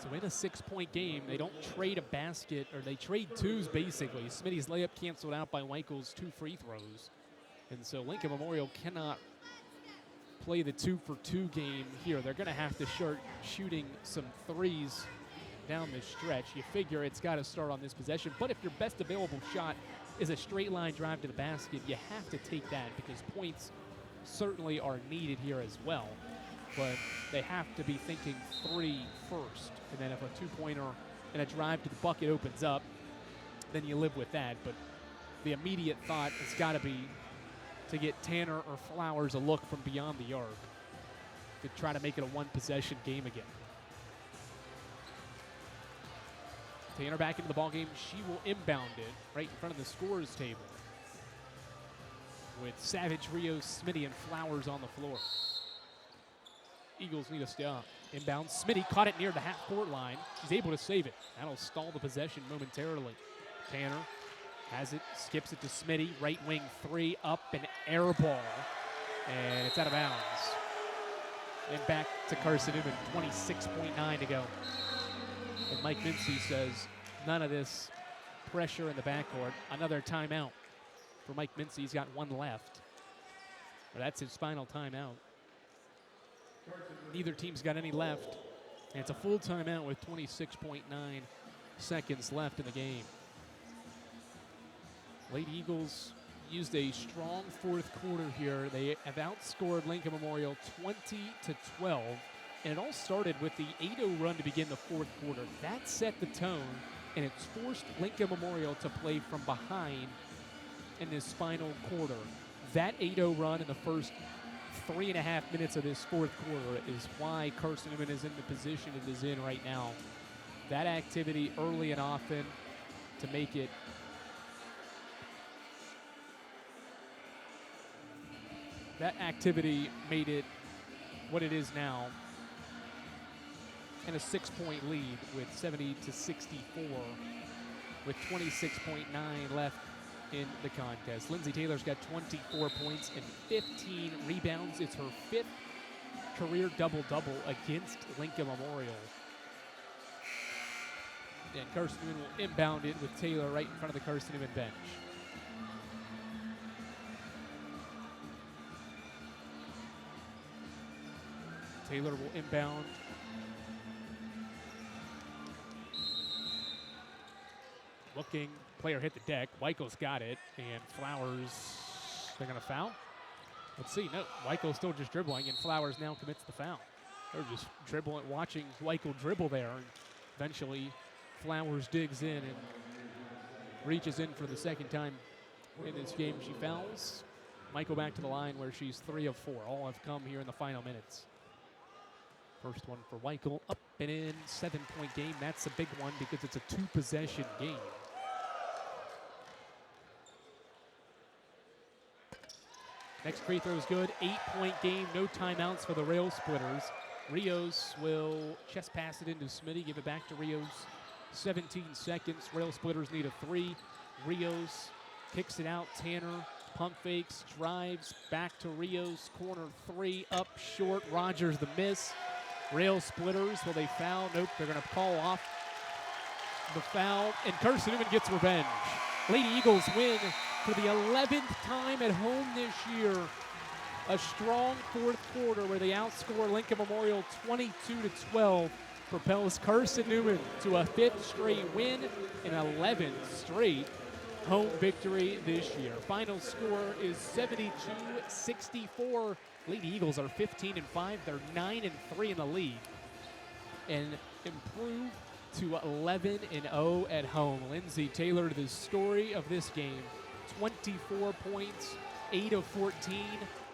So in a 6-point game, they don't trade a basket, or they trade twos basically. Smitty's layup canceled out by Weichel's 2 free throws. And so Lincoln Memorial cannot play the 2-for-2 game here. They're going to have to start shooting some threes down the stretch. You figure it's got to start on this possession. But if your best available shot is a straight line drive to the basket, you have to take that, because points certainly are needed here as well. But they have to be thinking 3 first. And then if a 2-pointer and a drive to the bucket opens up, then you live with that. But the immediate thought has got to be to get Tanner or Flowers a look from beyond the arc to try to make it a 1-possession game again. Tanner back into the ballgame. She will inbound it right in front of the scorer's table. with Savage, Rios, Smitty, and Flowers on the floor. Eagles need a stop. Inbound, Smitty caught it near the half-court line. He's able to save it. That'll stall the possession momentarily. Tanner has it, skips it to Smitty. Right wing three, up and air ball. And it's out of bounds. And back to Carson-Newman, 26.9 to go. And Mike Mincy says, none of this pressure in the backcourt. Another timeout for Mike Mincy. He's got one left. But that's his final timeout. Neither team's got any left. And it's a full timeout with 26.9 seconds left in the game. Lady Eagles used a strong fourth quarter here. They have outscored Lincoln Memorial 20-12. And it all started with the 8-0 run to begin the fourth quarter. That set the tone, and it's forced Lincoln Memorial to play from behind in this final quarter. That 8-0 run in the first 3.5 minutes of this fourth quarter is why Carson-Newman is in the position it is in right now. That activity early and often to make it made it what it is now, and a 6-point lead with 70-64 with 26.9 left in the contest. Lindsay Taylor's got 24 points and 15 rebounds. It's her 5th career double-double against Lincoln Memorial. And Carson-Newman will inbound it with Taylor right in front of the Carson-Newman bench. Taylor will inbound. Looking, player hit the deck. Wyko's got it, and Flowers, they're going to foul? Let's see. No, Wyko's still just dribbling, and Flowers now commits the foul. They're just dribbling, watching Wyko dribble there, and eventually Flowers digs in and reaches in for the second time in this game. She fouls. Wyko back to the line where she's 3 of 4. All have come here in the final minutes. First one for Wyko, up and in, 7-point game. That's a big one because it's a 2-possession game. Next free throw is good, 8-point game, no timeouts for the Rail Splitters. Rios will chest pass it into Smitty, give it back to Rios. 17 seconds, Rail Splitters need a 3. Rios kicks it out, Tanner pump fakes, drives back to Rios, corner 3, up short, Rogers the miss. Rail Splitters, will they foul? Nope, they're going to call off the foul, and Carson-Newman gets revenge. Lady Eagles win for the 11th time at home this year. A strong fourth quarter where they outscore Lincoln Memorial 22-12 propels Carson-Newman to a 5th straight win and 11th straight home victory this year. Final score is 72-64. Lady Eagles are 15-5. They're 9-3 in the league and improve to 11-0 at home. Lindsay Taylor, the story of this game, 24 points, 8 of 14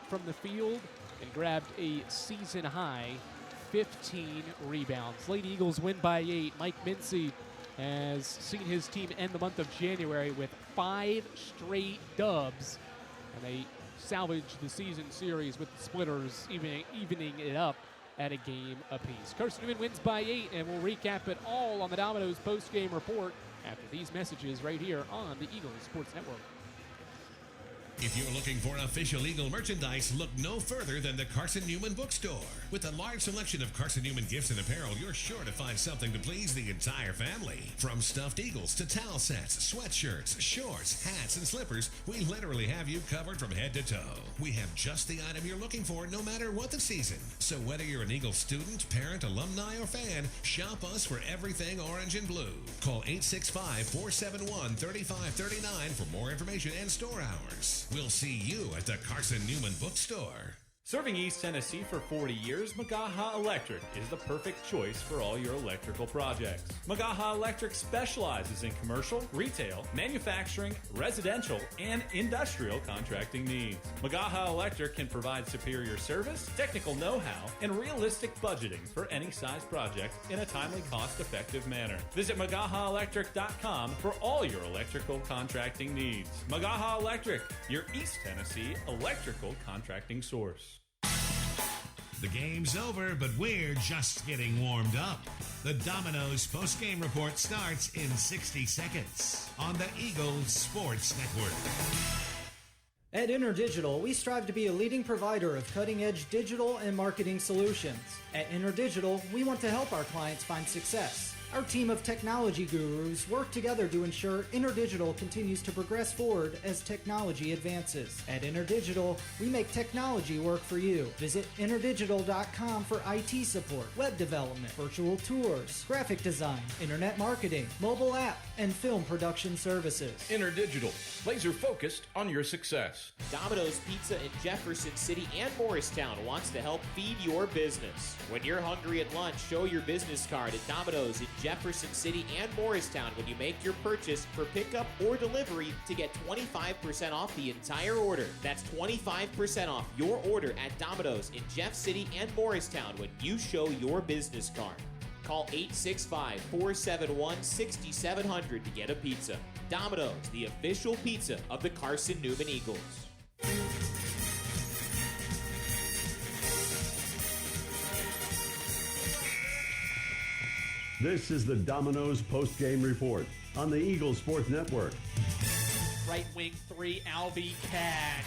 from the field, and grabbed a season-high 15 rebounds. Lady Eagles win by 8. Mike Mincy has seen his team end the month of January with 5 straight dubs, and they salvage the season series with the Splitters evening it up at a game apiece. Carson-Newman wins by 8, and we'll recap it all on the Domino's post-game report after these messages right here on the Eagles Sports Network. If you're looking for official Eagle merchandise, look no further than the Carson-Newman Bookstore. With a large selection of Carson-Newman gifts and apparel, you're sure to find something to please the entire family. From stuffed eagles to towel sets, sweatshirts, shorts, hats, and slippers, we literally have you covered from head to toe. We have just the item you're looking for no matter what the season. So whether you're an Eagle student, parent, alumni, or fan, shop us for everything orange and blue. Call 865-471-3539 for more information and store hours. We'll see you at the Carson-Newman Bookstore. Serving East Tennessee for 40 years, Magaha Electric is the perfect choice for all your electrical projects. Magaha Electric specializes in commercial, retail, manufacturing, residential, and industrial contracting needs. Magaha Electric can provide superior service, technical know-how, and realistic budgeting for any size project in a timely, cost-effective manner. Visit MagahaElectric.com for all your electrical contracting needs. Magaha Electric, your East Tennessee electrical contracting source. The game's over, but we're just getting warmed up. The Domino's postgame report starts in 60 seconds on the Eagles Sports Network. At InterDigital, we strive to be a leading provider of cutting-edge digital and marketing solutions. At InterDigital, we want to help our clients find success. Our team of technology gurus work together to ensure InterDigital continues to progress forward as technology advances. At InterDigital, we make technology work for you. Visit interdigital.com for IT support, web development, virtual tours, graphic design, internet marketing, mobile app, and film production services. InterDigital, laser focused on your success. Domino's Pizza in Jefferson City and Morristown wants to help feed your business. When you're hungry at lunch, show your business card at Domino's in Jefferson City and Morristown when you make your purchase for pickup or delivery to get 25% off the entire order. That's 25% off your order at Domino's in Jeff City and Morristown when you show your business card. Call 865-471-6700 to get a pizza. Domino's, the official pizza of the Carson-Newman Eagles. This is the Domino's post-game report on the Eagles Sports Network. Right wing 3, Alvy Cash.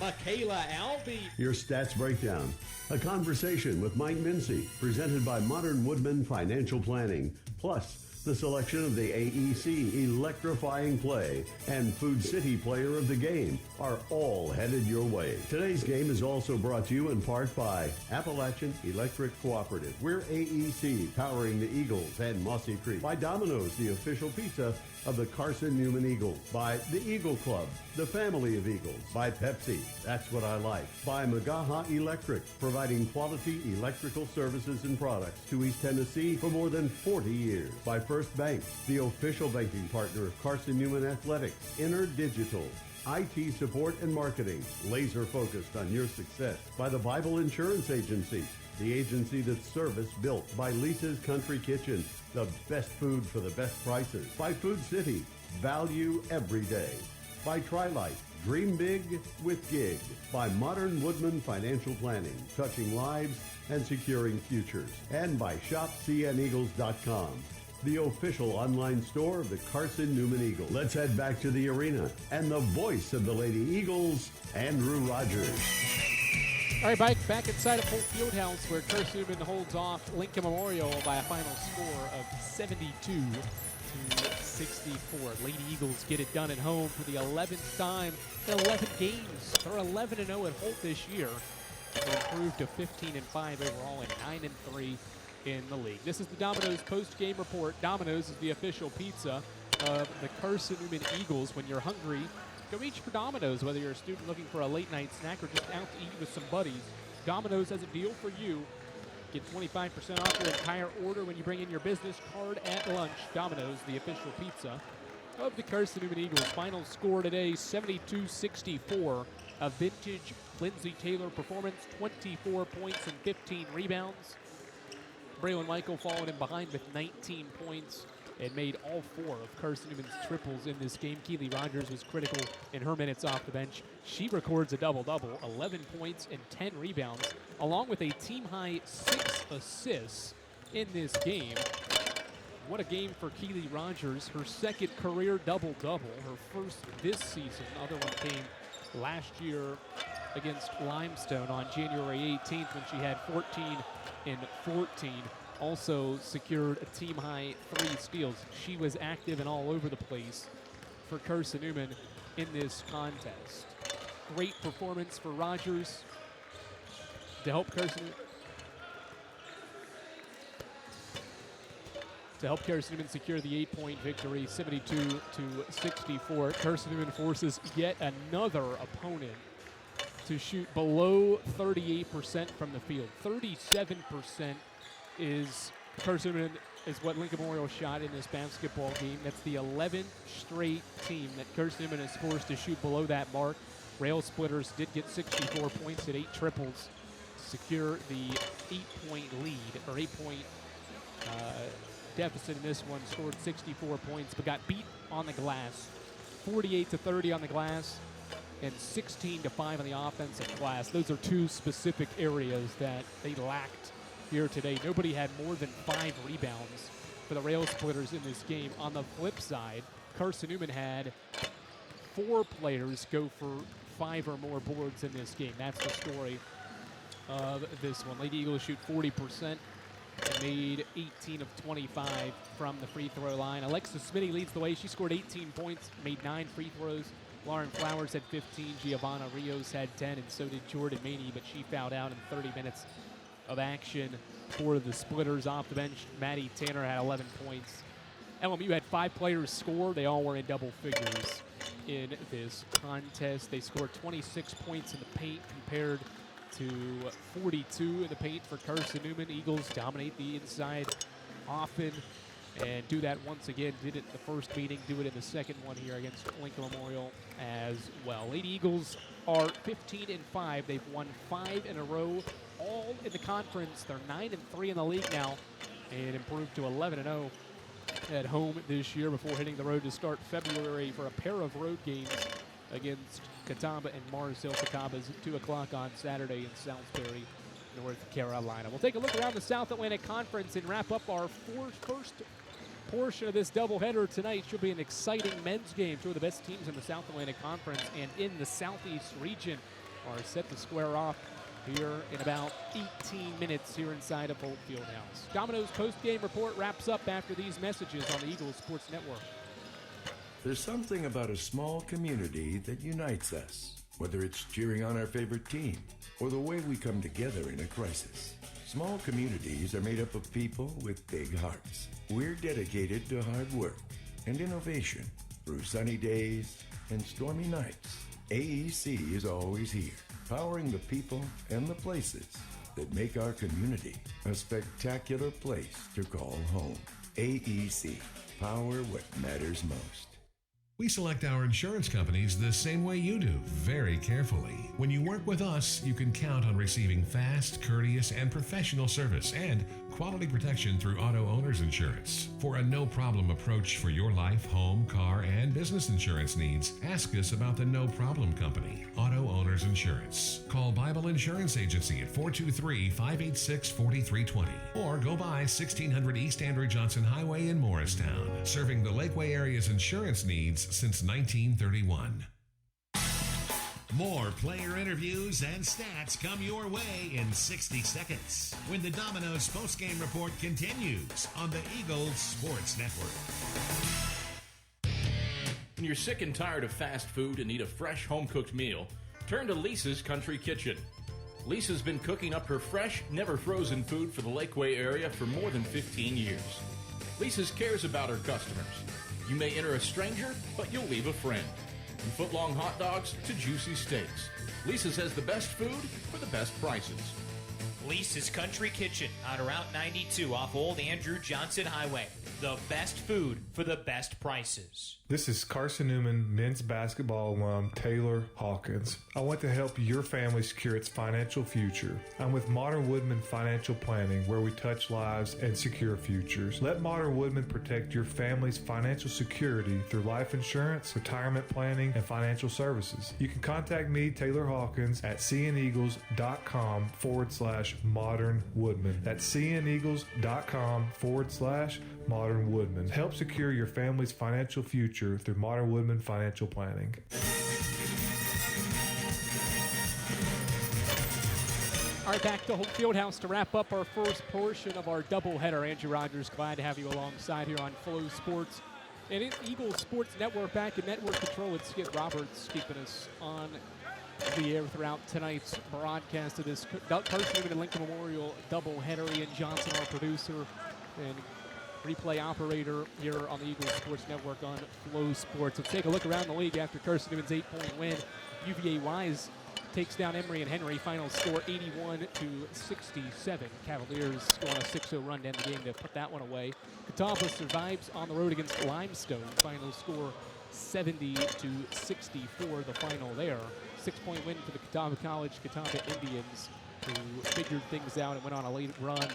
Michaela Alvy. Your stats breakdown. A conversation with Mike Mincy, presented by Modern Woodman Financial Planning. Plus, the selection of the AEC Electrifying Play and Food City Player of the Game are all headed your way. Today's game is also brought to you in part by Appalachian Electric Cooperative. We're AEC, powering the Eagles and Mossy Creek. By Domino's, the official pizza of the Carson-Newman Eagles. By the Eagle Club, the family of Eagles. By Pepsi, that's what I like. By Magaha Electric, providing quality electrical services and products to East Tennessee for more than 40 years. By First Bank, the official banking partner of Carson-Newman Athletics. InterDigital, IT support and marketing, laser focused on your success. By the Bible Insurance Agency, the agency that's service built. By Lisa's Country Kitchen, the best food for the best prices. By Food City, value every day. By Trilight, dream big with gig. By Modern Woodman Financial Planning, touching lives and securing futures. And by ShopCNEagles.com, the official online store of the Carson-Newman Eagles. Let's head back to the arena and the voice of the Lady Eagles, Andrew Rogers. All right, back inside of Polk Fieldhouse where Carson-Newman holds off Lincoln Memorial by a final score of 72-64. Lady Eagles get it done at home for the 11th time in 11 games. They're 11-0 at Holt this year. They improved to 15-5 overall and 9-3 in the league. This is the Domino's post-game report. Domino's is the official pizza of the Carson-Newman Eagles. When you're hungry, go reach for Domino's, whether you're a student looking for a late-night snack or just out to eat with some buddies. Domino's has a deal for you. Get 25% off your entire order when you bring in your business card at lunch. Domino's, the official pizza of the Carson-Newman Eagles. Final score today, 72-64. A vintage Lindsey Taylor performance, 24 points and 15 rebounds. Braylon Michael followed in behind with 19 points and made all 4 of Carson-Newman's triples in this game. Keely Rogers was critical in her minutes off the bench. She records a double-double, 11 points and 10 rebounds, along with a team-high 6 assists in this game. What a game for Keely Rogers, her second career double-double, her first this season. The other one came last year against Limestone on January 18th when she had 14 and 14. Also secured a team-high 3 steals. She was active and all over the place for Carson-Newman in this contest. Great performance for Rogers to help Carson-Newman secure the 8-point victory, 72-64. Carson-Newman forces yet another opponent to shoot below 38% from the field. 37% is Carson-Newman is what Lincoln Memorial shot in this basketball game. That's the 11th straight team that Carson-Newman is forced to shoot below that mark. Rail Splitters did get 64 points at 8 triples to secure the 8-point lead, or 8-point deficit in this one. Scored 64 points, but got beat on the glass. 48-30 on the glass and 16-5 on the offensive glass. Those are two specific areas that they lacked here today. Nobody had more than 5 rebounds for the Rail Splitters in this game. On the flip side, Carson-Newman had 4 players go for 5 or more boards in this game. That's the story of this one. Lady Eagles shoot 40% and made 18 of 25 from the free throw line. Alexa Smitty leads the way. She scored 18 points, made 9 free throws. Lauren Flowers had 15, Giovanna Rios had 10, and so did Jordan Maney, but she fouled out in 30 minutes of action for the Splitters. Off the bench, Maddie Tanner had 11 points. LMU had 5 players score. They all were in double figures in this contest. They scored 26 points in the paint compared to 42 in the paint for Carson-Newman. Eagles dominate the inside often and do that once again. Did it in the first meeting, do it in the second one here against Lincoln Memorial as well. Lady Eagles are 15-5. They've won 5 in a row, all in the conference. They're 9-3 in the league now and improved to 11-0 at home this year before hitting the road to start February for a pair of road games against Catawba and Mars Hill. Catawba's at 2 o'clock on Saturday in Salisbury, North Carolina. We'll take a look around the South Atlantic Conference and wrap up our first portion of this doubleheader tonight. Should be an exciting men's game. 2 of the best teams in the South Atlantic Conference and in the Southeast region are set to square off here in about 18 minutes here inside of Holt Fieldhouse. Domino's post-game report wraps up after these messages on the Eagles Sports Network. There's something about a small community that unites us, whether it's cheering on our favorite team or the way we come together in a crisis. Small communities are made up of people with big hearts. We're dedicated to hard work and innovation through sunny days and stormy nights. AEC is always here, powering the people and the places that make our community a spectacular place to call home. AEC, power what matters most. We select our insurance companies the same way you do, very carefully. When you work with us, you can count on receiving fast, courteous, and professional service and quality protection through Auto Owners Insurance. For a no-problem approach for your life, home, car, and business insurance needs, ask us about the No Problem Company, Auto Owners Insurance. Call Bible Insurance Agency at 423-586-4320 or go by 1600 East Andrew Johnson Highway in Morristown, serving the Lakeway area's insurance needs since 1931. More player interviews and stats come your way in 60 seconds when the Domino's postgame report continues on the Eagles Sports Network. When you're sick and tired of fast food and need a fresh home-cooked meal, turn to Lisa's Country Kitchen. Lisa's been cooking up her fresh, never-frozen food for the Lakeway area for more than 15 years. Lisa's cares about her customers. You may enter a stranger, but you'll leave a friend. From foot-long hot dogs to juicy steaks, Lisa's has the best food for the best prices. Lisa's Country Kitchen on Route 92 off Old Andrew Johnson Highway. The best food for the best prices. This is Carson-Newman men's basketball alum Taylor Hawkins. I want to help your family secure its financial future. I'm with Modern Woodman Financial Planning, where we touch lives and secure futures. Let Modern Woodman protect your family's financial security through life insurance, retirement planning, and financial services. You can contact me, Taylor Hawkins, at cneagles.com/Modern Woodman. That's cneagles.com/Modern Woodman. Help secure your family's financial future through Modern Woodman Financial Planning. All right, back to Holt Fieldhouse to wrap up our first portion of our doubleheader. Andrew Rogers, glad to have you alongside here on Flow Sports and in Eagles Sports Network. Back in network control, it's Skip Roberts keeping us on the air throughout tonight's broadcast of this Carson-Newman and Lincoln Memorial doubleheader. Ian Johnson, our producer and replay operator here on the Eagles Sports Network on Flow Sports. Let's take a look around the league after Carson-Newman's 8-point win. UVA-Wise takes down Emory and Henry. Final score 81-67. Cavaliers go on a 6-0 run to end the game to put that one away. Catawba survives on the road against Limestone. Final score 70-64, the final there. 6-point win for the Catawba Indians, who figured things out and went on a late run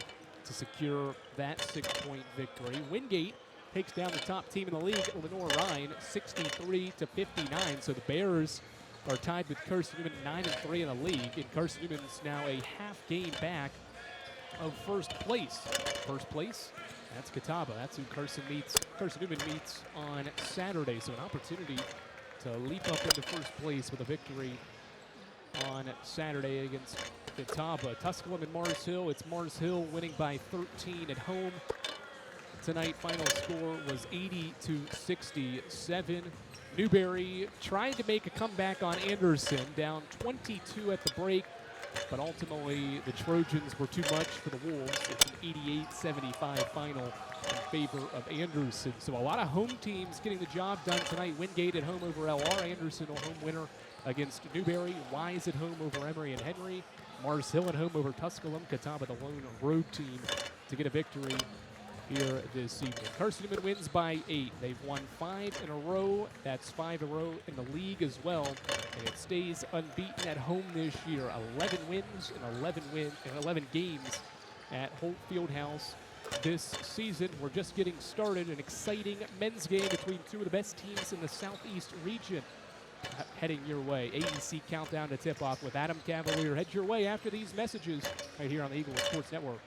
to secure that 6-point victory. Wingate takes down the top team in the league, Lenore-Rhine, 63-59. So the Bears are tied with Carson-Newman 9-3 in the league, and Carson-Newman's now a half game back of first place. First place, that's Catawba. That's who Carson-Newman meets on Saturday. So an opportunity to leap up into first place with a victory on Saturday against Catawba. Tusculum and Mars Hill. It's Mars Hill winning by 13 at home. Tonight, final score was 80-67. Newberry trying to make a comeback on Anderson, down 22 at the break, but ultimately the Trojans were too much for the Wolves. It's an 88-75 final in favor of Anderson. So a lot of home teams getting the job done tonight. Wingate at home over LR. Anderson a home winner against Newberry. Wise at home over Emory and Henry. Mars Hill at home over Tusculum. Catawba the lone road team to get a victory here this evening. Carson-Newman wins by 8. They've won 5 in a row. That's 5 in a row in the league as well. And it stays unbeaten at home this year. 11 wins and 11 games at Holt Fieldhouse this season. We're just getting started. An exciting men's game between two of the best teams in the Southeast region heading your way. AEC Countdown to Tip-Off with Adam Cavalier. Head your way after these messages right here on the Eagle Sports Network.